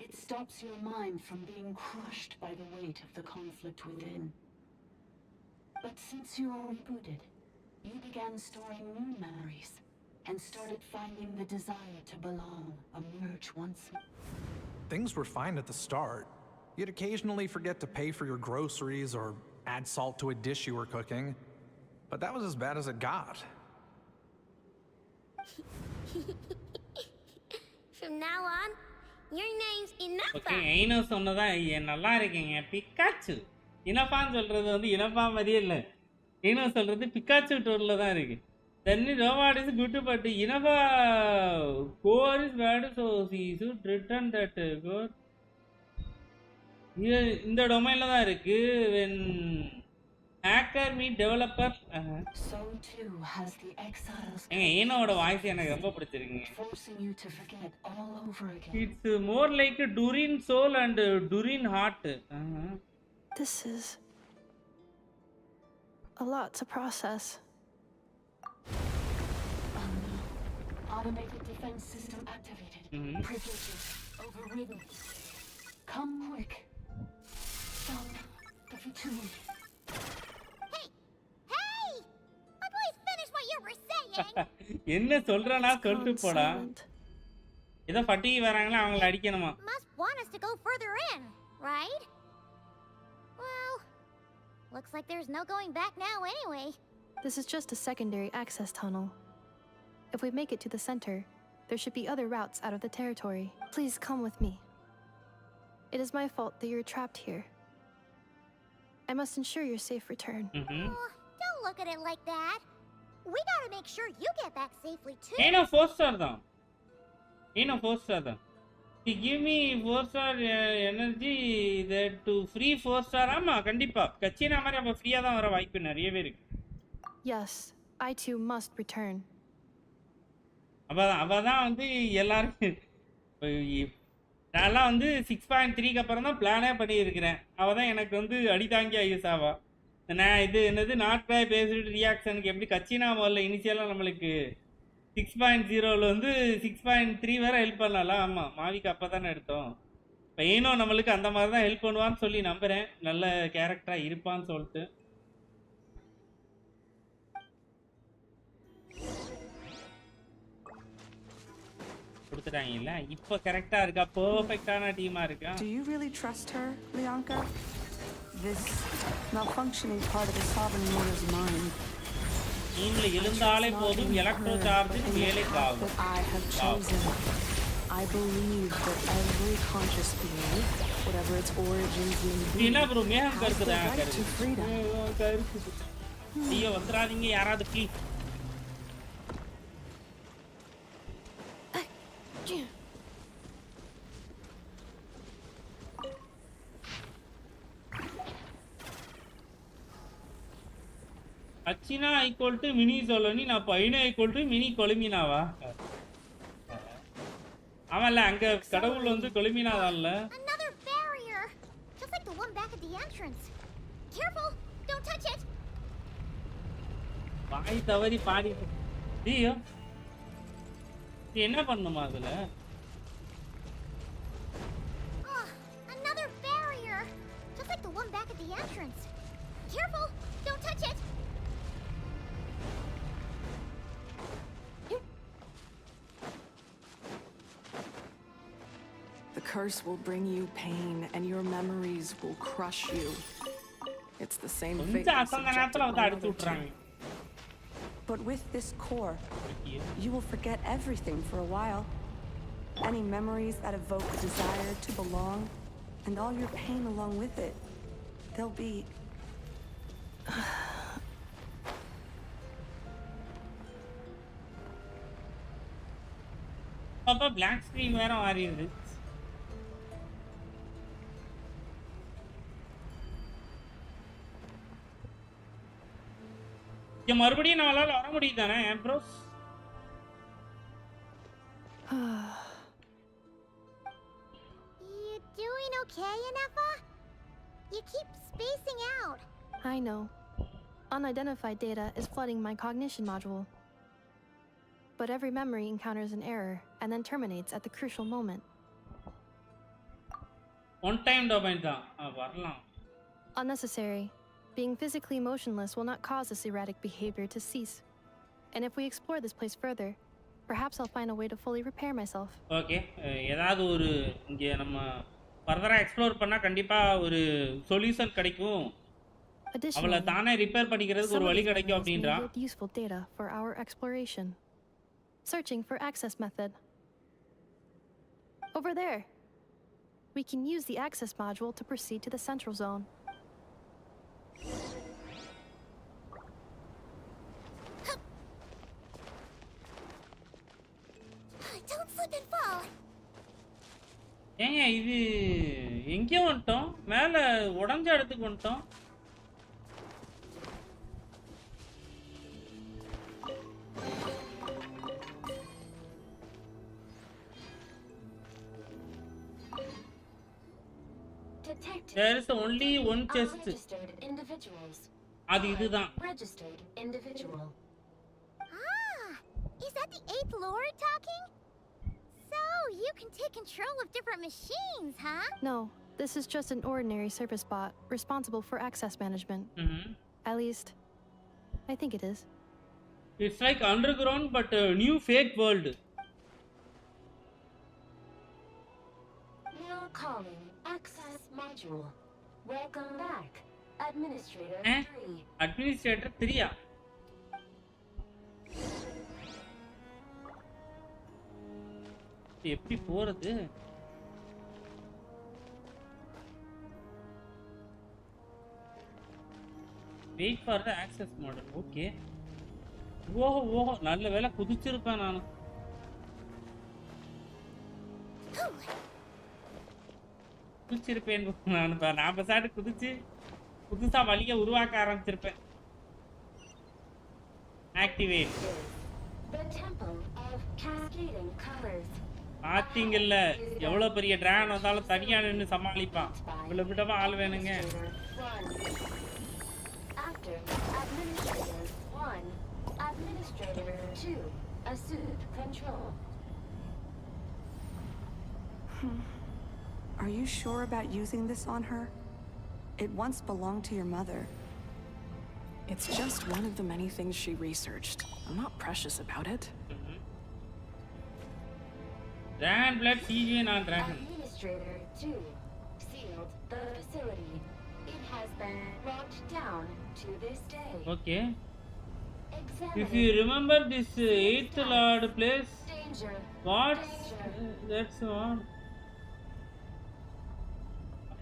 It stops your mind from being crushed by the weight of the conflict within. But since you are rebooted, you began storing new memories and started finding the desire to belong emerge once more. Things were fine at the start. You'd occasionally forget to pay for your groceries or add salt to a dish you were cooking. But that was as bad as it got. From now on, your name's Enough. Okay I know சொன்னதா நல்லா இருக்கீங்க Pikachu இனப்பான்னு சொல்றது வந்து இனப்பா மாதிரியே இல்லை ஐனோ சொல்றது Pikachu டோர்ல தான் இருக்கு தண்ணி ரோபாட் இஸ் குட் பட் இனப்பா core is bad so she should return that core இந்த டொமைன்ல தான் இருக்கு when hacker meet developer So too has the exiles ஏனோட வாய்ஸ் எனக்கு ரொம்ப பிடிச்சிருக்குங்க forcing you to forget all over again. It's more like Durin soul and Durin heart. This is a lot to process. Automated defense system activated. Privileges overridden. Come quick. Stop the futility. என்ன சொல்றனா சொல்லிட்டு போடா ஏதோ fatty வராங்களா அவங்கள அடிக்கணுமா Must want us to go further in, right? Well, looks like there's no going back now anyway. This is just a secondary access tunnel. If we make it to the center, there should be other routes out of the territory. Please come with me. It is my fault that you're trapped here. I must ensure your safe return. Don't look at it like that. We gotta make sure you get back safely too. ஏனோ 4-star தான் ஏனோ 4-star தான் give me 4-star energy that to free 4-star ஆமா கண்டிப்பா கச்சினா மாதிரி அப்ப ஃப்ரீயா தான் வர வாய்ப்பு நிறையவே இருக்கு Yes, I too must return. அவதான் வந்து எல்லாரும் நான்லாம் வந்து 6.3க்கு அப்புறம் தான் பிளானே பண்ணியிருக்கிறேன் அவதான் எனக்கு வந்து அடிதாங்கி ஐஎஸ் ஆவா நான் இது என்னது நாட் பை பேஸ்டு ரியாக்ஷனுக்கு எப்படி கச்சினா முதல்ல இனிஷியலாக நம்மளுக்கு 6.0ல வந்து 6.3 வேற ஹெல்ப் பண்ணலாம்ல ஆமாம் மாவிக்கு அப்போ தானே எடுத்தோம் இப்போ ஏனோ நம்மளுக்கு அந்த மாதிரி தான் ஹெல்ப் பண்ணுவான்னு சொல்லி நம்புகிறேன் நல்ல கேரக்டராக இருப்பான்னு சொல்லிட்டு கொடுத்துட்டாங்கல்ல இப்போ கரெக்டாக இருக்கா பர்ஃபெக்டான டீமாக இருக்கா Do you really trust her, Leonka? This malfunctioning part of the sovereign ruler's mind. நீங்கள எழுந்தாலே போதும் எலக்ட்ரோ சார்ஜ் வேலைக்கு ஆகும் I have chosen. I believe that every conscious being, whatever its origins may be, என்ன ப்ரோ மேகம் has the கருக்குதா right to freedom. கருக்குது ஐயோ வந்துடாதீங்க யாராவது please அச்சினா equal to mini சொல்லி நான் பையனா ஈக்குவல் டு மினி கொலுமினாவா ஆமால அங்க கடவுள் வந்து கொலுமினாதான்ல Another barrier, just like the one back at the entrance. Careful, don't touch it. வாய் தவறி பாடி ஐயோ என்ன பண்ணுமா அதுல Another barrier, just like the one back at the entrance. Careful, don't touch it. The curse will bring you pain, and your memories will crush you. It's the same fate that's subjected my mother to. But with this core, you will forget everything for a while. Any memories that evoke a desire to belong, and all your pain along with it, they'll be... அப்பா black screen வேற மாறிடுது மறுபடியும் நம்மளால வர முடியுது தானே pros? You doing okay, Anefa? You keep spacing out. I know. Unidentified data is flooding my cognition module. But every memory encounters an error and then terminates at the crucial moment. One time domain தான் வரலாம். Unnecessary. Being physically motionless will not cause this erratic behavior to cease. And if we explore this place further, perhaps I'll find a way to fully repair myself. Okay. ஏதாவது ஒரு இங்க நம்ம ஃபர்தரா explore பண்ணா கண்டிப்பா ஒரு சொல்யூஷன் கிடைக்கும். அவளை தானே ரிப்பேர் பண்ணிக்கிறதுக்கு ஒரு வழி கிடைக்கும் அப்படின்றா. Useful data for our exploration. Searching for access method. Over there. We can use the access module to proceed to the central zone. Don't slip and fall. ஏங்க இது எங்க வந்துட்டோம்? மேல உடைஞ்ச இடத்துக்கு வந்துட்டோம். There is only one chest. அது இதுதான். Registered individual. Is that the 8th Lord talking? So, you can take control of different machines, huh? No, this is just an ordinary service bot responsible for access management. At least, I think it is. It's like underground but a new fake world. Now calling access module. Welcome back. Administrator 3. Administrator 3 ஆ? எப்படி போறது? Wait for the access model. Okay. ஓஹோ நல்ல வேளை குதிச்சிருப்பேன் நான். குதிச்சிருப்பேன் நான் பசாட்டு குதிச்சு புதுசா வழியை உருவாக்க ஆரம்பிச்சிருப்பேன். Activate. The temple of cascading colors. பாத்தீங்கல்ல எவ்வளவு பெரிய டிராகன் வந்தாலும் தனியா நின்னு சமாளிப்பான். இவ்வளவு விடவா ஆள் வேணுங்க. After Administrator 1, Administrator 2, assumed control. Are you sure about using this on her? It once belonged to your mother. It's just one of the many things she researched. I'm not precious about it. Dragon blood CG on dragon. Administrator 2 sealed the facility. It has been locked down to this day. Okay. If you remember this 8th Lord place, Danger. what? That's what.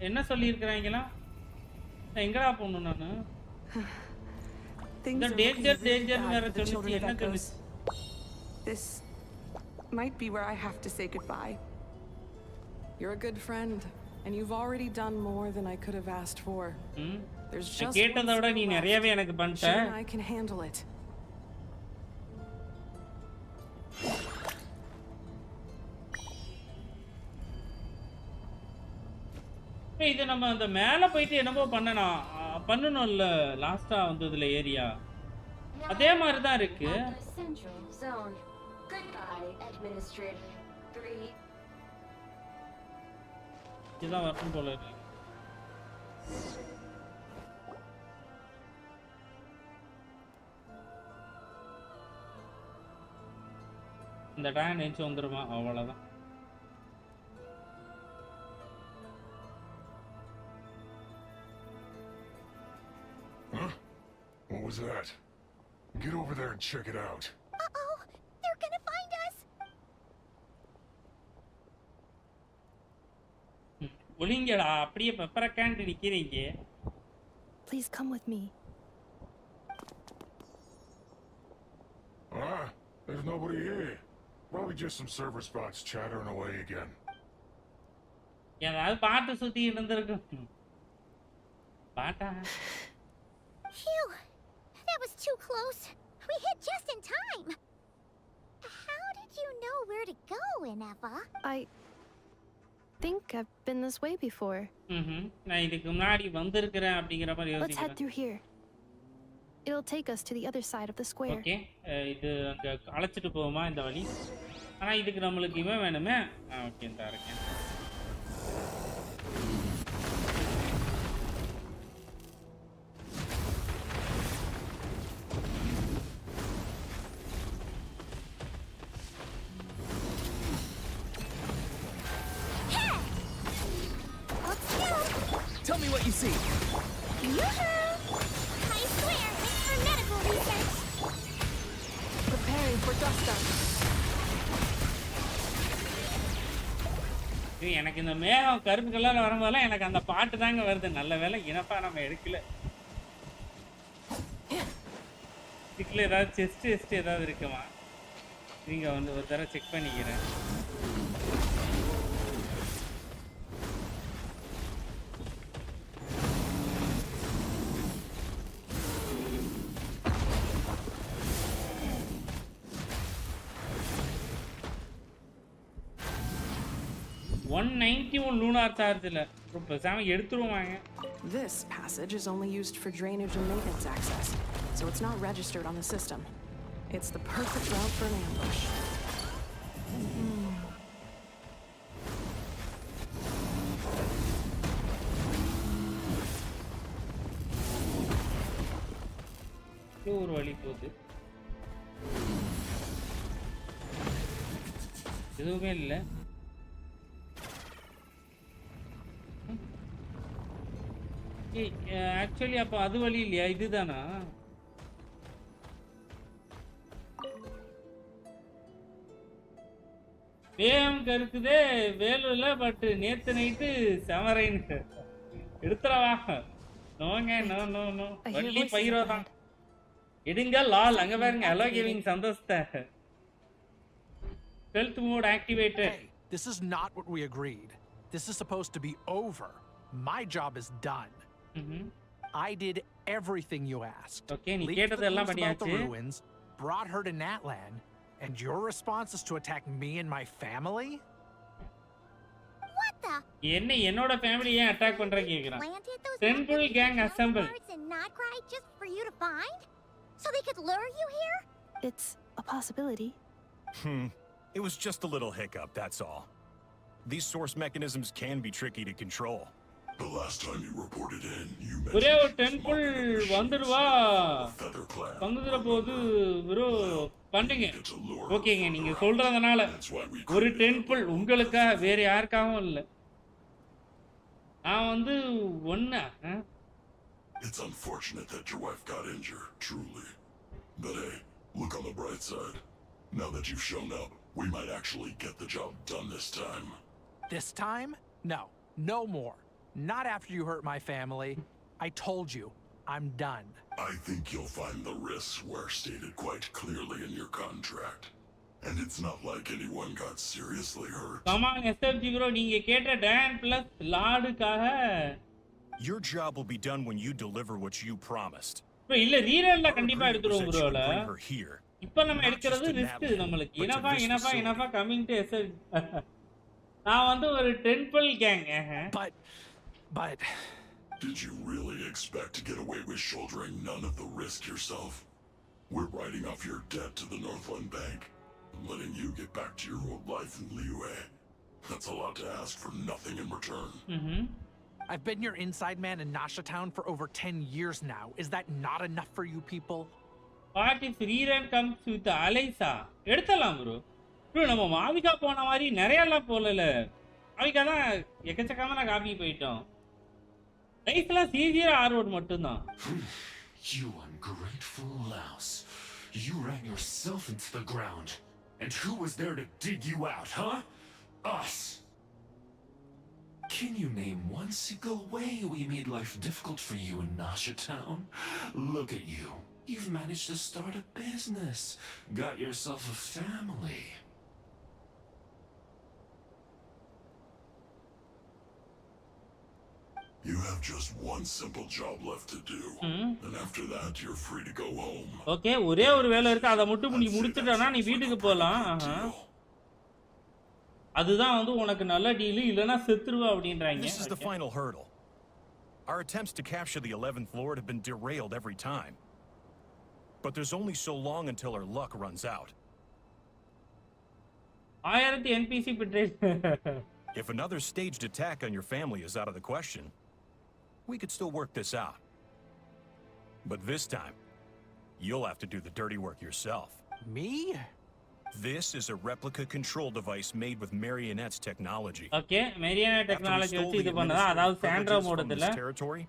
என்ன சொல்லியிருக்கிறாங்களா? எங்கடா போகணும் நானு? Things the danger வேற சொல்லிச்சு. என்ன சொல்லிச்சு? This might be where I have to say goodbye. You're a good friend, and you've already done more than I could have asked for. There's just கேட்டதை விட நீ நிறையவே எனக்கு பண்ணிட்ட. I can handle it. இது நம்ம அந்த மேல போயிட்டு என்னமோ பண்ணணும்ல லாஸ்டா வந்ததுல ஏரியா அதே மாதிரி தான் இருக்கு. Central zone. Goodbye, Administrator 3. இதான் வரணும் போல இருக்கு. இந்த டைம் நெஞ்சு வந்துருமா அவ்வளவுதான். Huh? What was that? Get over there and check it out. Uh-oh! They're gonna find us! ஒளிங்கடா அப்படியே பெப்பரை கேண்டு நிக்கிறீங்க. Please come with me. There's nobody here. Probably just some server spots chattering away again. ஏதாவது பாட்டு சுத்தி இருந்திருக்கு. பாட்டா? Phew! That was too close. We hit just in time. How did you know where to go, Ineva? I think I've been this way before. நான் இதுக்கு முன்னாடி வந்திருக்கிறேன் அப்படிங்கிற மாதிரி Let's head யோசிக்கிறேன். through here. It'll take us to the other side of the square. Okay, இது அங்க அழைச்சிட்டு போகுமா இந்த வழி? ஆனா இதுக்கு நம்மளுக்கு இவன் வேணுமே. ஓகே, இந்த இருக்கேன். Tell me what you see. Yoo-hoo! I swear, it's for medical research. Preparing for dust up. எனக்கு இந்த மேகம் கருப்பு கலர்ல வரும்போதெல்லாம் எனக்கு அந்த பாட்டு தாங்க வருது. நல்ல வேளை இனப்பா நம்ம எடுக்கல. இதுக்குள்ள ஏதாவது செஸ்ட் ஏதாவது இருக்குமா? நீங்க வந்து ஒரு தடவை செக் பண்ணிக்கிறேன். lunar charge இல்ல. பேசாம எடுத்துருவாங்க. This passage is only used for drainage and maintenance access, so it's not registered on the system. It's the perfect route for an ambush. ஒரு வழி போகுது. எதுவுமே இல்ல. ஆக்சுவலி அப்ப அது வழி இல்லையா? இதுதானா? வேகம் கருக்குதே வேலுல. பட் நேத்து நைட்டு செமரைன் எடுத்துறவா. நோங்க, நோ நோ நோ. வள்ளி பைரோ தான். எடுங்க லால். அங்க பாருங்க. ஹலோ கேவிங் சந்தோஷத்தை. Stealth mode activated. Hey, this is not what we agreed. This is supposed to be over. My job is done. I did everything you asked. Okay, நீ Leaked கேட்டதெல்லாம் the clues about the பண்ணியாச்சு. ruins, brought her to Natlan, and your response is to attack me and my family? What the? என்னோட family ஏன் attack பண்ற கேக்குறான். Planted those Temple gang assemble. birds in Notcry just for you to find? So they could lure you here? It's a possibility. It was just a little hiccup, that's all. These source mechanisms can be tricky to control. The last time you reported in, you ஒரே mentioned ஒரு temple வந்துடுவா. வந்துடுற போது bro பண்ணுங்க. ஓகேங்க, நீங்க சொல்றதுனால ஒரு temple உங்களுக்காக வேற யாருக்காகவும் இல்ல. நான் வந்து ஒண்ணா. It's unfortunate that your wife got injured, truly. But hey, look on the bright side. Now that you've shown up, we might actually get the job done this time. This time? No. No more. Not after you hurt my family. I told you, I'm done. I think you'll find the risks were stated quite clearly in your contract. And it's not like anyone got seriously hurt. Come on, SFG bro, நீங்க கேட்ட Dan plus லாடுக்காக. Your job will be done when you deliver what you promised. bro இல்ல ரீரன்ல கண்டிப்பா எடுத்துறோம் bro. Bring her here. இப்போ நம்ம எடுக்கிறது risk நமக்கு. இனஃபா coming to SFG. நான் வந்து ஒரு temple gang. But did you really expect to get away with shouldering none of the risk yourself? We're writing off your debt to the Northland Bank and letting you get back to your old life in Liyue. That's a lot to ask for nothing in return. I've been your inside man in Nasha Town for over 10 years now. Is that not enough for you people? What if rerun comes with Alyssa? எடுத்தலாம் bro. bro நம்ம மாவிகா போன மாதிரி நிறையலாம் போலல. மாவிகா தான் எக்கச்சக்கமான copy போயிட்டோம். லைஃப்லாம் சீரியர் ஆர்வர்ட் மட்டும்தான். You ungrateful louse. You ran yourself into the ground. And who was there to dig you out, huh? Us. Can you name one single way we made life difficult for you in Nasha Town? Look at you. You've managed to start a business. Got yourself a family. You have just one simple job left to do. And after that, you're free to go home. Okay, ஒரே ஒரு வேலை இருக்கு. அத மட்டும் நீ முடிச்சிட்டனா நீ வீட்டுக்கு போலாம். அதுதான் வந்து உனக்கு நல்ல டீல் இல்லனா செத்துருவ அப்படின்றாங்க. This is the final hurdle. Our attempts to capture the 11th Lord have been derailed every time. But there's only so long until our luck runs out. 1000 NPC bitrate. If another staged attack on your family is out of the question, we could still work this out. But this time, you'll have to do the dirty work yourself. Me? This is a replica control device made with Marionette's technology. Okay, Marionette technology வச்சு இது பண்ணதா அதாவது Santro மோடத்துல territory,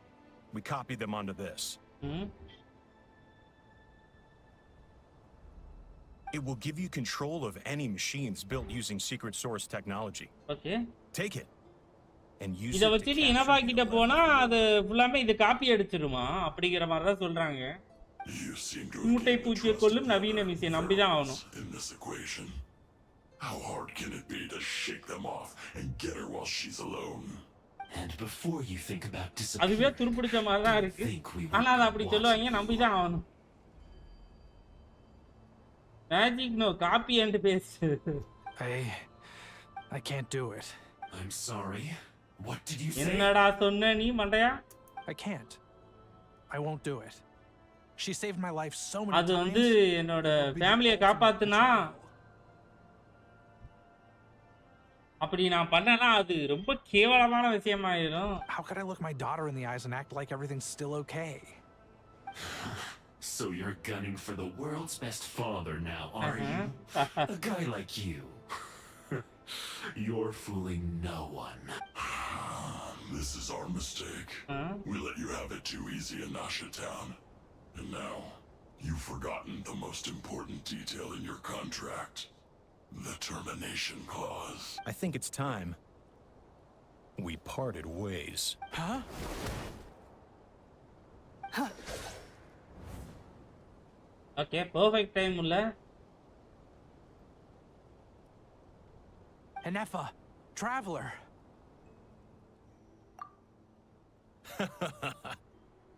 we copy them onto this. It will give you control of any machines built using secret source technology. Okay. Take it and use இத வச்சு நீ இனவா கிட்ட போனா அது ஃபுல்லாமே இது காப்பி அடிச்சிருமா அப்படிங்கற மாதிரி தான் சொல்றாங்க. மூட்டை பூச்சியை கொல்லும் நவீன மிஷின் நம்பிதான் ஆகணும். In this equation, how hard can it be to shake them off and get her while she's alone? And before you think about disappearing, அதுவே துருப்பிடிச்ச மாதிரி தான் இருக்கு. ஆனா அது அப்படி சொல்லுவாங்க நம்பிதான் ஆகணும். Magic no, copy and paste. I can't do it. I'm sorry. What did you say? என்னடா சொன்ன நீ மண்டையா? I can't. I won't do it. She saved my life so many times. அது வந்து என்னோட ஃபேமிலியை காப்பாத்துனா அப்படி நான் பண்ணனா அது ரொம்ப கேவலமான விஷயமாயிரும். How could I look my daughter in the eyes and act like everything's still okay? So you're gunning for the world's best father now, are you? A guy like you. You're fooling no one. This is our mistake. We let you have it too easy in Nasha Town. And now, you've forgotten the most important detail in your contract. The termination clause. I think it's time we parted ways. Huh? Okay, perfect time ulla. Enefa, traveler.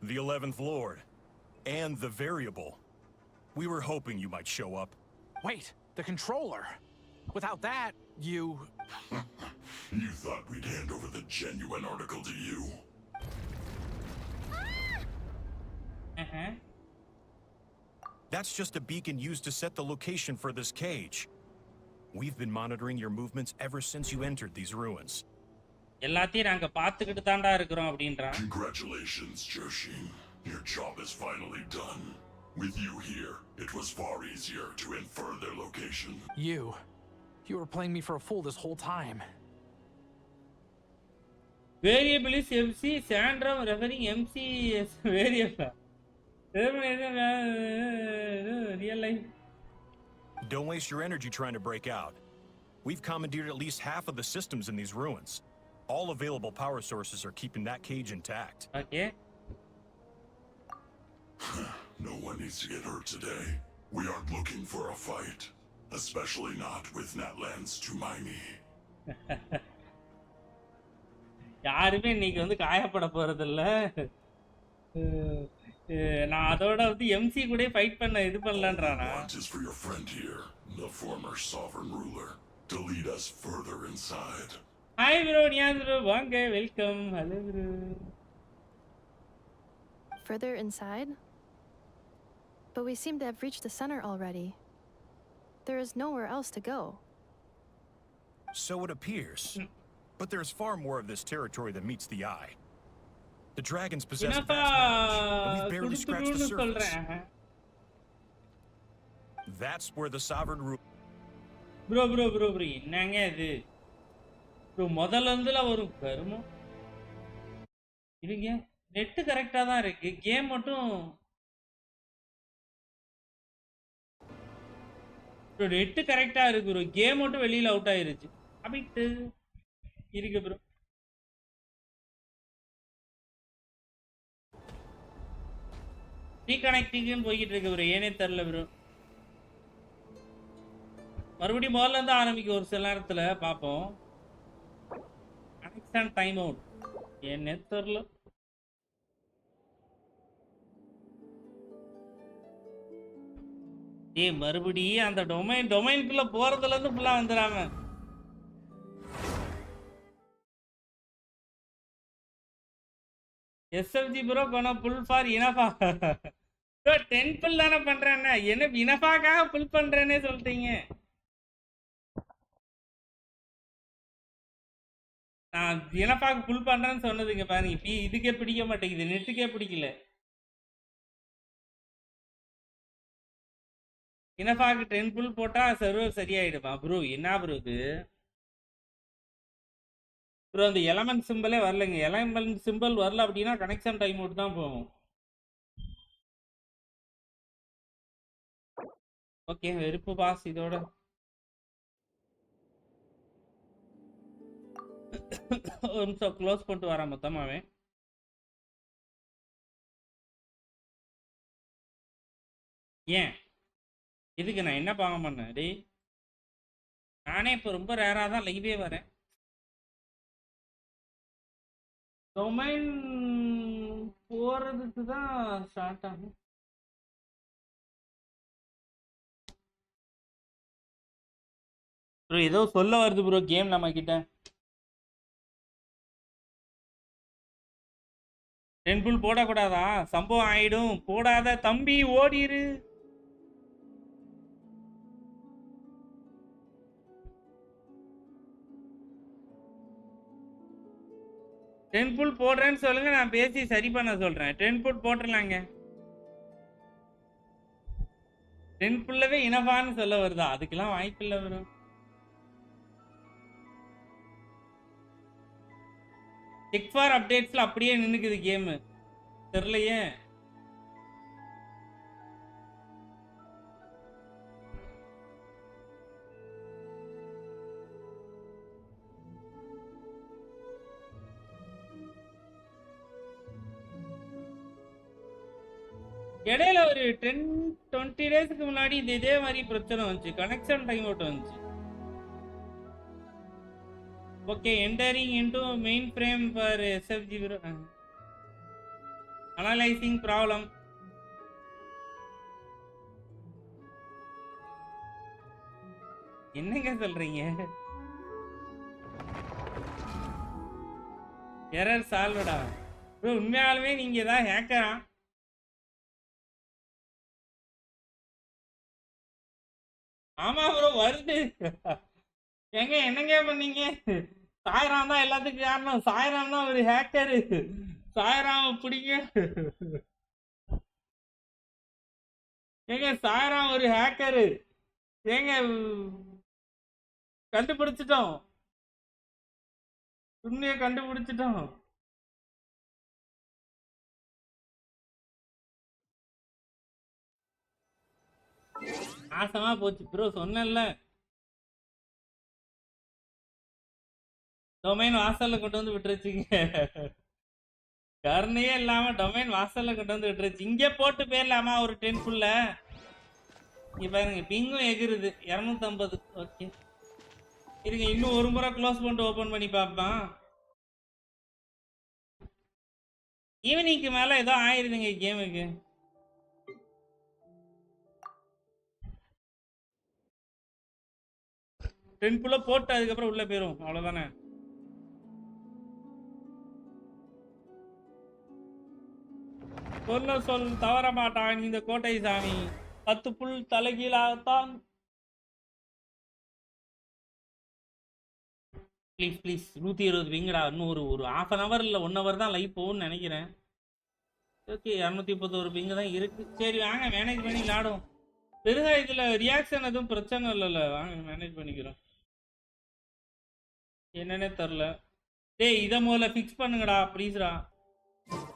The 11th Lord. And the variable. We were hoping you might show up. Wait, the controller. Without that, you... You thought we'd hand over the genuine article to you? That's just a beacon used to set the location for this cage. We've been monitoring your movements ever since you entered these ruins. எல்லாத்தையும் நாங்க பார்த்துக்கிட்டு தான்டா இருக்கிறோம் அப்படின்றான். Congratulations, Joshin. Your job is finally done. With you here, it was far easier to infer their location. You were playing me for a fool this whole time. Variable is MC, Sandra referring MC as variable. Real life. Don't waste your energy trying to break out. We've commandeered at least half of the systems in these ruins. All available power sources are keeping that cage intact. Okay. No one needs to get hurt today. We aren't looking for a fight. Especially not with Natlands Tumaini. யாருமே இன்னைக்கு வந்து காயப்பட போறதில்ல. நான் அதோட வந்து MC கூட fight பண்ண இது பண்ணலன்றானா? What is for your friend here, the former sovereign ruler, to lead us further inside. Hi bro, Niyaz bro, வாங்க, welcome. Hello bro. Further inside? But we seem to have reached the center already. There is nowhere else to go. So it appears. But there's far more of this territory than meets the eye. The dragons possess vast knowledge, and we've barely scratched the surface. That's where the sovereign ruler... Bro, என்னங்க இது? Bro, முதல்ல இருந்துல வரும் கருமம். இருங்க, net கரெக்ட்டா தான் இருக்கு. Game மட்டும் bro நெட் கரெக்ட்டா இருக்கு bro. கேம் மட்டும் வெளியில அவுட் ஆயிருச்சு. அபிட் இருக்கு bro. ரீகனெக்டிங்னு போயிட்டு இருக்கு bro. ஏனே தெரியல bro. மறுபடியும் முதல்ல இருந்து ஆரம்பிக்கும் ஒரு சில நேரத்துல பாப்போம். Connection time out. என்ன தெரியல. ஏய் மறுபடியும் அந்த டொமைன்குள்ள போறதுல இருந்து ஃபுல்லா வந்துறாம. SFG bro gonna pull for Ineffa. Bro 10 pull தான பண்றேன்னா என்ன இனஃபாக்காக புல் பண்றேனே சொல்றீங்க. நான் இனஃபாக்கு புல் பண்றேன்னு சொன்னதுங்க பாருங்க. இதுக்கே பிடிக்க மாட்டேங்குது, நெட்டுக்கே பிடிக்கல. இனஃபாக்கு 10 புல் போட்டா சர்வர் சரியாயிடுமா ப்ரோ? என்ன ப்ரோ இது ப்ரோ? அந்த எலமெண்ட் சிம்பிளே வரலைங்க. எலமெண்ட் சிம்பிள் வரல அப்படின்னா கனெக்ஷன் டைம் அவுட் தான் போகும். ஓகே வெறுப்பு பாஸ் இதோட. ஒரு நிமிஷம் க்ளோஸ் பண்ணிட்டு வரேன் மொத்தமாவே. ஏன் இதுக்கு நான் என்ன பாகம் பண்ணேன் டேய்? நானே இப்போ ரொம்ப ரேராக தான் லைவே வரேன். டொமைன் போறதுக்கு தான் ஸ்டார்ட் ஆகும். ப்ரோ ஏதோ சொல்ல வருது ப்ரோ கேம் நம்ம கிட்ட. 10 புல் போடக்கூடாதா? சம்பவம் ஆயிடும். போடாத தம்பி ஓடிரு. டென் புல் போடுறேன்னு சொல்லுங்க, நான் பேசி சரி பண்ண சொல்றேன். 10 புல் போட்டுடலாங்க. 10 புல்லவே இனஃபான்னு சொல்ல வருதா? அதுக்கெல்லாம் வாய்ப்பு இல்லை வரும். செக் ஃபார் அப்டேட்ஸ்ல அப்படியே நின்னுக்குது கேம். தெரியலையே. இடையில ஒரு 10-20 டேஸ்க்கு முன்னாடி இதே மாதிரி பிரச்சனை வந்துச்சு. கனெக்ஷன் டைம் அவுட் வந்துச்சு. Okay entering into main frame for SFG analysing problem. என்னங்க சொல்றீங்க? எரர் சால்வ்டா ப்ரோ. உண்மையாலுமே நீங்க தான் ஹேக்கரா? ஆமா ப்ரோ வருது. எங்க என்னங்க பண்ணீங்க? சாய்ராம் தான் எல்லாத்துக்கும் காரணம். சாய்ராம் தான் ஒரு ஹேக்கரு. சாய்ராம் பிடிங்க. ஏங்க சாய்ராம் ஒரு ஹேக்கரு. ஏங்க கண்டுபிடிச்சிட்டோம், உண்மையை கண்டுபிடிச்சிட்டோம். நாசமா போச்சு ப்ரோ. சொன்னேன்ல டொமைன் வாசல்ல கொண்டு வந்து விட்டுருச்சுங்க. கருணையே இல்லாம டொமைன் வாசல்ல கொண்டு வந்து விட்டுருச்சு. இங்கே போட்டு போயிடலாமா ஒரு 10 புல்ல? இங்க பாருங்க பிங்கும் எகிருது 250. ஓகே இருங்க இன்னும் ஒரு முறை க்ளோஸ் பண்ணிட்டு ஓபன் பண்ணி பார்ப்பேன். ஈவினிங்க்கு மேல ஏதோ ஆயிருதுங்க கேமுக்கு. டென்புள்ள போட்டு அதுக்கப்புறம் உள்ள போயிரும். அவ்வளவுதானே. சொல்ல சொல் தவற மாட்டான் இந்த கோட்டை சாமி. 10 புல் தலைகீழாகத்தான். Please please 120 விங்கடா. இன்னும் ஒரு ½ an hour இல்லை 1 hour தான் லைவ் போகும்னு நினைக்கிறேன். ஓகே 231 பிங்கு தான் இருக்கு. சரி வாங்க மேனேஜ் பண்ணி விளாடும். பெருசா இதுல ரியாக்ஷன் எதுவும் பிரச்சனை இல்லைல்ல. வாங்க மேனேஜ் பண்ணிக்கிறோம். என்னன்னே தெரில. டேய் இதை முதல்ல ஃபிக்ஸ் பண்ணுங்கடா ப்ளீஸ்டா.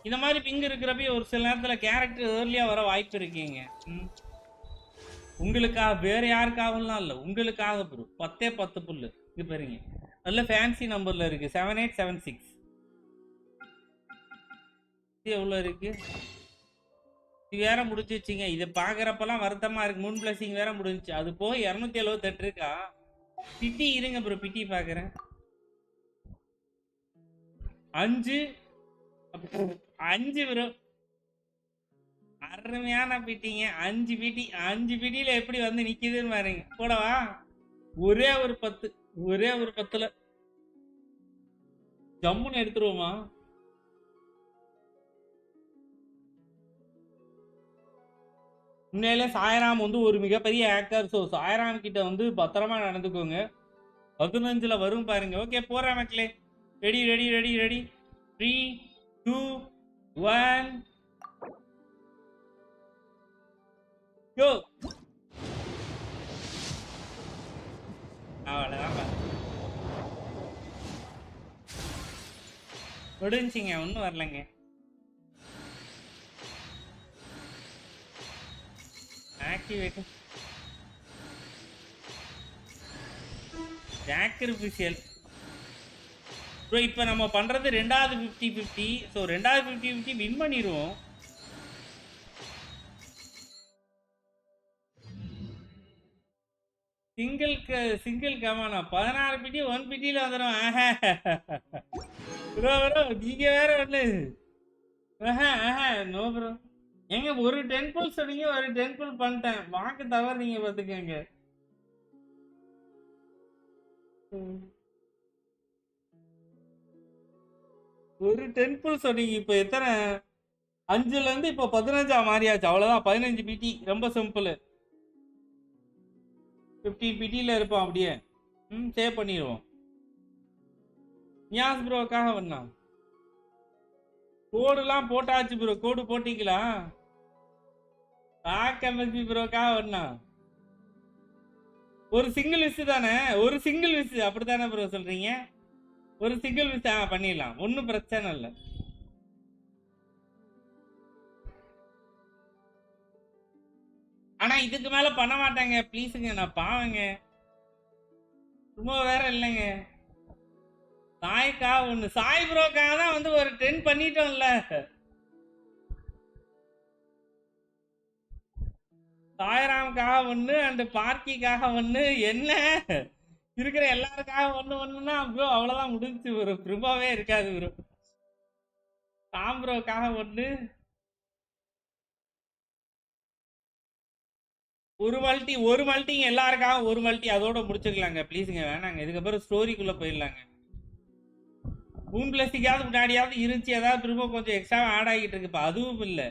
இந்த மாதிரி பிங்கு இருக்கிறப்ப ஒரு சில நேரத்தில் கேரக்டர் ஏர்லியா வர வாய்ப்பு இருக்கீங்க. உங்களுக்காக வேற யாருக்காகலாம் இல்லை, உங்களுக்காக ப்ரோ. 10 புல்லு இது பாருங்க. நல்ல ஃபேன்சி நம்பர்ல இருக்கு 7876. எவ்வளோ இருக்கு? இது வேற முடிஞ்சிச்சுங்க. இதை பாக்குறப்பெல்லாம் வருத்தமா இருக்கு. 3 பிளஸிங் வேற முடிஞ்சிச்சு. அது போய் 278 இருக்கா? பிட்டி இருங்க ப்ரோ, பிட்டி பாக்குறேன். 5 ப்ரோ. அருமையான பிட்டிங்க. 5 பிட்டியில எப்படி வந்து நிக்குதுன்னு பாருங்க. போடவா? ஒரே ஒரு 10ல ஜம்முன்னு எடுத்துருவோமா? உண்மையிலே சாய்ராம் வந்து ஒரு மிகப்பெரிய ஆக்டர். ஸோ சாய்ராம் கிட்ட வந்து பத்திரமா நடந்துக்கோங்க. 15ல வரும் பாருங்க. ஓகே போறேன் மக்களே. ரெடி 3 2 1 கோ. அவ்வளோதான் முடிஞ்சிங்க. ஒன்றும் வரலங்க. Activate sacrificial bro. இப்போ நம்ம பண்றது ரெண்டாவது 50-50. ஸோ ரெண்டாவது 50-50 வின் பண்ணிடுவோம். சிங்கிள் கமானா 16 பிடி 1 பிடியில் வந்துடும். ப்ரோ நீங்க வேற ஒன்று. No bro. ஏங்க ஒரு 10 புல் சொன்னீங்க, ஒரு 10 புல் பண்ணிட்டேன். வாக்கு தவறு நீங்க பார்த்துக்கங்க. ஒரு 10 புல் சொன்னீங்க. இப்போ எத்தனை? 5ல இருந்து இப்போ 15 மாறியாச்சு. அவ்வளவுதான் 15 பிடி. ரொம்ப சிம்பிள். 15 பிடியில் இருப்போம் அப்படியே. சேவ் பண்ணிடுவோம். நியாஸ் ப்ரோக்காக வந்தா கோடுலாம் போட்டாச்சு ப்ரோ. கோடு போட்டிங்களா? MSB ப்ரோக்காக வந்தா ஒரு சிங்கிள் விஷ் தானே? ஒரு சிங்கிள் விஷ் அப்படித்தானே ப்ரோ சொல்றீங்க? ஒரு சிங்கிள் விஷ் பண்ணிடலாம். ஒன்றும் பிரச்சனை இல்லை. ஆனா இதுக்கு மேல பண்ண மாட்டாங்க ப்ளீஸுங்க. நான் பாவங்க. சும்மா வேற இல்லைங்க. சாய்க்கா ஒன்று. சாய் ப்ரோக்காக தான் வந்து ஒரு 10 பண்ணிட்டோம்ல. சாய்ராம்காக ஒன்று அண்ட் பார்க்கிக்காக ஒன்று. என்ன இருக்கிற எல்லாருக்காக ஒன்றுனா ப்ரோ அவ்வளோதான் முடிஞ்சு ப்ரோ. கிருபாவே இருக்காது ப்ரோ. சாம் ப்ரோக்காக ஒன்று. ஒரு மல்ட்டிங்க எல்லாருக்காக ஒரு மல்ட்டி. அதோட முடிச்சுக்கலாங்க ப்ளீஸுங்க. வேணாங்க. இதுக்கப்புறம் ஸ்டோரிக்குள்ளே போயிடலாங்க. மூன் பிளஸிக்காவது முன்னாடியாவது இருந்துச்சு. ஏதாவது திரும்ப கொஞ்சம் எக்ஸ்ட்ரா ஆட் ஆகிட்டு இருக்கு. இப்போ அதுவும் இல்லை.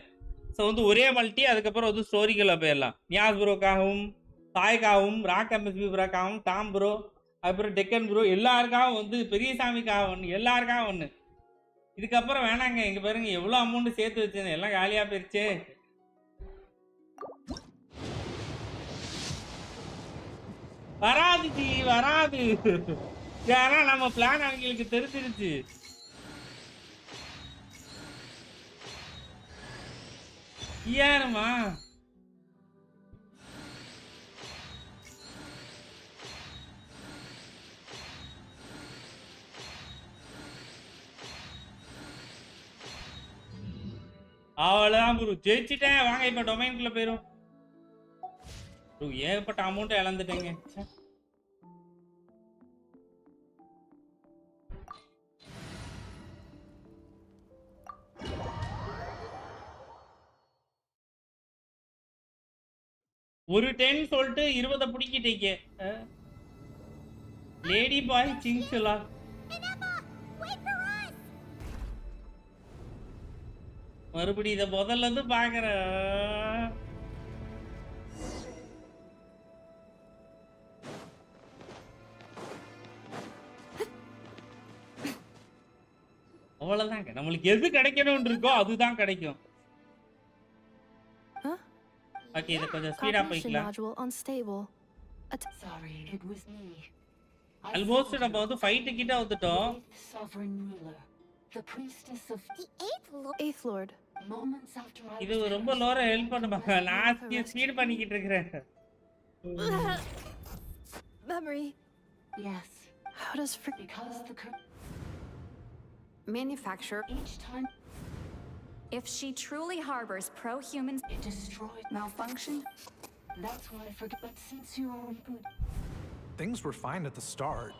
ஸோ வந்து ஒரே மல்ட்டி. அதுக்கப்புறம் வந்து ஸ்டோரிக்குள்ளே போயிடலாம். நியாஸ் ப்ரோக்காகவும் சாய்க்காகவும் MSB ப்ரோக்காகவும் டாம் ப்ரோ அதுக்கப்புறம் டெக்கன் ப்ரோ எல்லாருக்காகவும் வந்து பெரியசாமிக்காக ஒன்று. எல்லாருக்காக ஒன்று. இதுக்கப்புறம் வேணாங்க. இங்கே பாருங்க எவ்வளோ அமௌண்ட் சேர்த்து வச்சிருந்தேன். எல்லாம் காலியாக போயிடுச்சு. வராது ஜி வராது. ஏன்னா நம்ம பிளான் அவங்களுக்கு தெரிஞ்சிருச்சு. ஏறுமா அவ்வளோதான் குரு. ஜெயிச்சிட்டேன். வாங்க இப்போ டொமைன்குள்ளே போயிடும். ஏகப்பட்ட அமௌண்ட் இழந்துட்டேங்க. ஒரு 10 சொல்லிட்டு 20 பிடிக்கிட்டீங்க. லேடி பாய் சிங்சுலா. மறுபடியும் இதை முதல்ல இருந்து பாக்குற. அவ்வளவுதாங்க. நம்மளுக்கு எது கிடைக்கணும்னு இருக்கோ அதுதான் கிடைக்கும். ஓகே இத கொஞ்சம் ஸ்பீடா போய்க்கலாம். ஆல்மோஸ்ட் நம்ம வந்து ஃபைட் கிட்ட வந்துட்டோம். இது ரொம்ப லோரா ஹெல்ப் பண்ணுவாங்க. நான் ஸ்பீட் பண்ணிக்கிட்டு இருக்கேன். Memory. Yes. How does because the manufacturer each time if she truly harbors pro-humans, it destroyed malfunction. That's why I forget. But since you are good, things were fine at the start.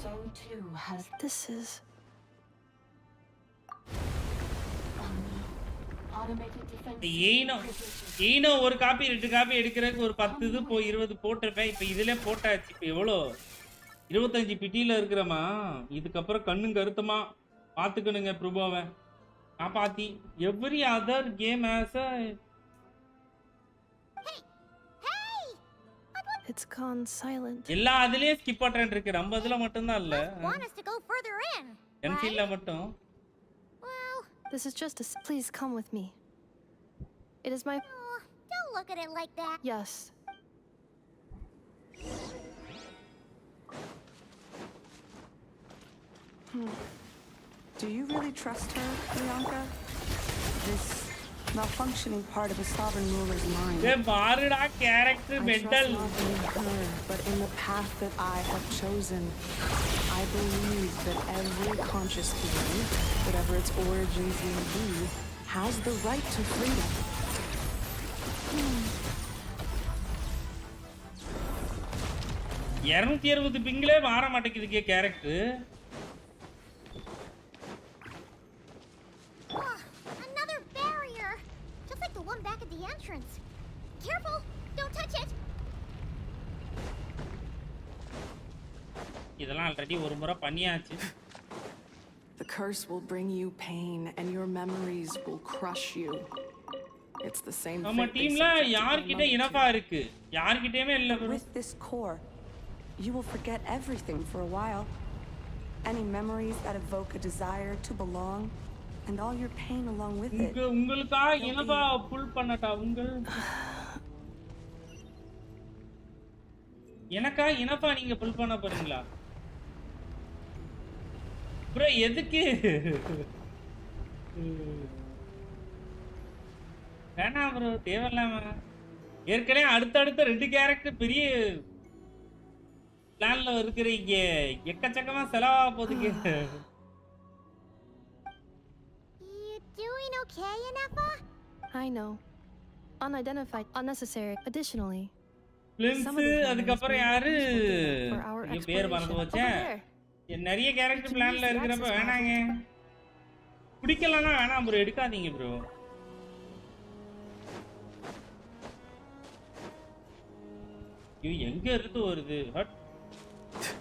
So too has this is automated defense. Eno ஒரு copy 2 copy எடுக்கிறதுக்கு ஒரு 10 இது 20 போட்டிருப்பேன். இப்போ இதிலே போட்டாச்சு. இப்போ எவ்வளோ 25 பிட்டியில் இருக்கிறமா. இதுக்கப்புறம் கண்ணும் கருத்துமா பார்த்துக்கணுங்க ப்ரூபாவை காப்பாத்தி. Every other came as a It's gone silent. எல்லா அதுலயே ஸ்கிப் பண்றேன் இருக்கு. நம்ம அதுல மட்டும் தான் இல்ல. Want us to go further in? என்ஃபீல்ட்ல மட்டும். Well, this is just a. Please come with me. It is my. Oh, don't look at it like that. Yes. Do you really trust her, Priyanka? This malfunctioning part of a sovereign ruler's mind. Hey, Marida character mental. I trust not in her, but in the path that I have chosen. I believe that every conscious being, whatever its origins may be, has the right to freedom. 260 பிங்கிலே மாற மாட்டேங்குதுக்கே character. Another barrier, just like the one back at the entrance. Careful, don't touch it. இதெல்லாம் already ஒரு முறை பண்ணியாச்சு. The curse will bring you pain and your memories will crush you. It's the same thing. நம்ம டீம்ல யார்கிட்ட இனஃபா இருக்கு? யார்கிட்டயுமே இல்ல bro. With this core, you will forget everything for a while. Any memories that evoke a desire to belong and all your pain along with it. உங்களுக்கா இனஃபா புல் பண்ணட்டா உங்கள்? எனக்கா இனஃபா நீங்க புல் பண்ண போறீங்களா? bro எதுக்கு? வேணாம் ப்ரோ தேவையில்லாம. ஏற்கனவே அடுத்தடுத்த 2 கேரக்டர் பெரிய பிளான்ல இருக்கிறீங்க. எக்கச்சக்கமா செலவா போகுதுங்க. You doing okay, Inefa? I know. Unidentified, unnecessary. Additionally, பிளின்ஸ் அதுக்கப்புறம் யாரு? பேர் மறந்து போச்சேன். நிறைய கேரக்டர் பிளான்ல இருக்கிறப்ப வேணாங்க. பிடிக்கலன்னா வேணாம் ப்ரோ எடுக்காதீங்க ப்ரோ. எங்க இருந்து வருது?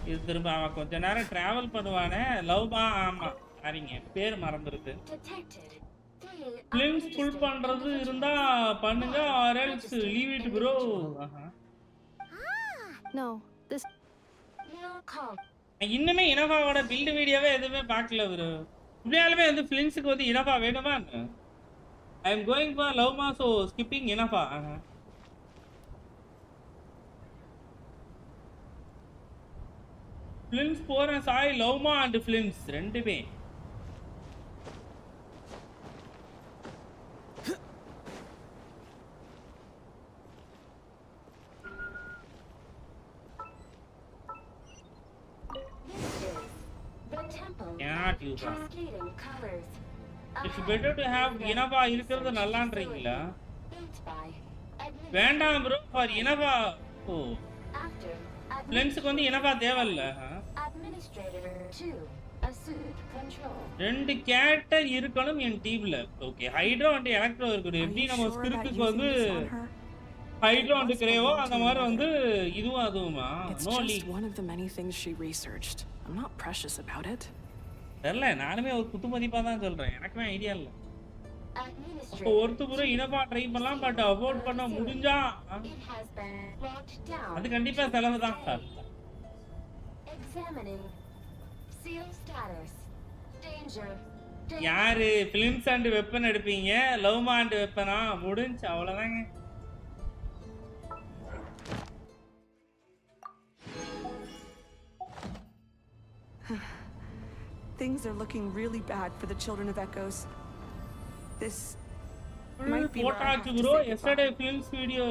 இது திரும்ப அவன் கொஞ்ச நேரம் டிராவல் பண்ணுவானே. லவ்மா ஆமா சரிங்க பேர் மறந்துருது. பிளின்ஸ் புல் பண்றது இருந்தா பண்ணுங்க or else leave it bro. No, this. இன்னுமே இனஃபாவோட பில்ட் வீடியோவே எதுவுமே பார்க்கல ப்ரோ. உண்மையாலுமே வந்து பிளின்ஸுக்கு வந்து இனஃபா வேணுமா? I am going for Lauma so skipping Ineffa. Flins போறேன் சாய் லவ்மா அண்ட் ஃபிலிம்ஸ் ரெண்டுமே. cannot use that. It's better to have Ineffa இருக்கிறது நல்லான்றீங்களா? வேண்டாம் ப்ரோ ஃபார் இனஃபா. ஓ ஃபிலிம்ஸ்க்கு வந்து இனஃபா தேவையில்ல. 2 கேரக்டர் இருக்கணும் என் டீம்ல. ஓகே ஹைட்ரோ அண்ட் எலக்ட்ரோ இருக்கணும். எப்படி நம்ம ஸ்கிரிப்டுக்கு வந்து ஹைட்ரோ அண்ட் கிரேவோ அந்த மாதிரி வந்து இதுவும் அதுவுமா? No leak. One of the many things she researched. I'm not precious about it. தெரியல நானுமே ஒரு குத்து மதிப்பா தான் சொல்றேன். எனக்குமே ஐடியா இல்ல. அப்போ ஒருத்து புற இனஃபா ட்ரை பண்ணலாம் பட் அஃபோர்ட் பண்ண முடிஞ்சா அது கண்டிப்பா செலவு தான் சார். யாரு பிலிம்ஸ் அண்ட் வெப்பன் எடுப்பீங்க? லவ்மா அண்ட் வெப்பனா முடிஞ்சு அவ்வளவுதாங்க. Things are looking really bad for the children of Echoes. This might be where I have to bro. say Yesterday films video.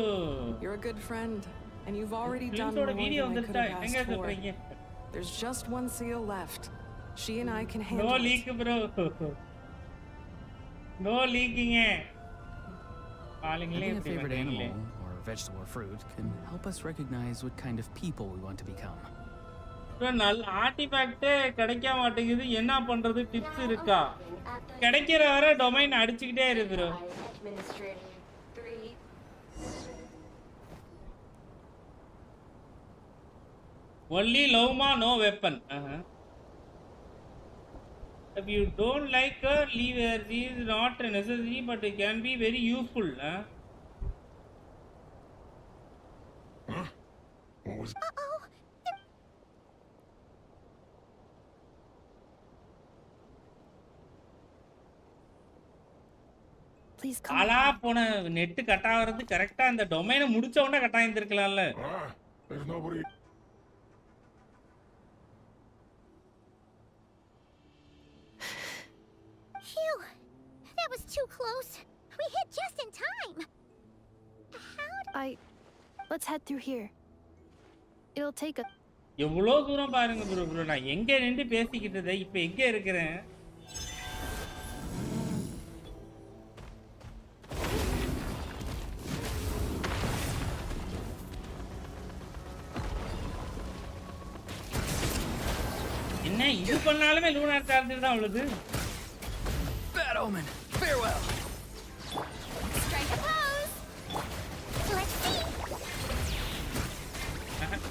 You're a good friend, and you've already done more than video I could have asked for. There's just one seal left. She and I can handle no leak it. bro. No leaking. Having a favorite animal or vegetable or fruit can help us recognize what kind of people we want to become. நல்ல artifact கிடைக்க மாட்டேங்குது, என்ன பண்றது? Tips இருக்கா? கிடைக்கிற வரை domain அடிச்சுக்கிட்டே இருக்கு bro. Only Loma, no weapon. If you don't like her, leave her. She is not necessary, but it can be very useful. What was Please come. ஆளா போன நெட் கட் ஆவறது கரெக்ட்டா அந்த டொமைனை முடிச்ச உடனே cut ஆயிருந்திருக்கலாம்ல. There's nobody. Phew! That was too close. We hit just in time. Let's head through here. It'll take a. எவ்வளோ தூரம் பாருங்க ப்ரோ. நான் எங்க நின்று பேசிக்கிட்டதே இப்போ எங்க இருக்கிறேன்? என்ன இது பண்ணாலுமே லூனார் சார்ஜர் தான் உள்ளது. Bad omen. Farewell. Strike a pose. Let's see.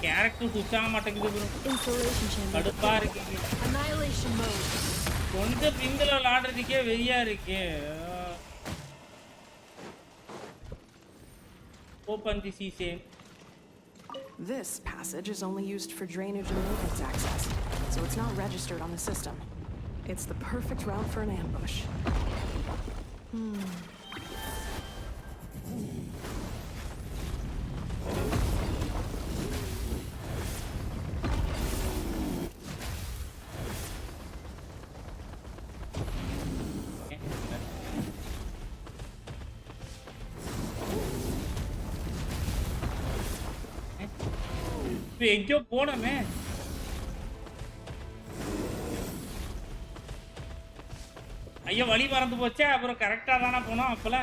Character சுத்தா மாட்டேங்குது ப்ரோ. Installation chamber. கடுப்பா இருக்கு. Annihilation mode. கொஞ்சம் பிங்கில விளையாடுறதுக்கே வெறியா இருக்கு. ஓபன் தி சிசே. This passage is only used for drainage and maintenance access, so it's not registered on the system. It's the perfect route for an ambush. எங்கோ போனமே. ஐயோ வழி மறந்து போச்சே. அப்புறம் கரெக்டா தானே போனோம் அப்பல.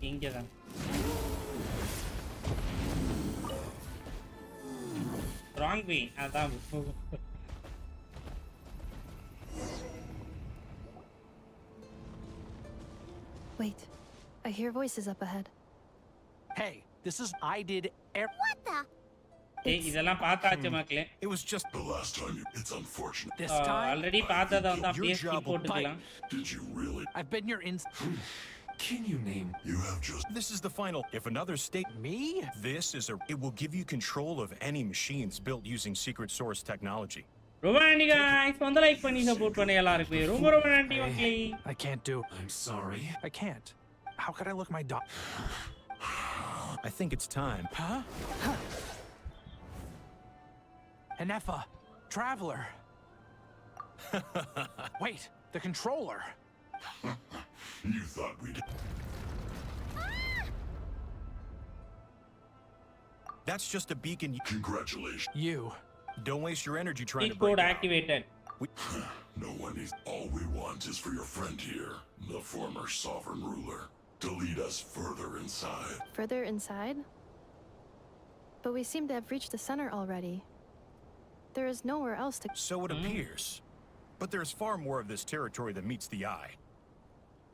இங்கதான். ராங் வே. அதான். Wait, I hear voices up ahead. Hey, this is I did. What the? ஏய் இதெல்லாம் பார்த்தாச்சு மக்களே. It was just the last time. It's unfortunate. This time. Already பார்த்தத வந்து அப்படியே ஸ்கிப் போட்டுக்கலாம். Did you really? I've been your Can you name? You have just. This is the final. If another state. Me? This is a. It will give you control of any machines built using secret source technology. ரொம்ப நன்றி guys. வந்து like பண்ணி support பண்ண எல்லாருக்கும் ரொம்ப நன்றி மக்களே. I can't do. I'm sorry. I can't. How could I look my dog? I think it's time. Huh? Anefa, Traveler. Wait, the controller. You thought we'd. That's just a beacon. Congratulations. You. Don't waste your energy trying to Cheat code break activated. No one needs. All we want is for your friend here, the former sovereign ruler, to lead us further inside. Further inside? But we seem to have reached the center already. There is nowhere else to. So it appears. But there's far more of this territory than meets the eye.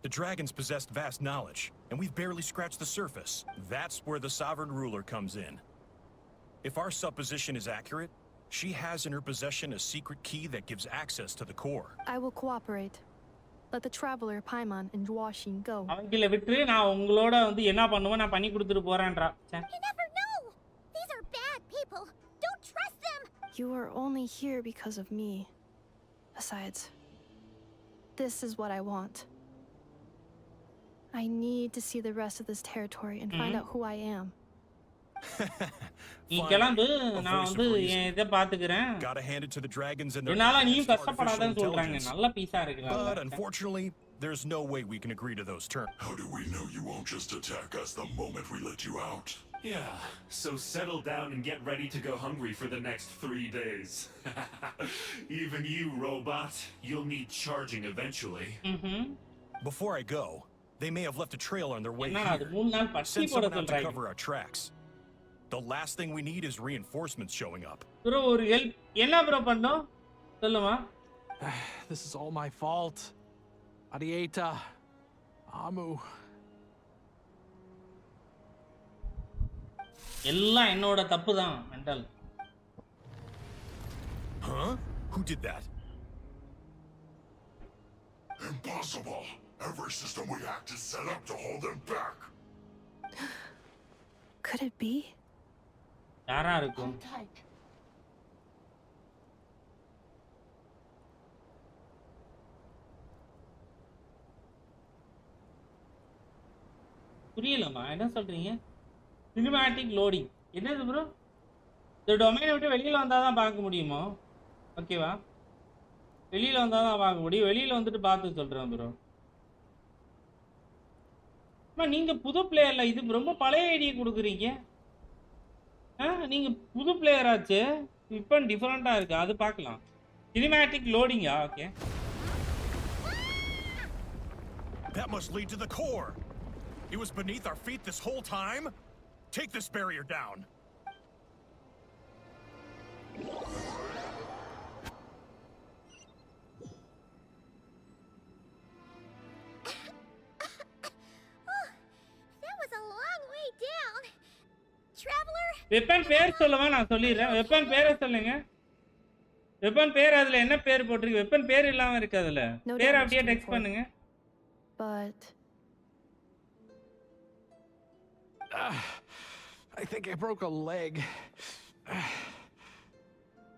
The dragons possessed vast knowledge, and we've barely scratched the surface. That's where the sovereign ruler comes in. If our supposition is accurate, she has in her possession a secret key that gives access to the core. I will cooperate. Let the traveler Paimon and Duoshin go. அவங்கள விட்டு நான் உங்களோட வந்து என்ன பண்ணுவேன் நான் பண்ணி கொடுத்துட்டு போறேன்றா. You never know. These are bad people. Don't trust them. You are only here because of me. Besides, this is what I want. I need to see the rest of this territory and find out who I am. நீ கிளம்பு நான் வந்து இத பாத்துக்கறேன். Gotta hand it to the dragons and their. என்னால நீயும் கஷ்டப்படாதன்னு சொல்றாங்க. நல்ல பீஸா இருக்குடா. But unfortunately, there's no way we can agree to those terms. How do we know you won't just attack us the moment we let you out? Yeah, so settle down and get ready to go hungry for the next 3 days. Even you, robot, you'll need charging eventually. Before I go, they may have left a trail on their way என்ன அது here. 3 நாள் பட்டி Send போட someone out to சொல்றாங்க. cover our tracks. The last thing we need is reinforcements showing up. Bro, ஒரு help என்ன bro பண்ணோம் சொல்லுமா? This is all my fault. Arieta. Amu. எல்லாம் என்னோட தப்பு தான் mental. Huh? Who did that? Impossible. Every system we hacked is set up to hold them back. Could it be? யாரா இருக்கும்? புரியலமா என்ன சொல்றீங்க? சினிமேட்டிக் லோடிங் என்னது ப்ரோ? இந்த டொமைனை விட்டு வெளியில வந்தா தான் பார்க்க முடியுமா? ஓகேவா? வெளியில வந்தா தான் பார்க்க முடியும். வெளியில வந்துட்டு பார்த்து சொல்றேன் ப்ரோ. அம்மா நீங்க புது பிளேயர்ல இது ரொம்ப பழைய ஐடியா கொடுக்குறீங்க. நீங்க புது பிளேயர் ஆச்சு. இப்போ டிஃபரெண்டா இருக்கு. அது பார்க்கலாம். சினிமேட்டிக் லோடிங்கா? Okay. That must lead to the core. It was beneath our feet this whole time. Take this barrier down. That was a long way down. Traveler? Weapon பேர் சொல்லவா நான் சொல்லிடுறேன். வெப்பன் பேரை சொல்லுங்க. வெப்பன் பேர் அதுல என்ன பேர் போட்டுருக்கு? வெப்பன் பேர் இல்லாம இருக்கு அதுல. பேர் அப்படியே டெக்ஸ்ட் பண்ணுங்க. But I think I broke a leg.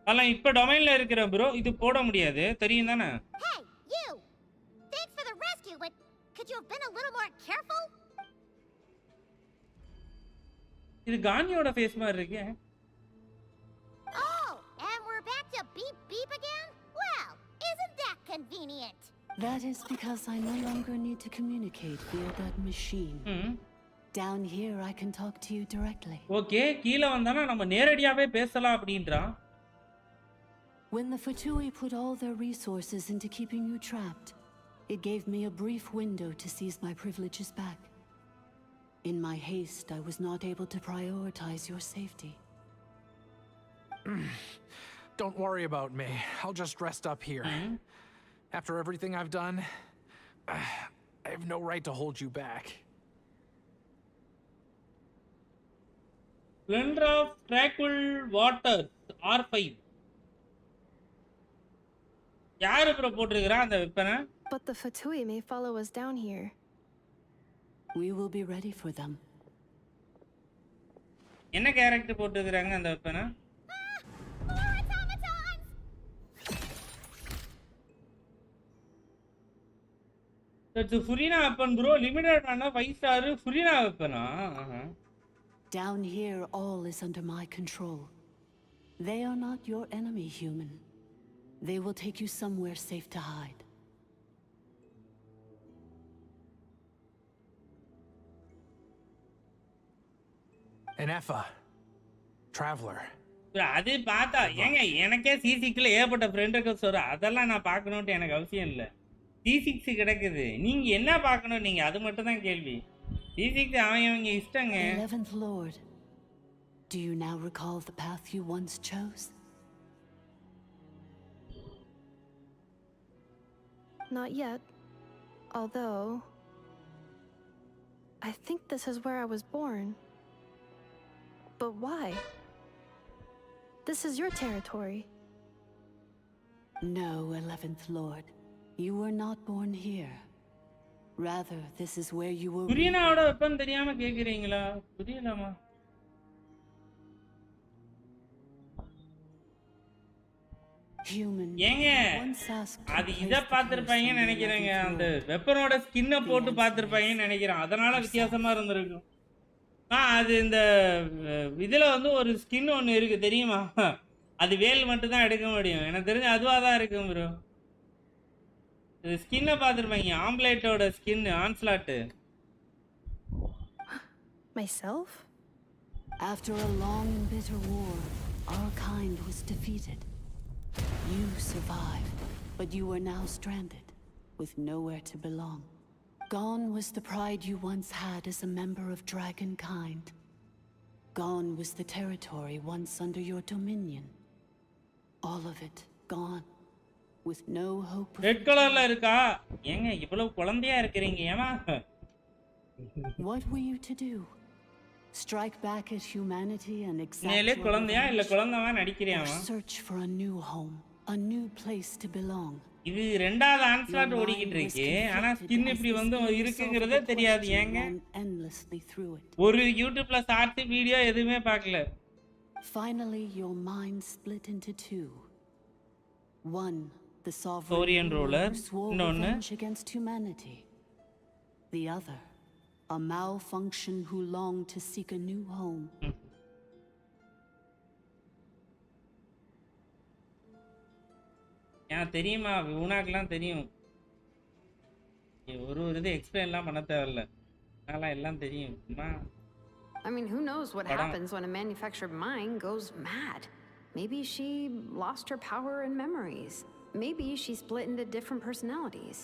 அல்ல இப்ப டொமைன்ல இருக்கிற ப்ரோ இது போட முடியாது. தெரியும் தானே? Hey, you. Thanks for the rescue, but could you have been a little more careful? இது கானியோட ஃபேஸ் மாதிரி இருக்கு. Oh, and we're back to beep beep again? Well, isn't that convenient? That is because I no longer need to communicate via that machine. Down here I can talk to you directly. Okay, கீழ வந்தானா நம்ம நேரடியாவே பேசலாம் அப்படின்றா. When the Fatui put all their resources into keeping you trapped, it gave me a brief window to seize my privileges back. In my haste, I was not able to prioritize your safety. Don't worry about me. I'll just rest up here. After everything I've done, I have no right to hold you back. Blender of Tranquil Waters R5. யாரு bro போட்டுருக்கா அந்த வெப்பனை? But the Fatui may follow us down here. We will be ready for them. என்ன character போட்டுருக்காங்க அந்த வெப்பனை? That's a Furina weapon bro. Limited ana 5 star Furina weapon. Down here all is under my control. They are not your enemy, human. They will take you somewhere safe to hide. An Effa. Traveler. அது பார்த்தா ஏங்க எனக்கே C6ல ஏகப்பட்ட friend request வரும். அதெல்லாம் நான் பார்க்கணும்னு எனக்கு அவசியம் இல்லை. C6 கிடக்குது. நீங்க என்ன பார்க்கணும் நீங்க அது மட்டும் தான் கேள்வி. C6 அவங்க இஷ்டங்க. 11th Lord. Do you now recall the path you once chose? Not yet. Although I think this is where I was born. But why? This is your territory. No, 11th Lord. You were not born here. Rather, this is where you were. Furinaவோட weapon தெரியாம கேக்குறீங்களா? புரியலமா? Human. ஏங்க அது இத பாத்திருப்பாங்கன்னு நினைக்கிறேங்க. அந்த வெப்பனோட ஸ்கின்னை போட்டு பாத்திருப்பாங்கன்னு நினைக்கிறேன். அதனால வித்தியாசமா இருந்திருக்கும். அது இந்த இதுல வந்து ஒரு ஸ்கின் ஒன்று இருக்கு தெரியுமா? அது வேல் மட்டும் தான் எடுக்க முடியும். எனக்கு தெரிஞ்சு அதுவா தான் இருக்கும் ப்ரோ. இது ஸ்கின்னை பார்த்துருப்பாங்க. ஆம்ப்லேட்டோட skin ஆன்ஸ்லாட்டு. Myself? After a long and bitter war, our kind was defeated. You survived, but you are now stranded, with nowhere to belong. Gone was the pride you once had as a member of dragon kind. Gone was the territory once under your dominion. All of it gone, with no hope of... red கலர்ல இருக்கா? ஏங்க இவ்வளவு குழந்தையா இருக்கீங்க ஏமா? What were you to do? Strike back at humanity and exact நேலே குழந்தையா இல்ல குழந்தைவா நடிக்கிறியாமா? Search for a new home, a new place to belong. இது ரெண்டாவது ஆன்ஸ்லாட் ஓடிக்கிட்டு இருக்கு. ஆனா ஸ்கின் இப்படி வந்து இருக்குங்கிறதே தெரியாது ஏங்க? ஒரு யூடியூப்ல ஷார்ட் வீடியோ எதுவுமே பார்க்கல. Finally your mind split into two. One, the sovereign ruler swore revenge against humanity. The other, a malfunction who longed to seek a new home. எனக்கு தெரியுமா உனக்குலாம் தெரியும். ஒரு இது எக்ஸ்பிளைன்லாம் பண்ண தேவையில்ல. அதெல்லாம் எல்லாம் தெரியும். I mean, who knows what happens when a manufactured mind goes mad? Maybe she lost her power and memories. Maybe she split into different personalities.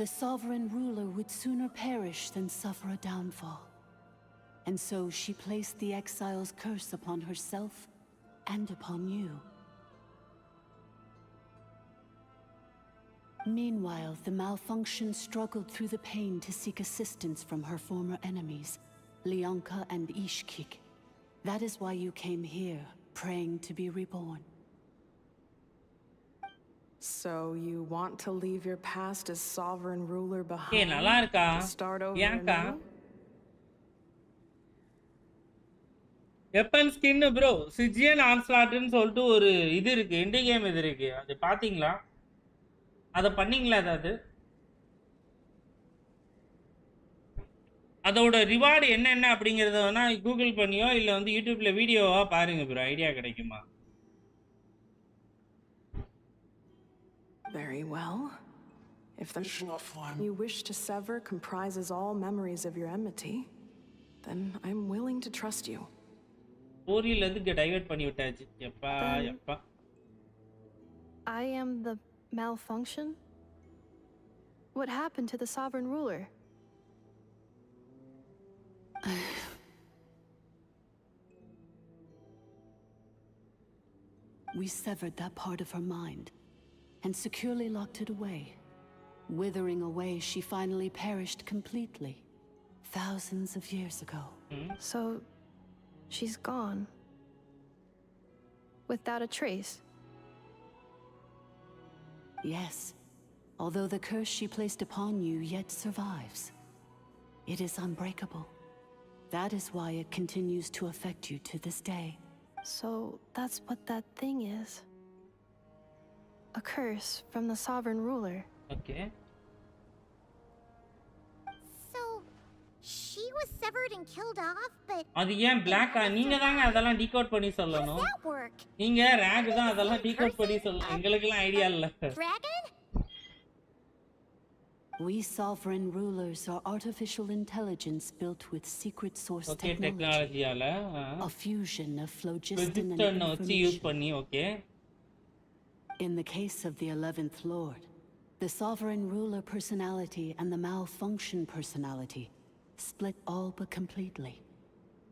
The sovereign ruler would sooner perish than suffer a downfall. And so she placed the exile's curse upon herself and upon you. Meanwhile, the malfunction struggled through the pain to seek assistance from her former enemies, Leonka and Ishkik. That is why you came here, praying to be reborn. So you want to leave your past as sovereign ruler behind? Hey, நல்லா இருக்கா? To start over ஏன்கா? anew? Weapon skin bro, சிஜியன் ஆன்ஸ்லாட்னு சொல்லிட்டு ஒரு இது இருக்கு, end game இது இருக்கு. அது பாத்தீங்களா? அத பண்ணீங்களா ஏதாவது? அதோட ரிவார்டு என்னென்ன அப்படிங்கறத வேணா கூகுள் பண்ணியோ இல்ல வந்து யூடியூப்ல வீடியோவா பாருங்க bro, ஐடியா கிடைக்குமா? Very well. If the you wish to sever comprises all memories of your enmity, then I'm willing to trust you. ஸ்டோரியில இருந்து டைவர்ட் பண்ணி விட்டாச்சு. எப்பா எப்பா. I am the malfunction? What happened to the sovereign ruler? We severed that part of her mind and securely locked it away. Withering away, she finally perished completely, thousands of years ago. So, she's gone. Without a trace. Yes, although the curse she placed upon you yet survives. It is unbreakable. That is why it continues to affect you to this day. So, that's what that thing is. A curse from the sovereign ruler. Okay. So, she was severed and killed off, but... அது ஏன் black நீங்க தாங்க அதெல்லாம் decode பண்ணி சொல்லணும். நீங்க rock தான் அதெல்லாம் டீகோட் பண்ணி சொல்லணும். எங்களுக்குலாம் ஐடியா இல்ல. Dragon? We sovereign rulers are artificial intelligence built with secret source technology. A fusion of phlogiston and information. In the case of the 11th Lord, the sovereign ruler personality and the malfunction personality split all but completely,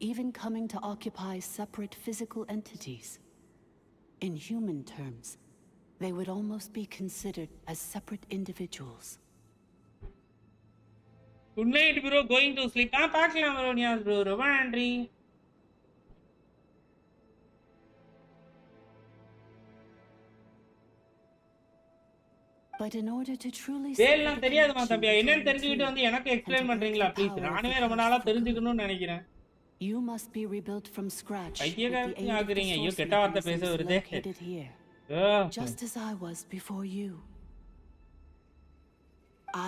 even coming to occupy separate physical entities. In human terms, they would almost be considered as separate individuals. Good night bro, going to sleep. பார்க்கலாம் bro, Niyas bro, ரொம்ப நன்றி. But in order to truly வேல்லாம் தெரியாதுமா தம்பியா, என்னன்னு தெரிஞ்சுக்கிட்டு வந்து எனக்கு explain பண்றீங்களா please? நானே ரொம்ப நாளா தெரிஞ்சுக்கணும்னு நினைக்கிறேன். You must be rebuilt from scratch. ஆகுறீங்க. ஐயோ கெட்ட வார்த்தை பேச வருதே. Just as I was before you.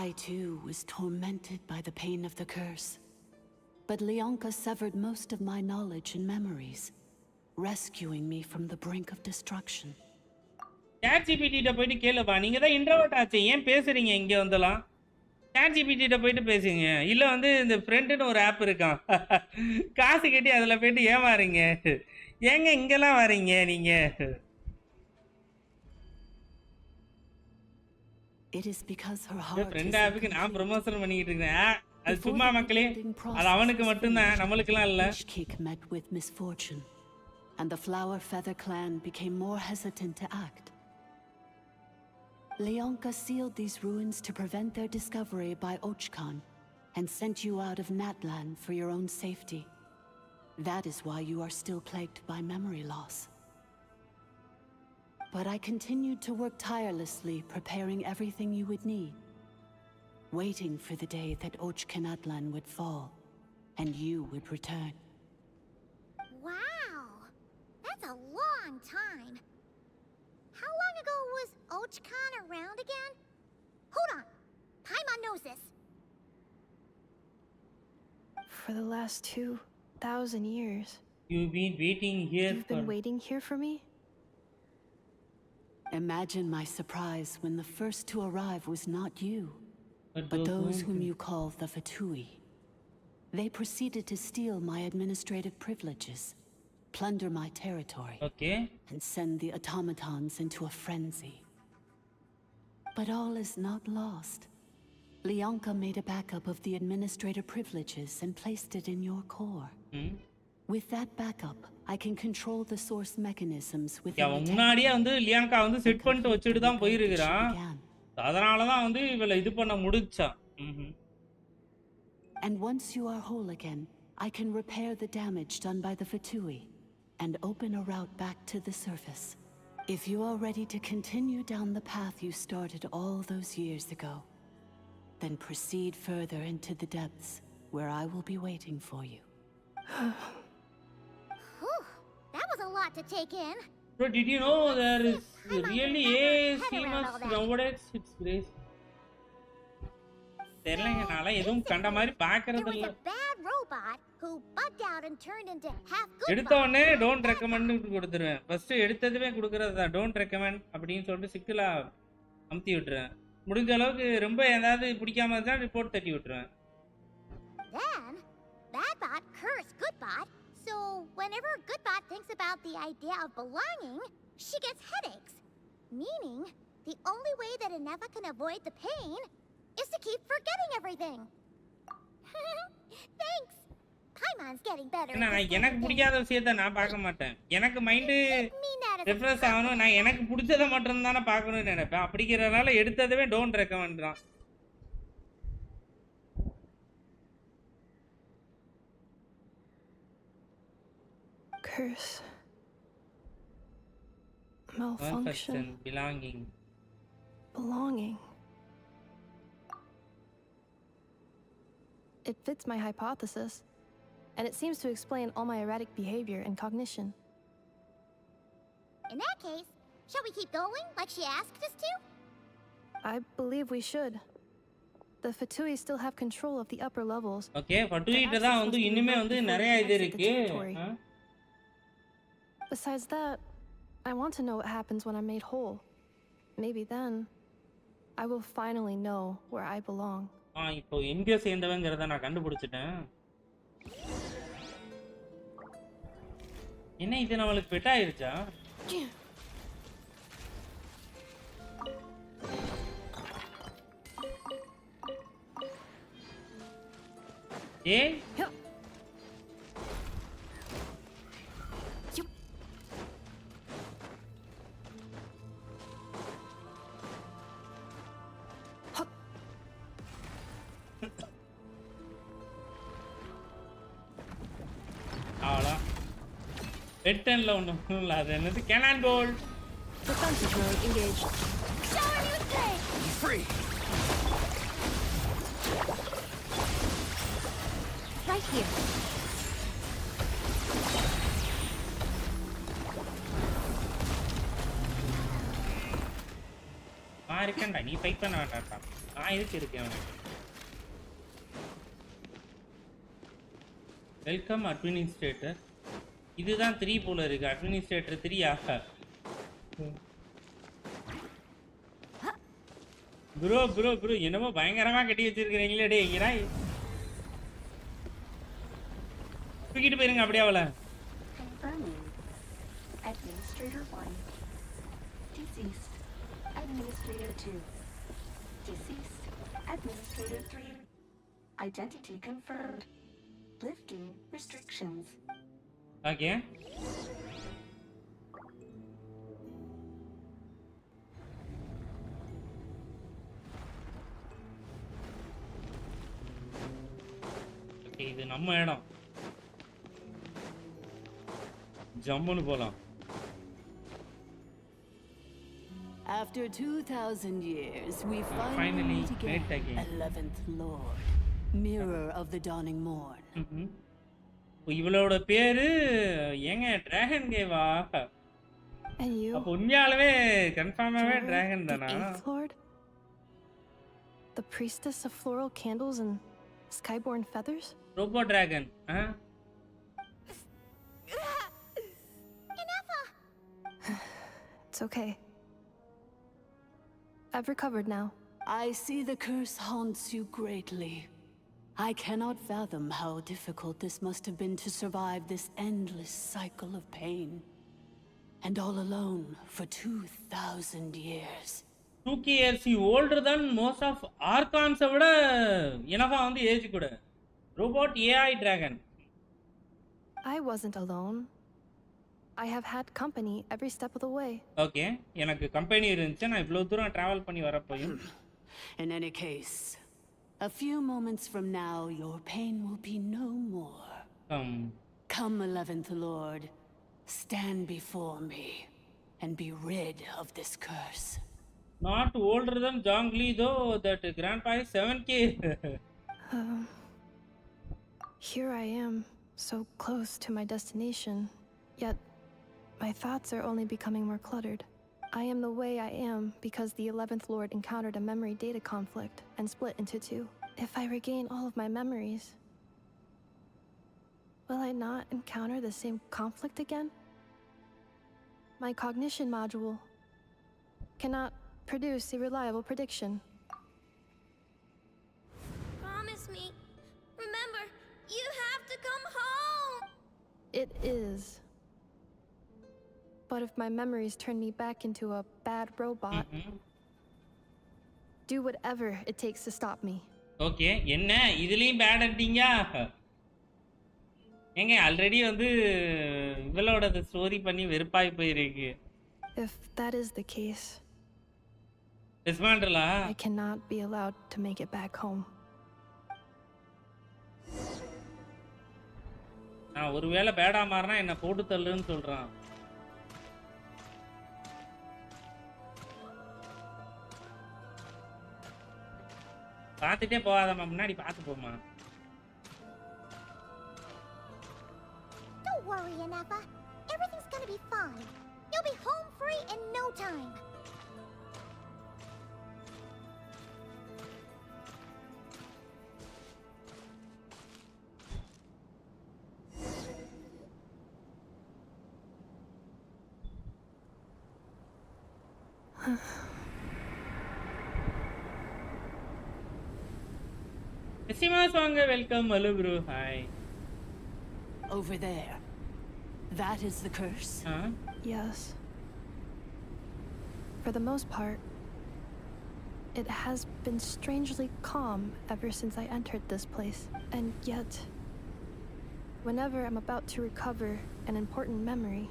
I too was tormented by the pain of the curse. But Leonka severed most of my knowledge and memories, rescuing me from the brink of destruction. ChatGPT கிட்ட போய்ட்டு கேளுப்பா. நீங்க தான் introvert ஆச்சே, ஏன் பேசுறீங்க இங்க வந்தலாம்? ChatGPT கிட்ட போய்ட்டு பேசுங்க. இல்ல வந்து இந்த ஃப்ரெண்ட்னு ஒரு ஆப் இருக்கான். காசு கட்டி அதுல போய்ட்டு ஏமாறீங்க. ஏங்க இங்கலாம் வரீங்க நீங்க? It is because her heart friend ஆப்புக்கு நான் ப்ரமோஷன் பண்ணிட்டு இருக்கேன். அது சும்மா மக்களே, அது அவனுக்கு மட்டும்தான், நம்மளுக்குலாம் இல்ல. Kick met with misfortune, and the Flower Feather clan became more hesitant to act. Leonka sealed these ruins to prevent their discovery by Archon, and sent you out of Natlan for your own safety. That is why you are still plagued by memory loss. But I continued to work tirelessly, preparing everything you would need, waiting for the day that Natlan would fall, and you would return. Wow! That's a long time. How long ago was Archon around again? Hold on! Paimon knows this. For the last 2,000 years. You've been waiting here. You've been waiting here for me? Imagine my surprise when the first to arrive was not you, but those whom you call the Fatui. They proceeded to steal my administrative privileges, plunder my territory, and send the automatons into a frenzy. But all is not lost. Leonka made a backup of the administrator privileges and placed it in your core. With that backup, I can control the source mechanisms within the முன்னாடியே வந்து லியாங்கா வந்து set பண்ணிட்டு வச்சிட்டு தான் போயிருக்கான். அதனால தான் வந்து இவளை இது பண்ண முடிச்சா. And once you are whole again, I can repair the damage done by the Fatui and open a route back to the surface. If you are ready to continue down the path you started all those years ago, then proceed further into the depths where I will be waiting for you. That was a lot to take in. Bro, did you know there is really a famous nowadays? It's great. தெரியலங்க, நான் எதுவும் கண்ட மாதிரி பார்க்கறது இல்ல. Bad robot who bugged out and turned into half good. எடுத்த உடனே don't recommend கொடுத்துருவேன். ஃபர்ஸ்ட் எடுத்ததுமே கொடுக்கறது தான் டோன்ட் ரெக்கமெண்ட் அப்படின்னு சொல்லிட்டு சிக்கலா அமுத்தி விட்டுறேன். முடிஞ்ச அளவுக்கு ரொம்ப ஏதாவது பிடிக்காம இருந்தா ரிப்போர்ட் தட்டி விட்டுருவேன். Then Badbot cursed Goodbot, so whenever Goodbot thinks about the idea of belonging, she gets headaches. Meaning, the only way that Ineva can avoid the pain is to keep forgetting everything. Thanks. Paimon's getting better. எனக்கு பிடிக்காத விஷயத்தை நான் பார்க்க மாட்டேன். எனக்கு mind refresh ஆகணும், நான் எனக்கு பிடிச்சதை மட்டும் தானே பார்க்கணும்னு நினைப்பேன். அப்படிங்கிறதுனால எடுத்ததுமே டோன்ட் ரெக்கமெண்ட் தான். Curse. Malfunction. Belonging. It fits my hypothesis, and it seems to explain all my erratic behavior and cognition. In that case, shall we keep going like she asked us to? I believe we should. The Fatui still have control of the upper levels. Okay, Fatui தான் வந்து இன்னுமே வந்து நிறைய இது இருக்கு. Besides that, I want to know what happens when I'm made whole. Maybe then I will finally know where I belong. இப்போ எங்க சேர்ந்தவங்கறத நான் கண்டுபிடிச்சிட்டேன். என்ன இது நம்மளுக்கு பெட் ஆயிருச்சா? ஏய் அவ்வளோ வெட்டன்ல ஒன்றும் இல்லை, அது என்னது Canon pole. Defensive mode engaged. Free. Right here. நான் இருக்கேன்டா, நீ ஃபைட் பண்ண வேண்டாம்டா, நான் இதுக்கு இருக்கேன். அவனுக்கு வெல்கம் அட்மினிஸ்ட்ரேட்டர். இதுதான் 3 போல இருக்கு. அட்மினிஸ்ட்ரேட்டர் 3 ஆக. ப்ரோ ப்ரோ ப்ரோ என்னமோ பயங்கரமா கட்டி வச்சிருக்கீங்களே டேய். இங்கடா தூக்கிட்டு போயிருங்க அப்படியே அவளை. Administrator 1 deceased. Administrator 2 deceased. Administrator 3 Identity confirmed. Lifting restrictions. Okay. Okay, இது நம்ம இடம். ஜம்முன்னு போலாம். After 2,000 years, we finally meet again. 11th Lord, Mirror of the Dawning Morn. இவளோட பேரு ஏங்க டிராகன் கேவா? And you? அப்ப உண்மையாலுமே கன்ஃபார்மாவே டிராகன் தானா? The 8th Lord? The priestess of floral candles and skyborn feathers? Robo dragon, huh? It's okay. I've recovered now. I see the curse haunts you greatly. I cannot fathom how difficult this must have been to survive this endless cycle of pain. And all alone for 2,000 years. 2k years older than most of Archons விட எனவா வந்து age கூட. Robot AI dragon. I wasn't alone. I have had company every step of the way. Okay, எனக்கு company இருந்துச்சு நான் இவ்வளவு தூரம் travel பண்ணி வரப்போயும். In any case, a few moments from now your pain will be no more. Come 11th Lord, stand before me and be rid of this curse. Not older than Zhongli though, that grandpa is 7k. Here I am, so close to my destination, yet my thoughts are only becoming more cluttered. I am the way I am because the 11th Lord encountered a memory data conflict and split into two. If I regain all of my memories, will I not encounter the same conflict again? My cognition module cannot produce a reliable prediction. Promise me. Remember, you have to come home. It is. But if my memories turn me back into a bad robot, do whatever it takes to stop me. Okay, என்ன இதுலயும் bad அடிட்டீங்க? ஏங்க already வந்து இவளோட story பண்ணி வெறுப்பாய் போயிருக்கு. If that is the case, டிஸ்மாண்டலா? I cannot be allowed to make it back home. நான் ஒருவேளை பேடா மாறினா என்ன போட்டு தள்ளுன்னு சொல்றான். பாத்துட்டே போகாதம்மா, முன்னாடி பாத்து போமா. Don't worry, Anafa. Everything's gonna be fine. You'll be home free in no time. Welcome, hello bro, hi. Over there, that is the curse? Yes. For the most part, it has been strangely calm ever since I entered this place. And yet, whenever I'm about to recover an important memory,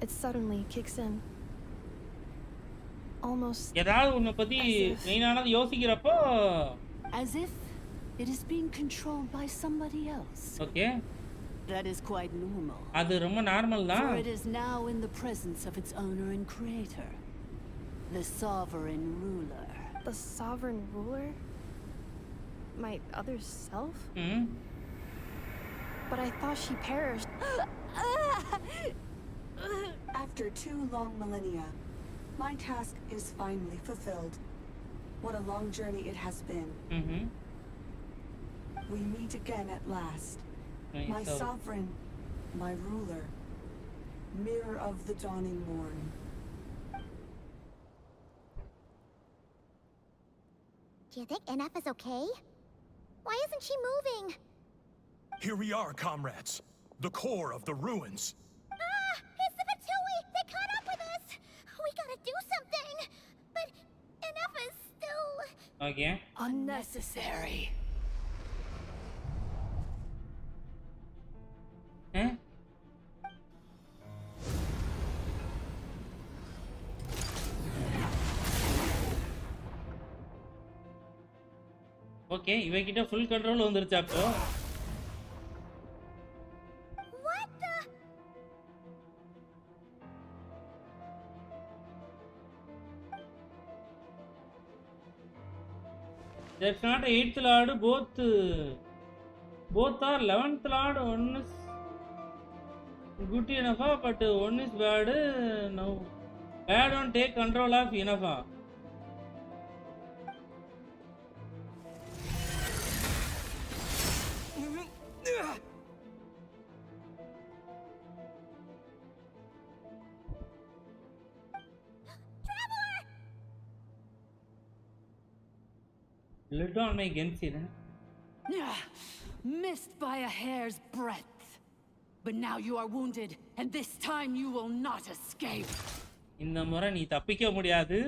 it suddenly kicks in. Almost as if it is being controlled by somebody else. Okay. That is quite normal. அது ரொம்ப normal தான். For it is now in the presence of its owner and creator, the sovereign ruler. The sovereign ruler? My other self? But I thought she perished. After 2 long millennia, my task is finally fulfilled. What a long journey it has been. We meet again at last. My sovereign, my ruler, mirror of the dawning morn. Do you think NF is okay? Why isn't she moving? Here we are, comrades. The core of the ruins. It's the Fatui! They caught up with us! We gotta do something! But NF is still... Okay. Unnecessary. Okay, இவகிட்ட full control வந்துருச்சு அப்போ. What the? That's not 8th lord, both are 11th lord. One is good enough, but one is bad. No, bad don't take control of enough. Lit on my Genshin. Missed by a hair's breadth. But now you are wounded, and this time you will not escape. இந்த முறை நீ தப்பிக்க முடியாது.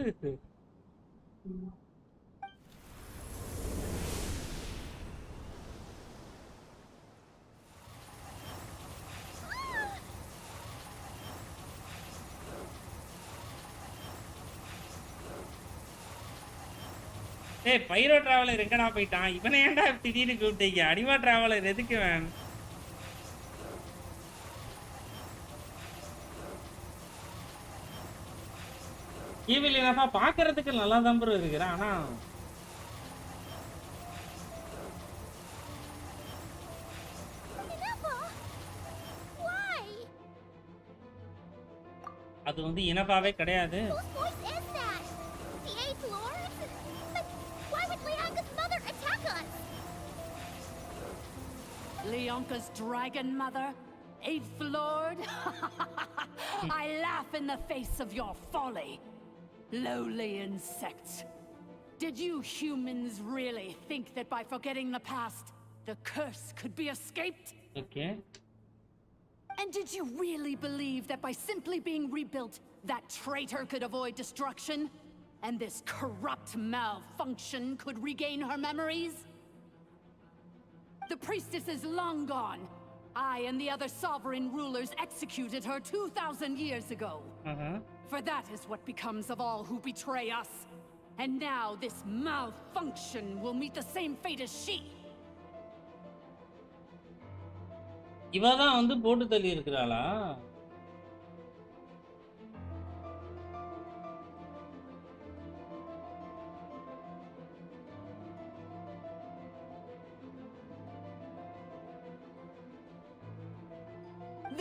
ஏய் பைரோ traveller எங்கடா போயிட்டான்? இவனை ஏன்டா திடீர்னு கூப்பிட்டீங்க? அனிமா டிராவலர் எதுக்கு வேணும்? ஈவில் என்னப்பா பாக்குறதுக்கு நல்லா தான் ப்ரோ இருக்கிறான். ஆனா அது வந்து இனப்பாவே கிடையாது. Leonka's dragon mother? 8th Lord? I laugh in the face of your folly. Lowly insects. Did you humans really think that by forgetting the past, the curse could be escaped? Okay. And did you really believe that by simply being rebuilt, that traitor could avoid destruction? And this corrupt malfunction could regain her memories? The priestess is long gone. I and the other sovereign rulers executed her 2,000 years ago. For that is what becomes of all who betray us. And now this malfunction will meet the same fate as she. இவதான் வந்து போட்டு தள்ளி இருக்கிறாளா?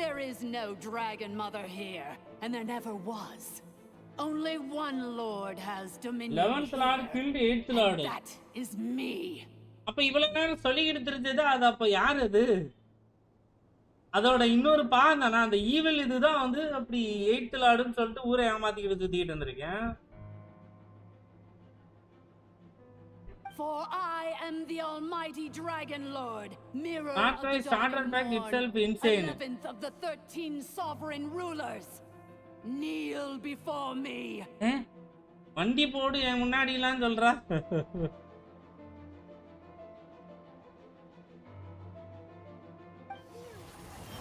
There is no dragon mother here, and there never was. Only one lord has dominion. 11th lord killed 8th lord. That is me. அப்ப இவ்வளவு நேரம் சொல்லிக்கிட்டு தெரிஞ்சது அது அப்ப யார் அது? அதோட இன்னொரு பாந்தானா அந்த ஈவில் இதுதான் வந்து அப்படி 8th lordன்னு சொல்லிட்டு ஊரை ஏமாத்திக்கிட்டு சுத்திட்டு வந்திருக்கேன். For I am the almighty dragon lord, mirror Not of the starter pack itself insane. 11th of the 13 sovereign rulers. Kneel before me. வண்டி போடு என் முன்னாடி எல்லாம் சொல்றா.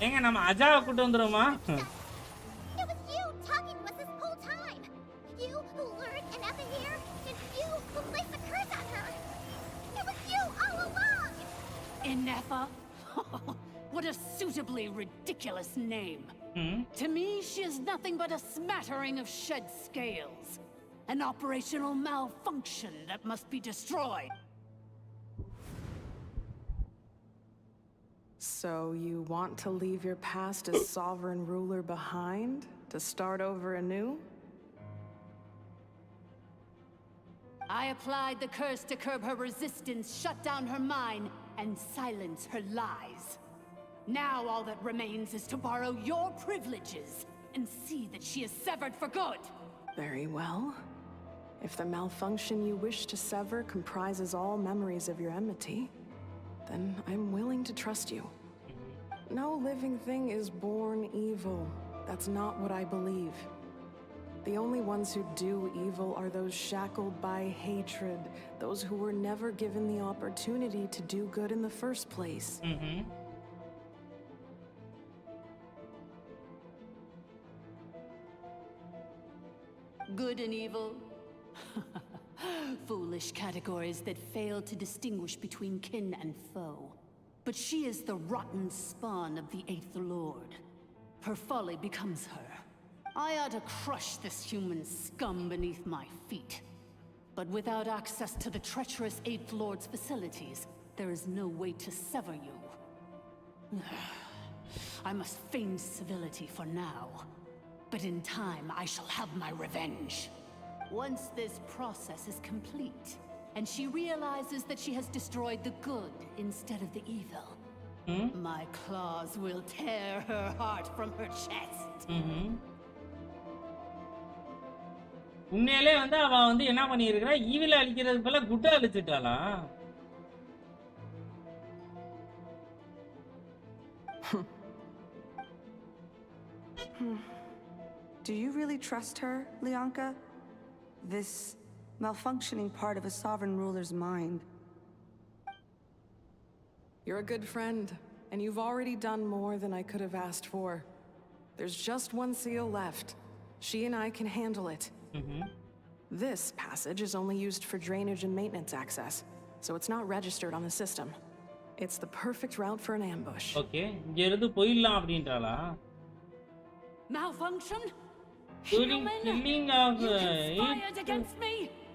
ஏங்க நம்ம அஜாவை கூட்டி வந்துருமா? It was you talking to us this whole time. You who lured Inefa here, and you who placed the curse on her. It was you all along. Inefa? What a suitably ridiculous name. To me, she is nothing but a smattering of shed scales. An operational malfunction that must be destroyed. So you want to leave your past as sovereign ruler behind, to start over anew? I applied the curse to curb her resistance, shut down her mind, and silence her lies. Now all that remains is to borrow your privileges and see that she is severed for good. Very well. If the malfunction you wish to sever comprises all memories of your enmity, then I'm willing to trust you. No living thing is born evil. That's not what I believe. The only ones who do evil are those shackled by hatred, those who were never given the opportunity to do good in the first place. Good and evil? Foolish categories that fail to distinguish between kin and foe. But she is the rotten spawn of the 8th Lord. Her folly becomes her. I ought to crush this human scum beneath my feet. But without access to the treacherous 8th Lord's facilities, there is no way to sever you. I must feign civility for now. But in time, I shall have my revenge. Once this process is complete, and she realizes that she has destroyed the good instead of the evil, my claws will tear her heart from her chest. உண்மையிலே வந்து அவ வந்து என்ன பண்ணியிருக்கிறா, ஈவில அழிக்கிறது போல குட்டை அழிச்சிட்டாளா? Do you really trust her, Leonka? This malfunctioning part of a sovereign ruler's mind. You're a good friend, and you've already done more than I could have asked for. There's just one seal left. She and I can handle it. This passage is only used for drainage and maintenance access, so it's not registered on the system. It's the perfect route for an ambush. Okay, இங்க இருந்து போயிடலாம் அப்படின்றாளா? Malfunction? During killing of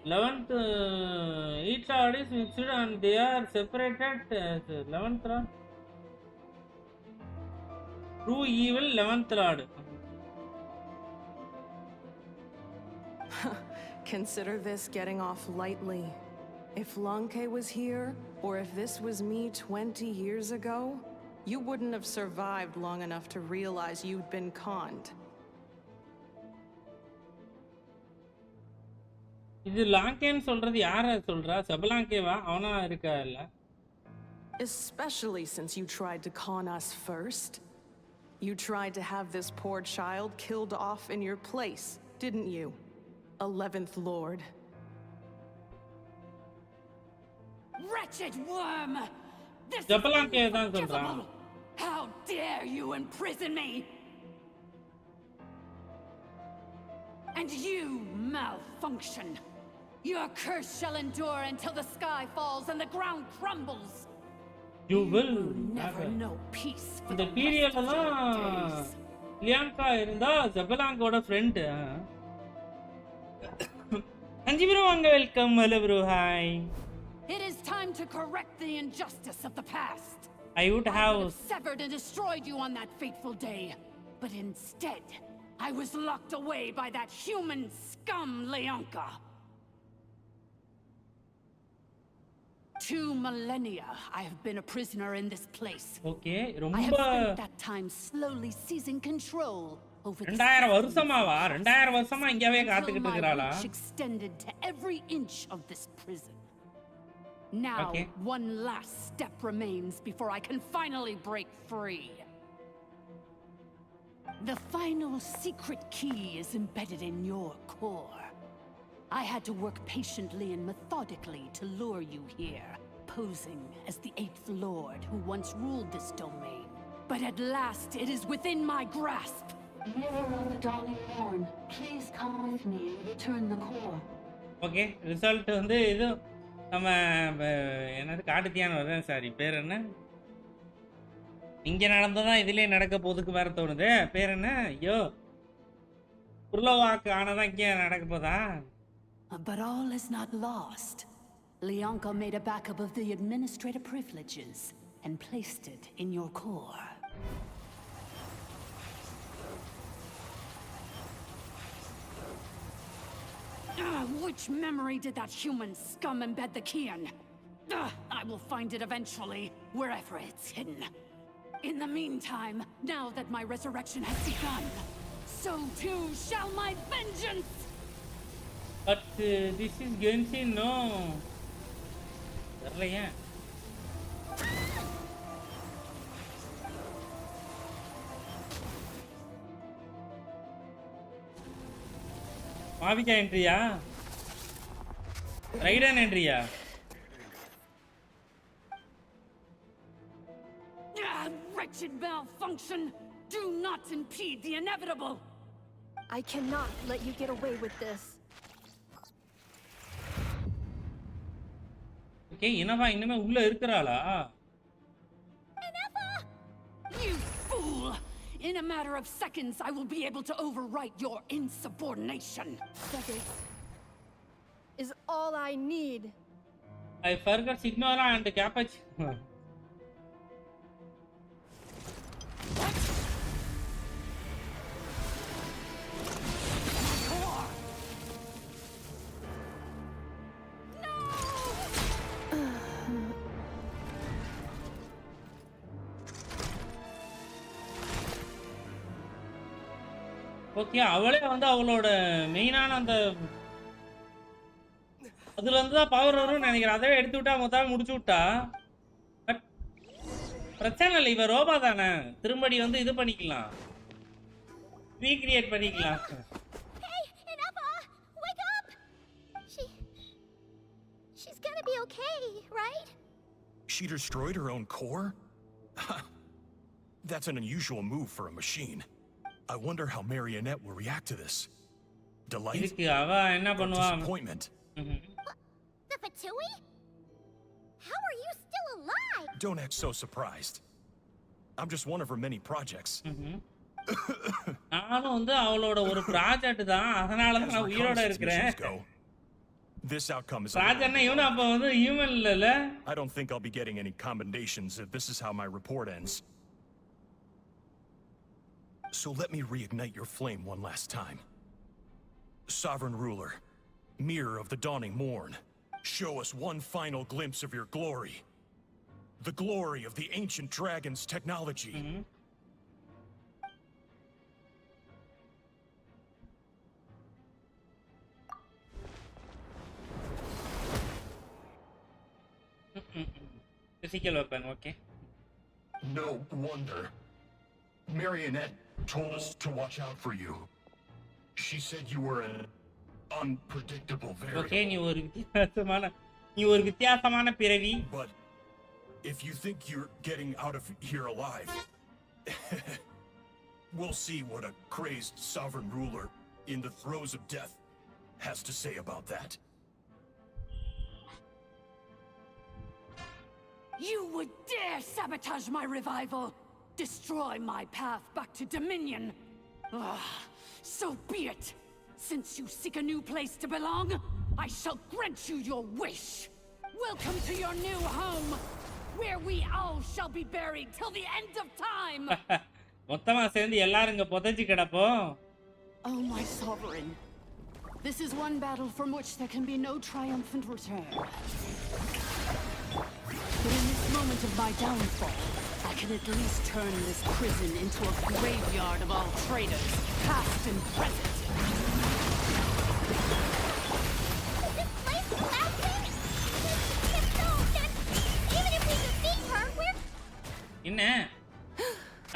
11th 8th Lord is mixed and they are separated as 11th Lord. True evil 11th Lord. Consider this getting off lightly. If Lanke was here, or if this was me 20 years ago, you wouldn't have survived long enough to realize you'd been conned. இது லாங்கேன்னு சொல்றது யார சொல்றா? சபலாங்கேவா? அவனா இருக்கா இல்ல? Especially since you tried to con us first. You tried to have this poor child killed off in your place, didn't you? 11th Lord. Wretched worm! This is unforgivable! How dare you imprison me? And you malfunction! Your curse shall endure until the sky falls and the ground crumbles! You will never know peace for the period rest of your days. லியாங்கா இருந்தா ஜபலாங்கோட friend. அஞ்சி bro வாங்க, welcome. Hello bro, hi. It is time to correct the injustice of the past. I would have severed and destroyed you on that fateful day, but instead, I was locked away by that human scum, Leonka. 2 millennia I have been a prisoner in this place. Okay, I have spent that time slowly seizing control over 2000 வருஷமாவா? 2000 வருஷமா இங்கவே காத்துக்கிட்டு இருக்கறாளா? Extended to every inch of this prison. Now, one last step remains before I can finally break free. The final secret key is embedded in your core. I had to work patiently and methodically to lure you here, posing as the 8th Lord who once ruled this domain. But at last, it is within my grasp. Mirror of the dawning morn, please come with me and return the core. Okay, result வந்து இது நம்ம என்னது காட்டுத்தியான வரேன். Sorry, பேர் என்ன? இங்க நடந்ததான் இதுலயே நடக்க போதுக்கு வேற தோணுது. பேர் என்ன? ஐயோ, புர்லவாக்கு ஆனதான் இங்க நடக்க போதா? But all is not lost. Leonka made a backup of the administrative privileges and placed it in your core. Which memory did that human scum embed the key in? I will find it eventually, wherever it's hidden. In the meantime, now that my resurrection has begun, so too shall my vengeance! But this is Genshin, no? Darlaya. Mavika entry ya? Raiden entry ya? Wretched malfunction! Do not impede the inevitable! I cannot let you get away with this. Okay என்னவா இன்னுமே உள்ள இருக்கறாளா? You fool! In a matter of seconds, I will be able to overwrite your insubordination. Seconds is all I need. I forgot Signora and Cappuccino. Okay அவளே வந்து அவளோட மெயினான அந்த அதுல இருந்து தான் பவர் வரும்னு நினைக்கிறேன். அதவே எடுத்து விட்டா மொத்தம் முடிச்சு விட்டா. பட் பிரச்சனை இல்லை, இவ ரோபா தானே, திரும்படி வந்து இது பண்ணிக்கலாம், ரீக்ரியேட் பண்ணிக்கலாம். She's gonna be okay, right? She destroyed her own core? That's an unusual move for a machine. I wonder how Marionette will react to this. Delight? Or disappointment? The Fatui? How are you still alive? Don't act so surprised. I'm just one of her many projects. நானும் வந்து அவளோட ஒரு project தான், அதனால தான் நான் உயிரோட இருக்கிறேன். This outcome is ப்ராஜெக்ட்னா இவனும் அப்ப வந்து ஹியூமன் இல்லல. I don't think I'll be getting any commendations if this is how my report ends. So let me reignite your flame one last time. Sovereign ruler, mirror of the dawning morn, show us one final glimpse of your glory. The glory of the ancient dragon's technology. Physical weapon, okay. No wonder. Marionette told us to watch out for you. She said you were an unpredictable variable. Okay, you were வித்தியாசமான பிறவி. But if you think you're getting out of here alive, we'll see what a crazed sovereign ruler in the throes of death has to say about that. You would dare sabotage my revival! Destroy my path back to Dominion! So be it! Since you seek a new place to belong, I shall grant you your wish! Welcome to your new home, where we all shall be buried till the end of time! மொத்தமா சேர்ந்து எல்லாரும் இங்க புதைச்சு கிடப்போம். Oh my sovereign, this is one battle from which there can be no triumphant return. But in this moment of my downfall, I can at least turn this prison into a graveyard of all traitors, past and present. This place collapsing? If so, then even if we defeat her, we're... என்ன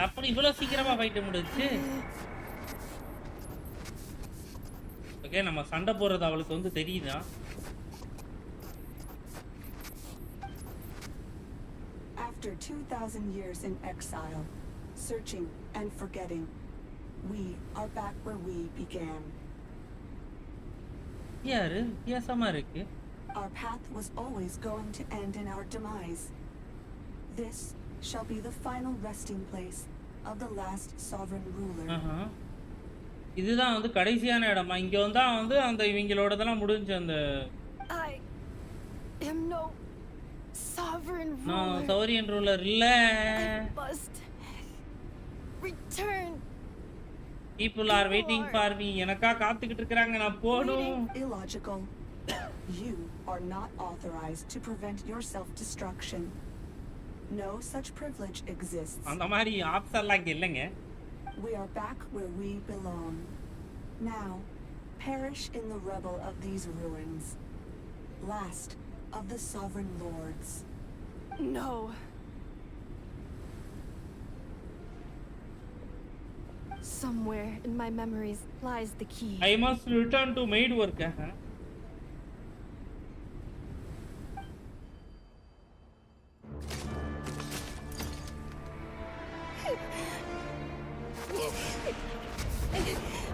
அப்படி இவ்வளவு சீக்கிரமா fight முடிஞ்சுச்சு? Okay நம்ம சண்டை போறது அவளுக்கு வந்து தெரியுதா? After 2,000 years in exile, searching and forgetting, we are back where we began. யாரு வித்தியாசமா இருக்கு? Our path was always going to end in our demise. This shall be the final resting place of the last sovereign ruler. இதுதான் வந்து கடைசியான இடமா? இங்க வந்தா வந்து அந்த இவங்களோடதெல்லாம் முடிஞ்சு அந்த I am no sovereign ruler. No, sovereign ruler இல்ல. I must return. People are waiting for me. எனக்கா காத்துக்கிட்டு இருக்காங்க, நான் போணும். Illogical. You are not authorized to prevent your self-destruction. No such privilege exists. அந்த மாதிரி ஆப்ஷன்லாம் இங்க இல்லங்க. We are back where we belong. Now, perish in the rubble of these ruins. Last of the sovereign lords. No. Somewhere in my memories lies the key. I must return to maid work.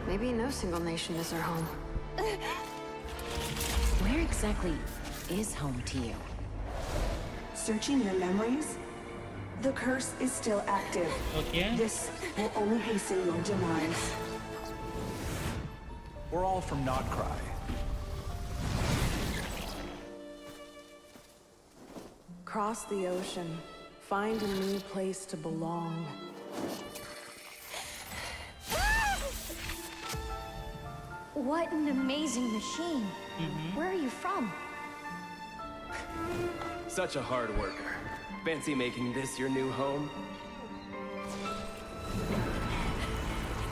Maybe no single nation is our home. Where exactly is home to you? searching your memories, the curse is still active. Okay. This will only hasten your demise. We're all from Nodcry. Cross the ocean. Find a new place to belong. What an amazing machine. Where are you from? Such a hard worker. Fancy making this your new home?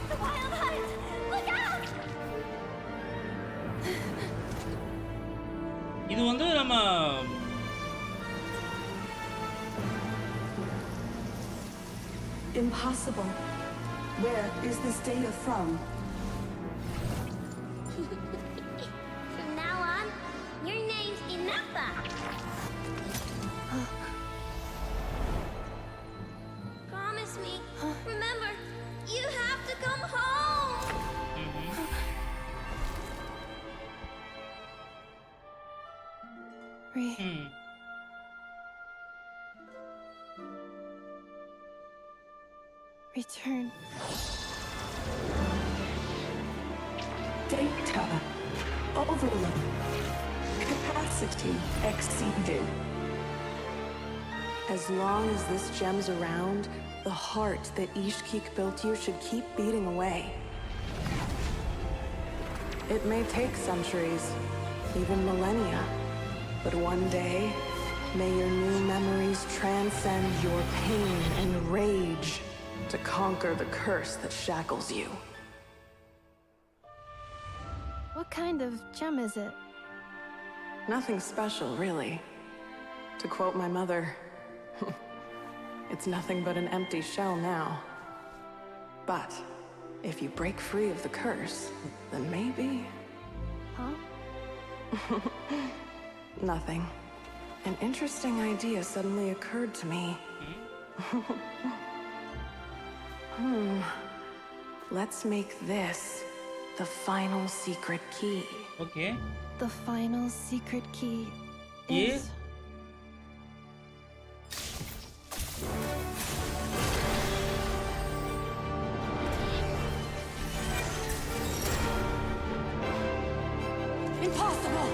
The wild hunt! Look out! இது வந்து நம்ம Impossible. Where is this data from? From now on, your name's Inappa. Promise me. Remember, you have to come home. Return. Data overload. Capacity exceeded. As long as this gem's around, the heart that Ishkik built you should keep beating away. It may take centuries, even millennia, but one day, may your new memories transcend your pain and rage to conquer the curse that shackles you. What kind of gem is it? Nothing special, really. To quote my mother, it's nothing but an empty shell now. But if you break free of the curse, then maybe... Huh? Nothing. An interesting idea suddenly occurred to me. Let's make this the final secret key. Okay. The final secret key Yeah. is... Impossible!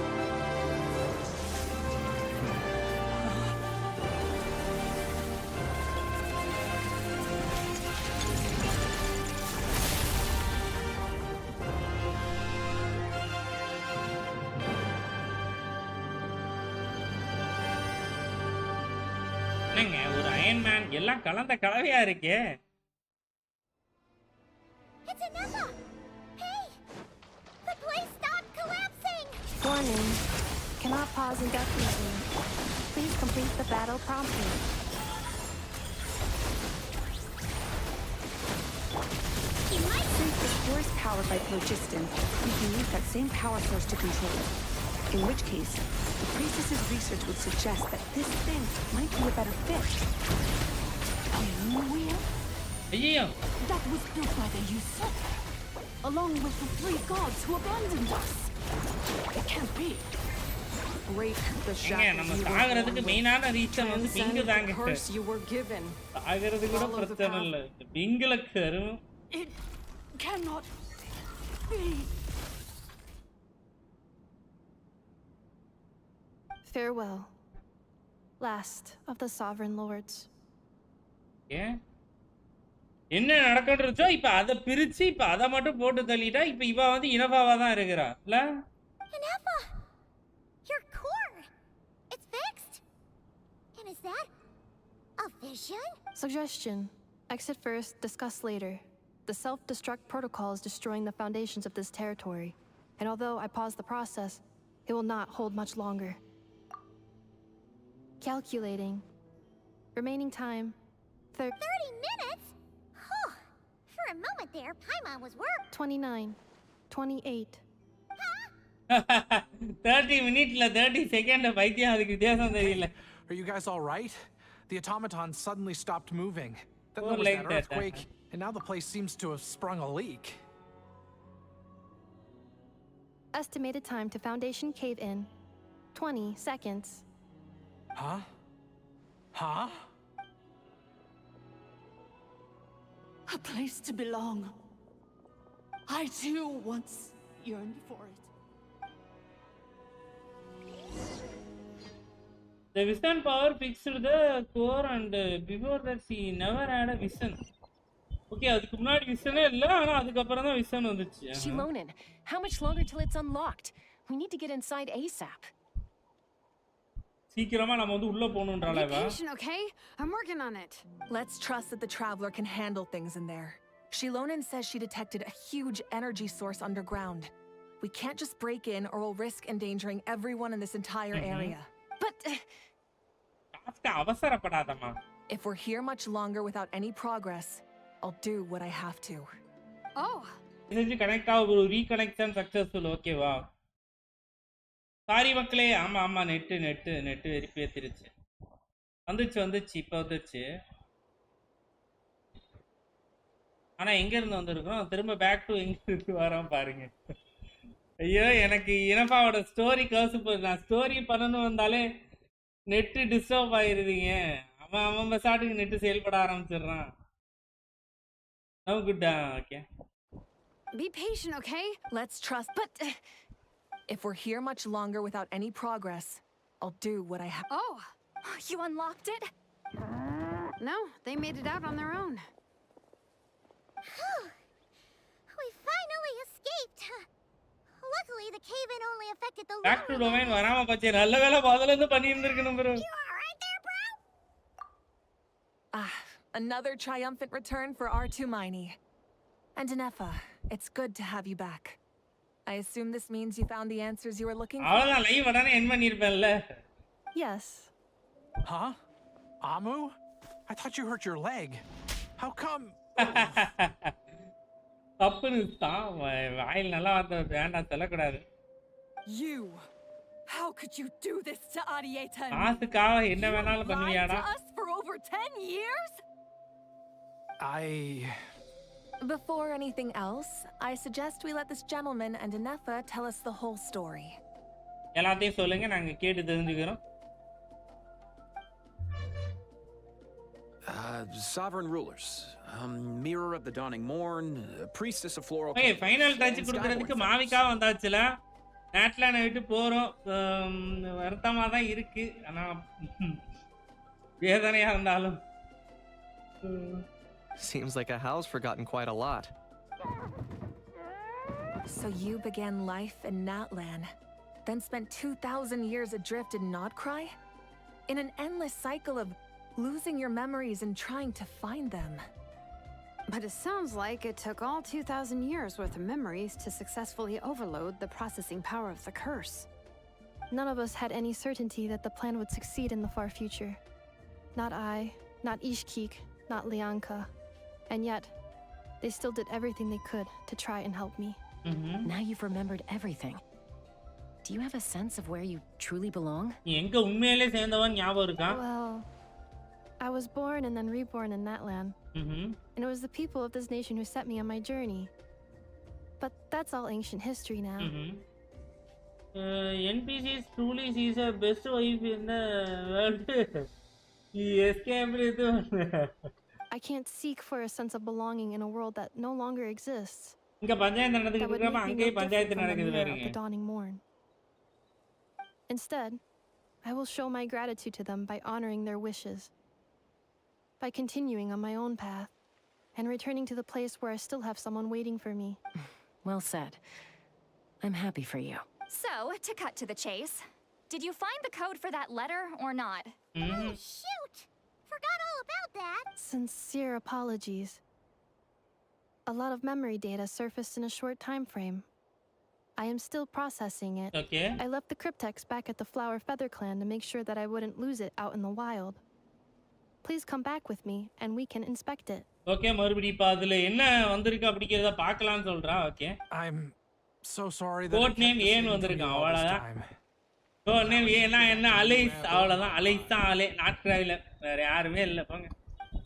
என்னங்க ஒரு iron man எல்லாம் கலந்த கலவையா இருக்கே. It's Inappa! Hey! The place stopped collapsing! Warning. Cannot pause indefinitely. Please complete the battle promptly. Since the core is powered by phlogiston, we can use that same power source to control it. In which case, the priestess's research would suggest that this thing might be a better fit. Yoimiya? ஐயோ. That was built by the usurper, along with the 3 gods who abandoned us. It can't be. Break the ஏங்க shackles நம்ம you were சாகிறதுக்கு born with. மெயினான reason வந்து pink Transcend the தாங்க. curse you were given. சாகிறது கூட Follow the பிரச்சனை path. இல்ல. பிங்குல கரும். It cannot be. Farewell. Last of the sovereign lords. ஏன் என்ன நடக்குன்றச்சோ இப்ப அத பிரிச்சு இப்ப அத மட்டும் போட்டு தள்ளிட்டா இப்ப இவ வந்து இனபாவா தான் இருக்கறா இல்ல. Inappa! Your core! It's fixed! And is that a vision? Suggestion. Exit first, discuss later. The self-destruct protocol is destroying the foundations of this territory. And although I paused the process, it will not hold much longer. Calculating. Remaining time. 30 minutes? Huh. For a moment there, Paimon was worried. 29. 28. 30 minutes 30 seconds பைத்தியம் அதுக்கு வித்தியாசம் தெரியல. Are you guys all right? The automaton suddenly stopped moving. Then Oh, there was like that that. earthquake, and now the place seems to have sprung a leak. Estimated time to foundation cave in. 20 seconds. Huh? Huh? A place to belong. I too once yearned for it. The vision power fixed the core and before that she never had a vision. Okay, அதுக்கு முன்னாடி விசனே இல்ல ஆனா அதுக்கு அப்புறம் தான் vision வந்துச்சு. Shilonen, how much longer till it's unlocked? We need to get inside ASAP. சீக்கிரமா நம்ம வந்து உள்ள போணும்ன்றாளே Be patient, okay? I'm working on it. Let's trust that the traveler can handle things in there. Shilonen says she detected a huge energy source underground. We can't just break in or we'll risk endangering everyone in this entire area. But அவசரப்படாதம்மா. If we're here much longer without any progress, I'll do what I have to. Oh. இது connect ஆக ஒரு reconnection successful. ஓகேவா? Sorry மக்களே. ஆமா ஆமா net verify ஏத்திருச்சு. வந்துச்சு இப்போ வந்துச்சு. ஆனா எங்க இருந்து வந்திருக்கோம்? திரும்ப பேக் டு எங்க இருந்து வரோம் பாருங்க. ஐயோ எனக்கு இனப்பாவோட ஸ்டோரி கர்ஸ் நான் ஸ்டோரி பண்ணணும் வந்தாலே நெட்டு டிஸ்டர்ப் ஆயிருதுங்க. அவன் பசாட்டுக்கு நெட்டு செயல்பட ஆரம்பிச்சிடுறான். No good. Okay. Be patient, okay? Let's trust. But if we're here much longer without any progress, I'll do what I have. Oh, you unlocked it? No, they made it out on their own. We finally escaped. Luckily, the cave-in only affected the Back to domain வராம போச்சு. நல்ல வேளை முதல்ல இருந்து பண்ணி இருந்திருக்கணும் bro. You all right there, bro? Another triumphant return for R2 Miney. And Anefa, it's good to have you back. I assume this means you found the answers you were looking for. அவ்வளவுதான் live உடனே end பண்ணிருப்பேன்ல. Yes. Huh? Amu? I thought you hurt your leg. How come? தப்புன்னு தான் வாயில் நல்லா வார்த்தை வேண்டாம் சொல்லக்கூடாது. You. How could you do this to Arieta? காசுக்காக என்ன வேணாலும் பண்ணுவியாடா? To us for over 10 years? Before anything else, I suggest we let this gentleman and Anefa tell us the whole story. எல்லாத்தையும் சொல்லுங்க நாங்க கேட்டு தெரிஞ்சுக்கிறோம். Sovereign rulers, mirror of the dawning morn, priestess of floral. Okay, final touch கொடுக்கிறதுக்கு மாவிகா வந்தாச்சுல. நாட்லானை விட்டு போறோம். வருத்தமா தான் இருக்கு. ஆனா வேதனையா இருந்தாலும் Seems like Ahal's forgotten quite a lot. So you began life in Natlan, then spent 2,000 years adrift in Nodcry? In an endless cycle of losing your memories and trying to find them. But it sounds like it took all 2,000 years worth of memories to successfully overload the processing power of the curse. None of us had any certainty that the plan would succeed in the far future. Not I, not Ishkik, not Lianka. And yet, they still did everything they could to try and help me. Now you've remembered everything. Do you have a sense of where you truly belong? Well, I was born and then reborn in that land. And it was the people of this nation who set me on my journey. But that's all ancient history now. NPCs truly sees her best wife in the world. I can't seek for a sense of belonging in a world that no longer exists. இங்க பஞ்சாயத்து நடந்துக்கிட்டு இருக்கறப்ப அங்கேயே பஞ்சாயத்து நடக்குது பாருங்க. The dawning morn. Instead, I will show my gratitude to them by honoring their wishes. By continuing on my own path and returning to the place where I still have someone waiting for me. Well said. I'm happy for you. So, to cut to the chase, did you find the code for that letter or not? Oh, shoot! Forgot all about that. Sincere apologies. A lot of memory data surfaced in a short time frame. I am still processing it. Okay. I left the cryptex back at the Flower Feather Clan to make sure that I wouldn't lose it out in the wild. Please come back with me and we can inspect it. Okay, மறுபடியும் இப்ப அதுல என்ன வந்திருக்கு அப்படிங்கறத பார்க்கலாம்னு சொல்றா. Okay. I'm so sorry that code name ஏன்னு வந்திருக்கான். அவ்வளவுதான். கோட் நேம் ஏனா என்ன அலைஸ் அவ்வளவுதான். அலைஸ் தான் ஆளே நாட்கிராயில வேற யாருமே இல்ல போங்க.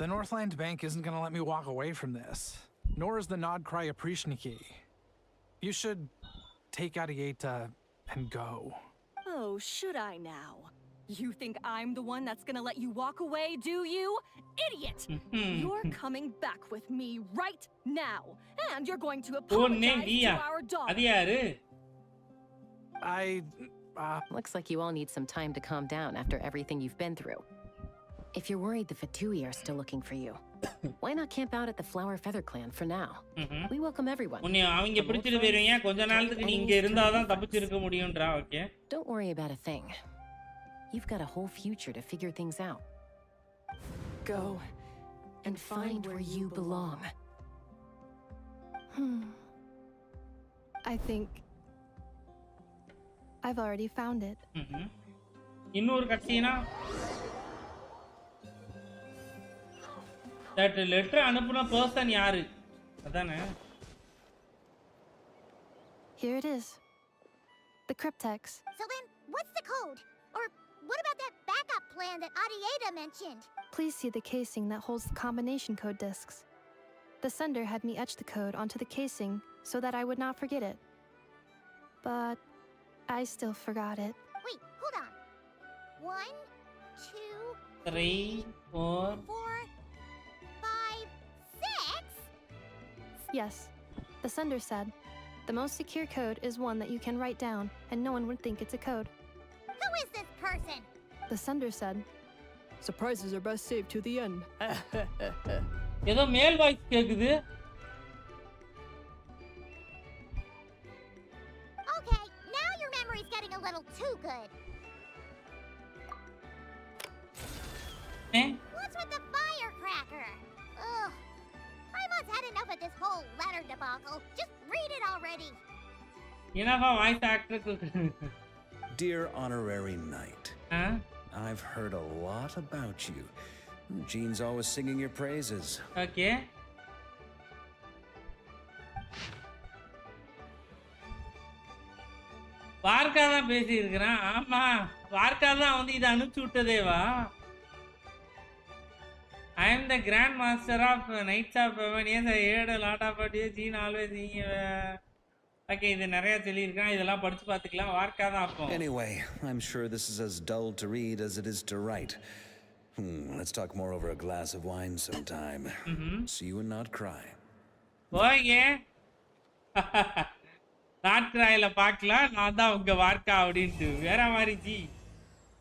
The Northland Bank isn't going to let me walk away from this. Nor is the Nodcry Aprishniki. You should take Arieta and go. Oh, should I now? You think I'm the one that's gonna let you walk away, do you? Idiot! You're coming back with me right now, and you're going to apologize to our daughter. Looks like you all need some time to calm down after everything you've been through. If you're worried the Fatui are still looking for you, why not camp out at the Flower Feather Clan for now? We welcome everyone. Don't worry about a thing. You've got a whole future to figure things out. Go and find where you belong. I think I've already found it. இன்னொரு கட்சினா that letter அனுப்புன person யாரு அதானே Here it is. The cryptex. So then, what's the code? Or what about that backup plan that Arieta mentioned? Please see the casing that holds the combination code discs. The sender had me etch the code onto the casing so that I would not forget it. But I still forgot it. Wait, hold on. 1, 2, 3, 4, 5, 6? Yes. The sender said, the most secure code is one that you can write down and no one would think it's a code. Who is this person? The sender said, surprises are best saved to the end. ஏதோ மேல் voice கேக்குது. Okay, now your memory's getting a little too good. What's with the firecracker? Ugh. Paimon's had enough of this whole letter debacle. Just read it already. Enough of voice actor. Dear Honorary Knight, I've heard a lot about you. Jean's always singing your praises. Okay. வார்க்கா தான் பேசி இருக்கிறான். ஆமா, வார்க்கா தான் வந்து இதை அனுப்பிச்சு விட்டதேவா? I am the Grand Master of Knights of Heaven. Yes, I heard a lot about you. Jean always singing. Okay, இது நிறைய சொல்லியிருக்கான். இதெல்லாம் படிச்சு பார்த்துக்கலாம். வார்க்கா தான் அப்போ. Anyway, I'm sure this is as dull to read as it is to write. Let's talk more over a glass of wine sometime. See you and not cry. Okay. Not cryல பார்க்கலாம். நான் தான் உங்க வார்க்கா அப்படின்ட்டு. வேற மாதிரி ஜி.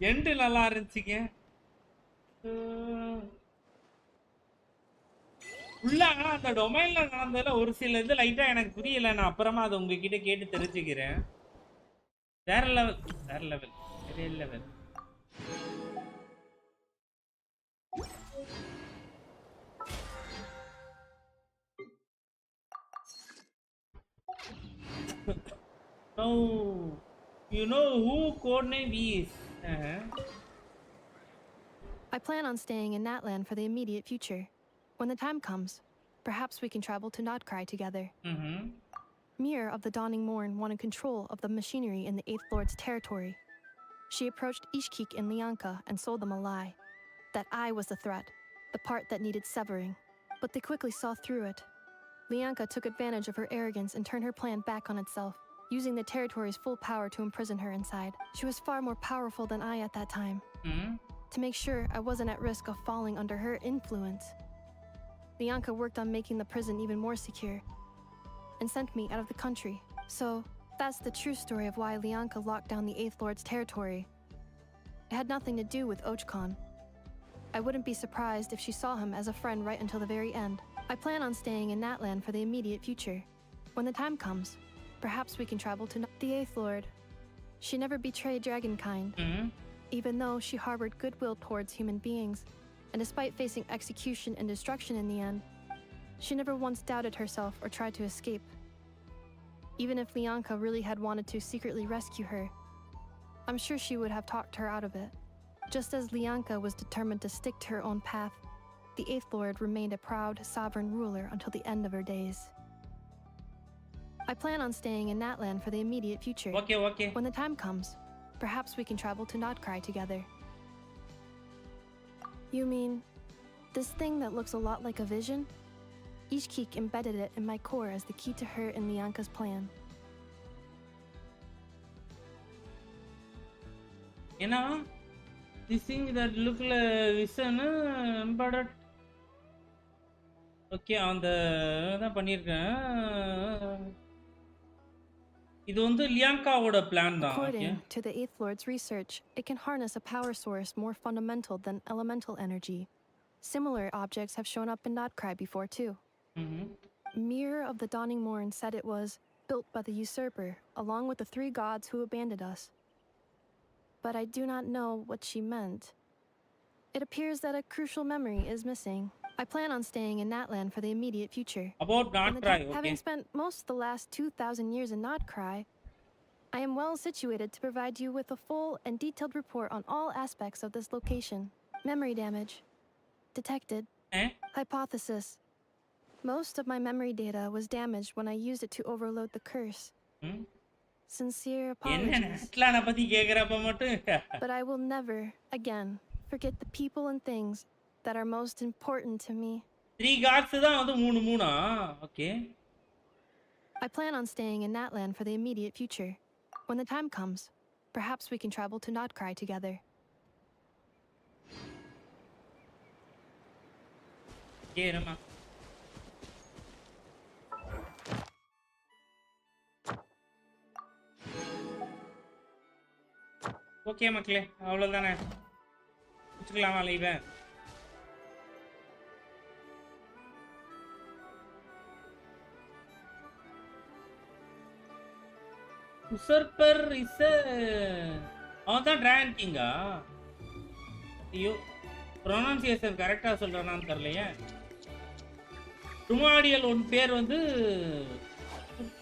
எண்டு நல்லா இருந்துச்சுங்க. உள்ள அந்த டொமைன்ல நடந்ததுல ஒரு சில இது லைட்டா எனக்கு புரியல. நான் அப்புறமா அதை உங்ககிட்ட கேட்டு தெரிஞ்சுக்கிறேன். வேற level. So, you know who codename is? I plan on staying in Natland for the immediate future. When the time comes, perhaps we can travel to Nodcry together. Mir of the Dawning Morn wanted control of the machinery in the 8th Lord's territory. She approached Ishkik and Lianka and sold them a lie. That I was the threat, the part that needed severing. But they quickly saw through it. Lianka took advantage of her arrogance and turned her plan back on itself, using the territory's full power to imprison her inside. She was far more powerful than I at that time. To make sure I wasn't at risk of falling under her influence, Lianka worked on making the prison even more secure and sent me out of the country. So, that's the true story of why Lianka locked down the 8th Lord's territory. It had nothing to do with Ochkon. I wouldn't be surprised if she saw him as a friend right until the very end. I plan on staying in Natland for the immediate future. When the time comes, perhaps we can travel to the 8th Lord. She never betrayed Dragonkind, even though she harbored goodwill towards human beings. And despite facing execution and destruction in the end, she never once doubted herself or tried to escape. Even if Lianka really had wanted to secretly rescue her, I'm sure she would have talked her out of it. Just as Lianka was determined to stick to her own path, the 8th Lord remained a proud, sovereign ruler until the end of her days. I plan on staying in Natland for the immediate future. Okay. When the time comes, perhaps we can travel to Nodcry together. You mean, this thing that looks a lot like a vision? Ishkik embedded it in my core as the key to her and Lianka's plan. This thing that look like vision embedded. Okay, அந்த தான் பண்ணிருக்கேன். இது வந்து லியாங்காவோட plan தான். According to the Eighth Lord's research, it can harness a power source more fundamental than elemental energy. Similar objects have shown up in Notcry before too. Mirror of the Dawning Morn said it was built by the usurper, along with the 3 gods who abandoned us. But I do not know what she meant. It appears that a crucial memory is missing. I plan on staying in Natland for the immediate future. About Notcry, okay. Having spent most of the last 2,000 years in Notcry, I am well situated to provide you with a full and detailed report on all aspects of this location. Memory damage. Detected. Hypothesis. Most of my memory data was damaged when I used it to overload the curse. Sincere apologies. But I will never, again, forget the people and things that are most important to me. 3 gods தான் வந்து 3 okay. I plan on staying in Natland for the immediate future. When the time comes, perhaps we can travel to Notcry together. ஏறமா. Okay மக்களே, அவ்வளவுதானே. வச்சுக்கலாமா live? உசர்பர் is அவன் தான் dragon கிங்கா? ஐயோ, pronunciation கரெக்டாக சொல்கிறானான்னு தெரியலையே. டுமாடியல் ஒன் பேர் வந்து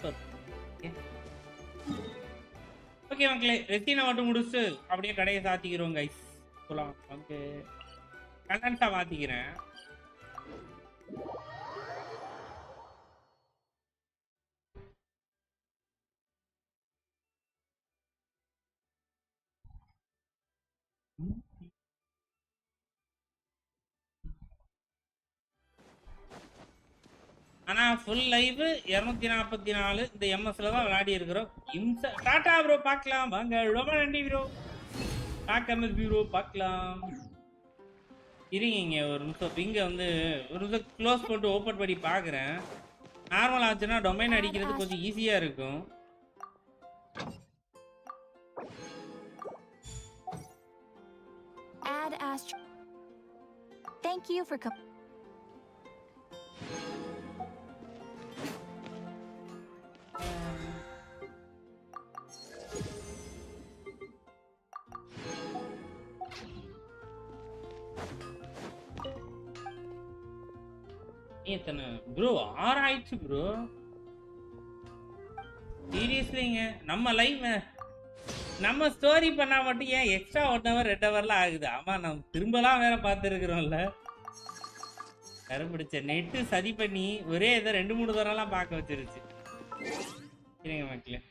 சூப்பர். ஓகே மக்களே, ரெசினை மட்டும் முடிச்சு அப்படியே கடையை சாத்திக்கிறோம் கைஸ். சொல்லலாம் வந்து கண்டென்ட்டாக மாற்றிக்கிறேன். ஆனால் ஃபுல் லைவ் 244 இந்த எம்எஸ்ல தான் விளையாடி இருக்கிறோம். டாடா ப்ரோ, பார்க்கலாம் வாங்க. ரொம்ப நன்றி ப்ரோ. டாக்கம்எஸ் ப்ரோ, பார்க்கலாம். இருங்க இங்கே ஒரு நிமிஷம். இங்கே வந்து ஒரு நிமிஷம் க்ளோஸ் போட்டு ஓப்பன் பண்ணி பார்க்குறேன். நார்மல் ஆச்சுன்னா டொமைன் அடிக்கிறது கொஞ்சம் ஈஸியாக இருக்கும். Add Astro. Thank you for coming. எத்தனை ப்ரோ? 6 ஆயிடுச்சு ப்ரோ. சீரியஸ்லிங்க, நம்ம லைவ் நம்ம ஸ்டோரி பண்ணா மட்டும் ஏன் எக்ஸ்ட்ரா 1 hour 2 hourலாம் ஆகுது? ஆமா, நம்ம திரும்பலாம் வேற பார்த்துருக்குறோம்ல. கரும்பிடிச்ச நெட்டு சதி பண்ணி ஒரே இதை 2-3 தடவைலாம் பார்க்க வச்சிருச்சு. சரிங்க மக்களே.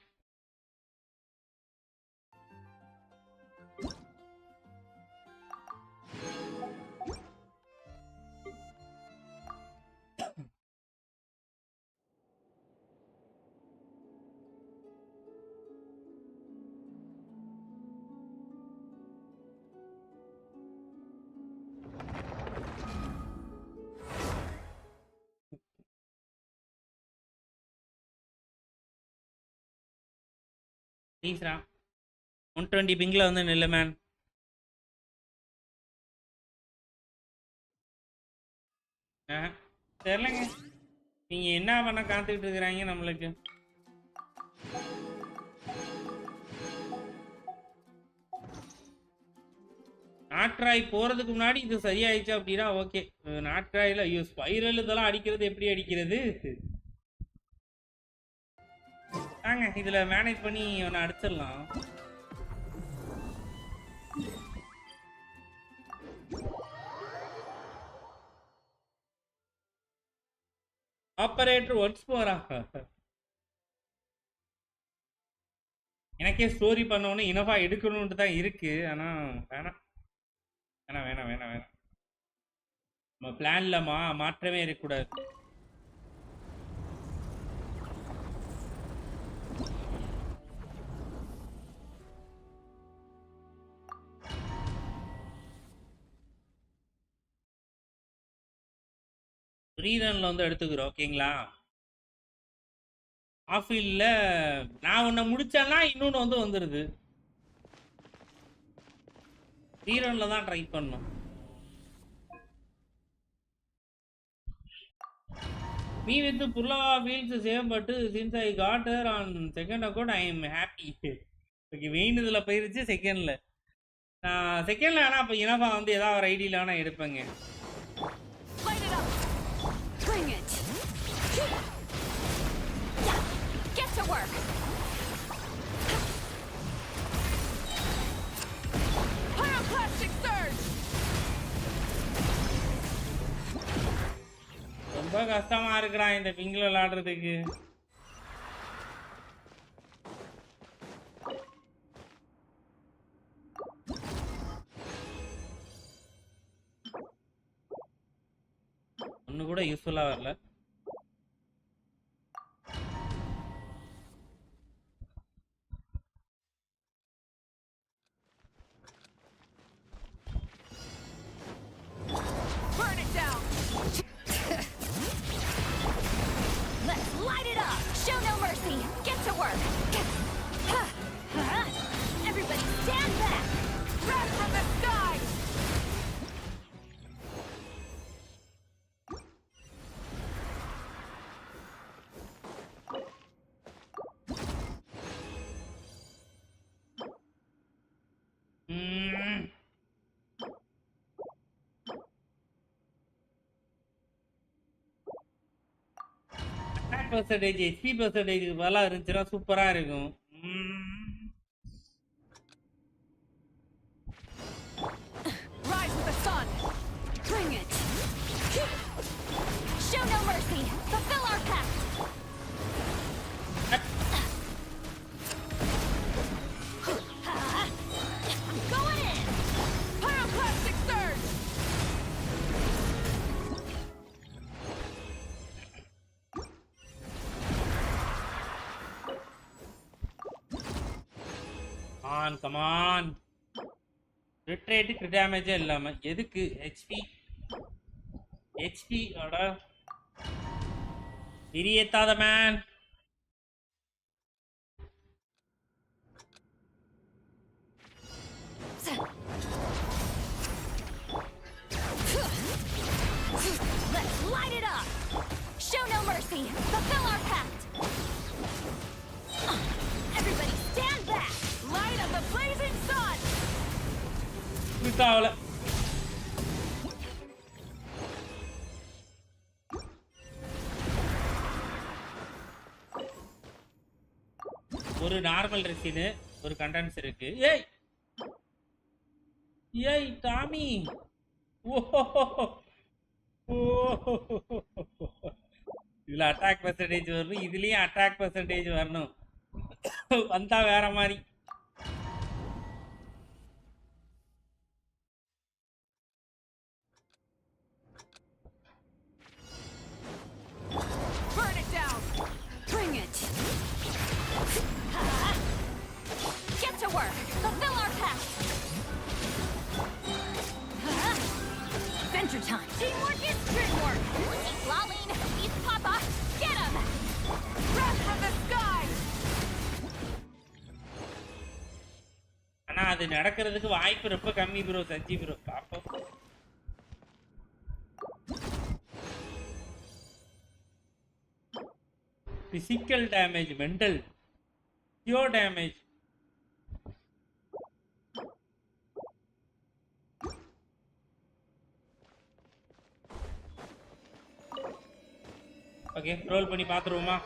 ப்ளீஸ்ரா 120 பிங்கில் வந்து நில்லு மேன். தெரிலங்க, நீங்கள் என்ன பண்ண காத்துக்கிட்டு இருக்கிறாங்க நம்மளுக்கு. நாட்ராய் போகிறதுக்கு முன்னாடி இது சரியாயிடுச்சு அப்படின்னா ஓகே. நாட்ராயில் ஐயோ ஸ்பைரல் இதெல்லாம் அடிக்கிறது எப்படி அடிக்கிறது? வாங்க இதில் மேனேஜ் பண்ணி ஒன்று அடிச்சிடலாம். ஆப்பரேட்டர் ஒன்ஸ் போறா. எனக்கே ஸ்டோரி பண்ணோன்னு இனஃபா எடுக்கணும்ட்டு தான் இருக்கு. ஆனால் வேணாம் வேணாம் வேணாம் வேணாம் வேணாம். நம்ம பிளான்ல மாற்றமே இருக்கக்கூடாது. ரீரன்ல வந்து எடுத்துக்கிறோம் ஓகேங்களா. ஆஃபீல்ல நான் ஒன்ன முடிச்சேன்னா இன்னொன்னு வந்து வந்துருது. ரீரன்ல தான் ட்ரை பண்ணணும். Me with the Purlava feels the same, but since I got her on second account, I am happy. Okay main இதில் போயிருச்சு செகண்டில். நான் செகண்டில் ஆனால் அப்போ இனஃபா வந்து ஏதாவது ஒரு ஐடியில் வேணால் எடுப்பேங்க. ரொம்ப கஷ்டமா இருக்கிறான் இந்த பிங்கில் விளையாடுறதுக்கு. ஒன்று கூட யூஸ்ஃபுல்லாக வரல. percentage HP percentage பதிலா இருந்துச்சுன்னா சூப்பரா இருக்கும். Rise with the sun. Bring it. Show no mercy. Fulfill our pact. I'm going in. Pyroclastic surge. Come on. Retreat crit damage இல்லாம எதுக்கு HP அட இரியேத்தாத man. Let's light it up. Show no mercy. Fulfill our pact. Everybody stand back. Light of the blazing sun. விட்டாவல ஒரு normal resin ஒரு condense இருக்கு. ஏய் Tommy இதுல attack percentage வரணும், இதுலயும் அட்டாக் பெர்சன்டேஜ் வரணும். வந்தா வேற மாதிரி. Burn it down. Bring it. Get to work. Fulfill our pact. Adventure time. Teamwork is dreamwork. He's lolling. He's Papa. Get him. Breath from the sky. ஆனா அது நடக்கிறதுக்கு வாய்ப்பு ரொம்ப கம்மி ப்ரோ. சஞ்சி ப்ரோ பாப்போம். Physical damage, mental, pure damage. Okay, roll பண்ணி பாத்துருவோமா?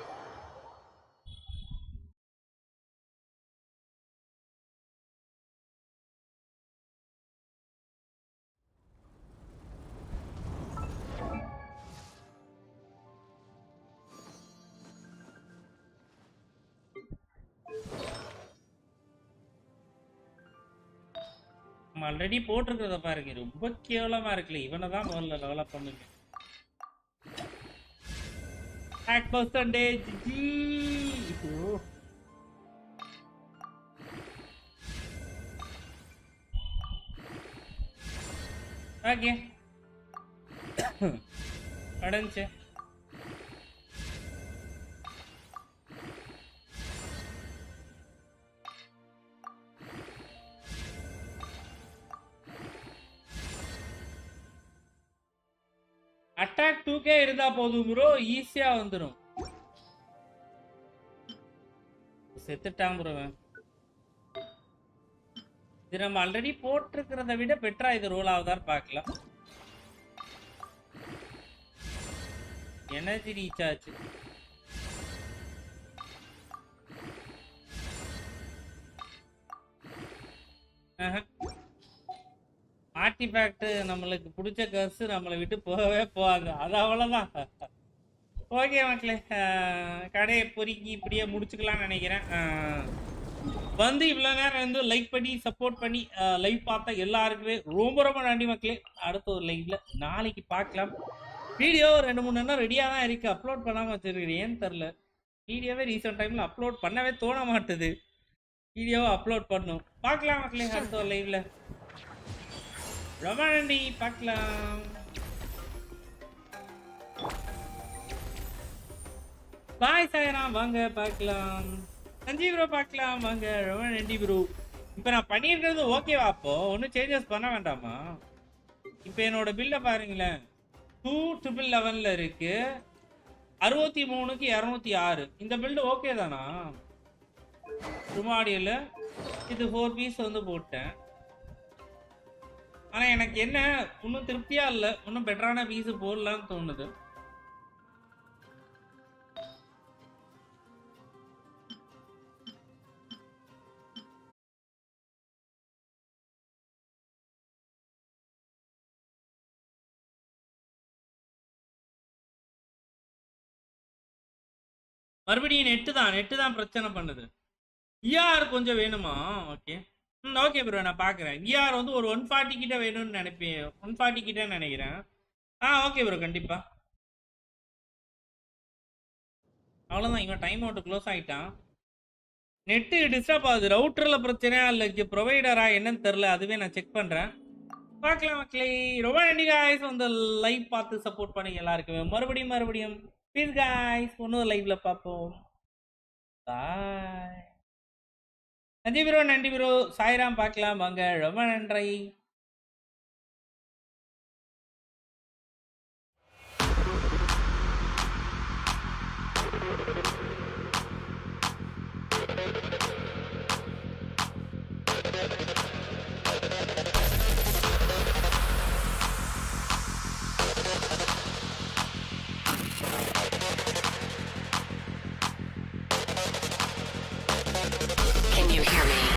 Already போட்டிருக்கிறத பாருங்க, ரொம்ப கேவலமா இருக்குல்ல. இவனை தான் முதல்ல டெவலப் பண்ணுங்க. அட்டாக் பெர்சன்டேஜ் ஓகே அடஞ்சே அட்டாக் 2k இருந்தா போதும் ப்ரோ ஈஸியா வந்துரும் செத்துட்டான் ப்ரோ இது நம்ம ஆல்ரெடி போட்டிருக்கிறத விட பெட்டரா இது ரோல் ஆகுதான்னு பார்க்கலாம் எனர்ஜி ரீசார்ஜ் ஆர்டிஃபேக்ட் நம்மளுக்கு பிடிச்ச கர்ஸ் நம்மளை விட்டு போகவே போகாது அது அவ்வளோதான் ஓகே மக்களே கடையை பொறுக்கி இப்படியே முடிச்சுக்கலாம்னு நினைக்கிறேன் வந்து இவ்வளோ நேரம் வந்து லைக் பண்ணி சப்போர்ட் பண்ணி லைவ் பார்த்தா எல்லாருக்குமே ரொம்ப ரொம்ப நன்றி மக்களே அடுத்த ஒரு லைவ்ல நாளைக்கு பார்க்கலாம் வீடியோ 2-3 நேரம் ரெடியாக தான் இருக்குது அப்லோட் பண்ணாமல் வச்சுருக்கேன் ஏன்னு தெரில வீடியோவே ரீசெண்ட் டைமில் அப்லோட் பண்ணவே தோண மாட்டுது வீடியோவை அப்லோட் பண்ணும் பார்க்கலாம் மக்களே அடுத்த ஒரு லைவ்ல ரொம்ப நன்றி பார்க்கலாம் பாய் சாயராம் வாங்க பார்க்கலாம் சஞ்சீவ் ப்ரோ பார்க்கலாம் வாங்க ரொம்ப நன்றி ப்ரோ இப்போ நான் பண்ணியிருக்கிறது ஓகேவா அப்போ ஒன்றும் சேஞ்சஸ் பண்ண வேண்டாமா இப்போ என்னோட பில்லை பாருங்களேன் 2,11 இருக்கு 63க்கு 206 இந்த பில்டு ஓகே தானா ருமாடியில் இது 4 பீஸ் வந்து போட்டேன் ஆனால் எனக்கு என்ன இன்னும் திருப்தியா இல்லை இன்னும் பெட்டரான பீஸ் போடலான்னு தோணுது மறுபடியும் நெட்டு தான் பிரச்சனை பண்ணுது இஆர் கொஞ்சம் வேணுமா ஓகே ஓகே ப்ரோ நான் பார்க்குறேன் இஆர் வந்து ஒரு 140 கிட்ட வேணும்னு நினைப்பேன் 140 கிட்ட நினைக்கிறேன் ஓகே ப்ரோ கண்டிப்பா அவ்வளோதான் இவன் டைம் அவுட் க்ளோஸ் ஆகிட்டான் நெட்டு டிஸ்டர்ப் ஆகுது ரவுட்டரில் பிரச்சனையா இல்லை ப்ரொவைடரா என்னன்னு தெரில அதுவே நான் செக் பண்ணுறேன் பார்க்கலாம் மக்களே ரொம்ப நன்றி காய்ஸ் வந்து லைவ் பார்த்து சப்போர்ட் பண்ணி எல்லாருக்குமே மறுபடியும் ப்ளீஸ் காய்ஸ் இன்னொரு லைவ்ல பார்ப்போம் பாய் நன்றி ப்ரோ சாய்ராம் பார்க்கலாம் வாங்க ரொம்ப நன்றி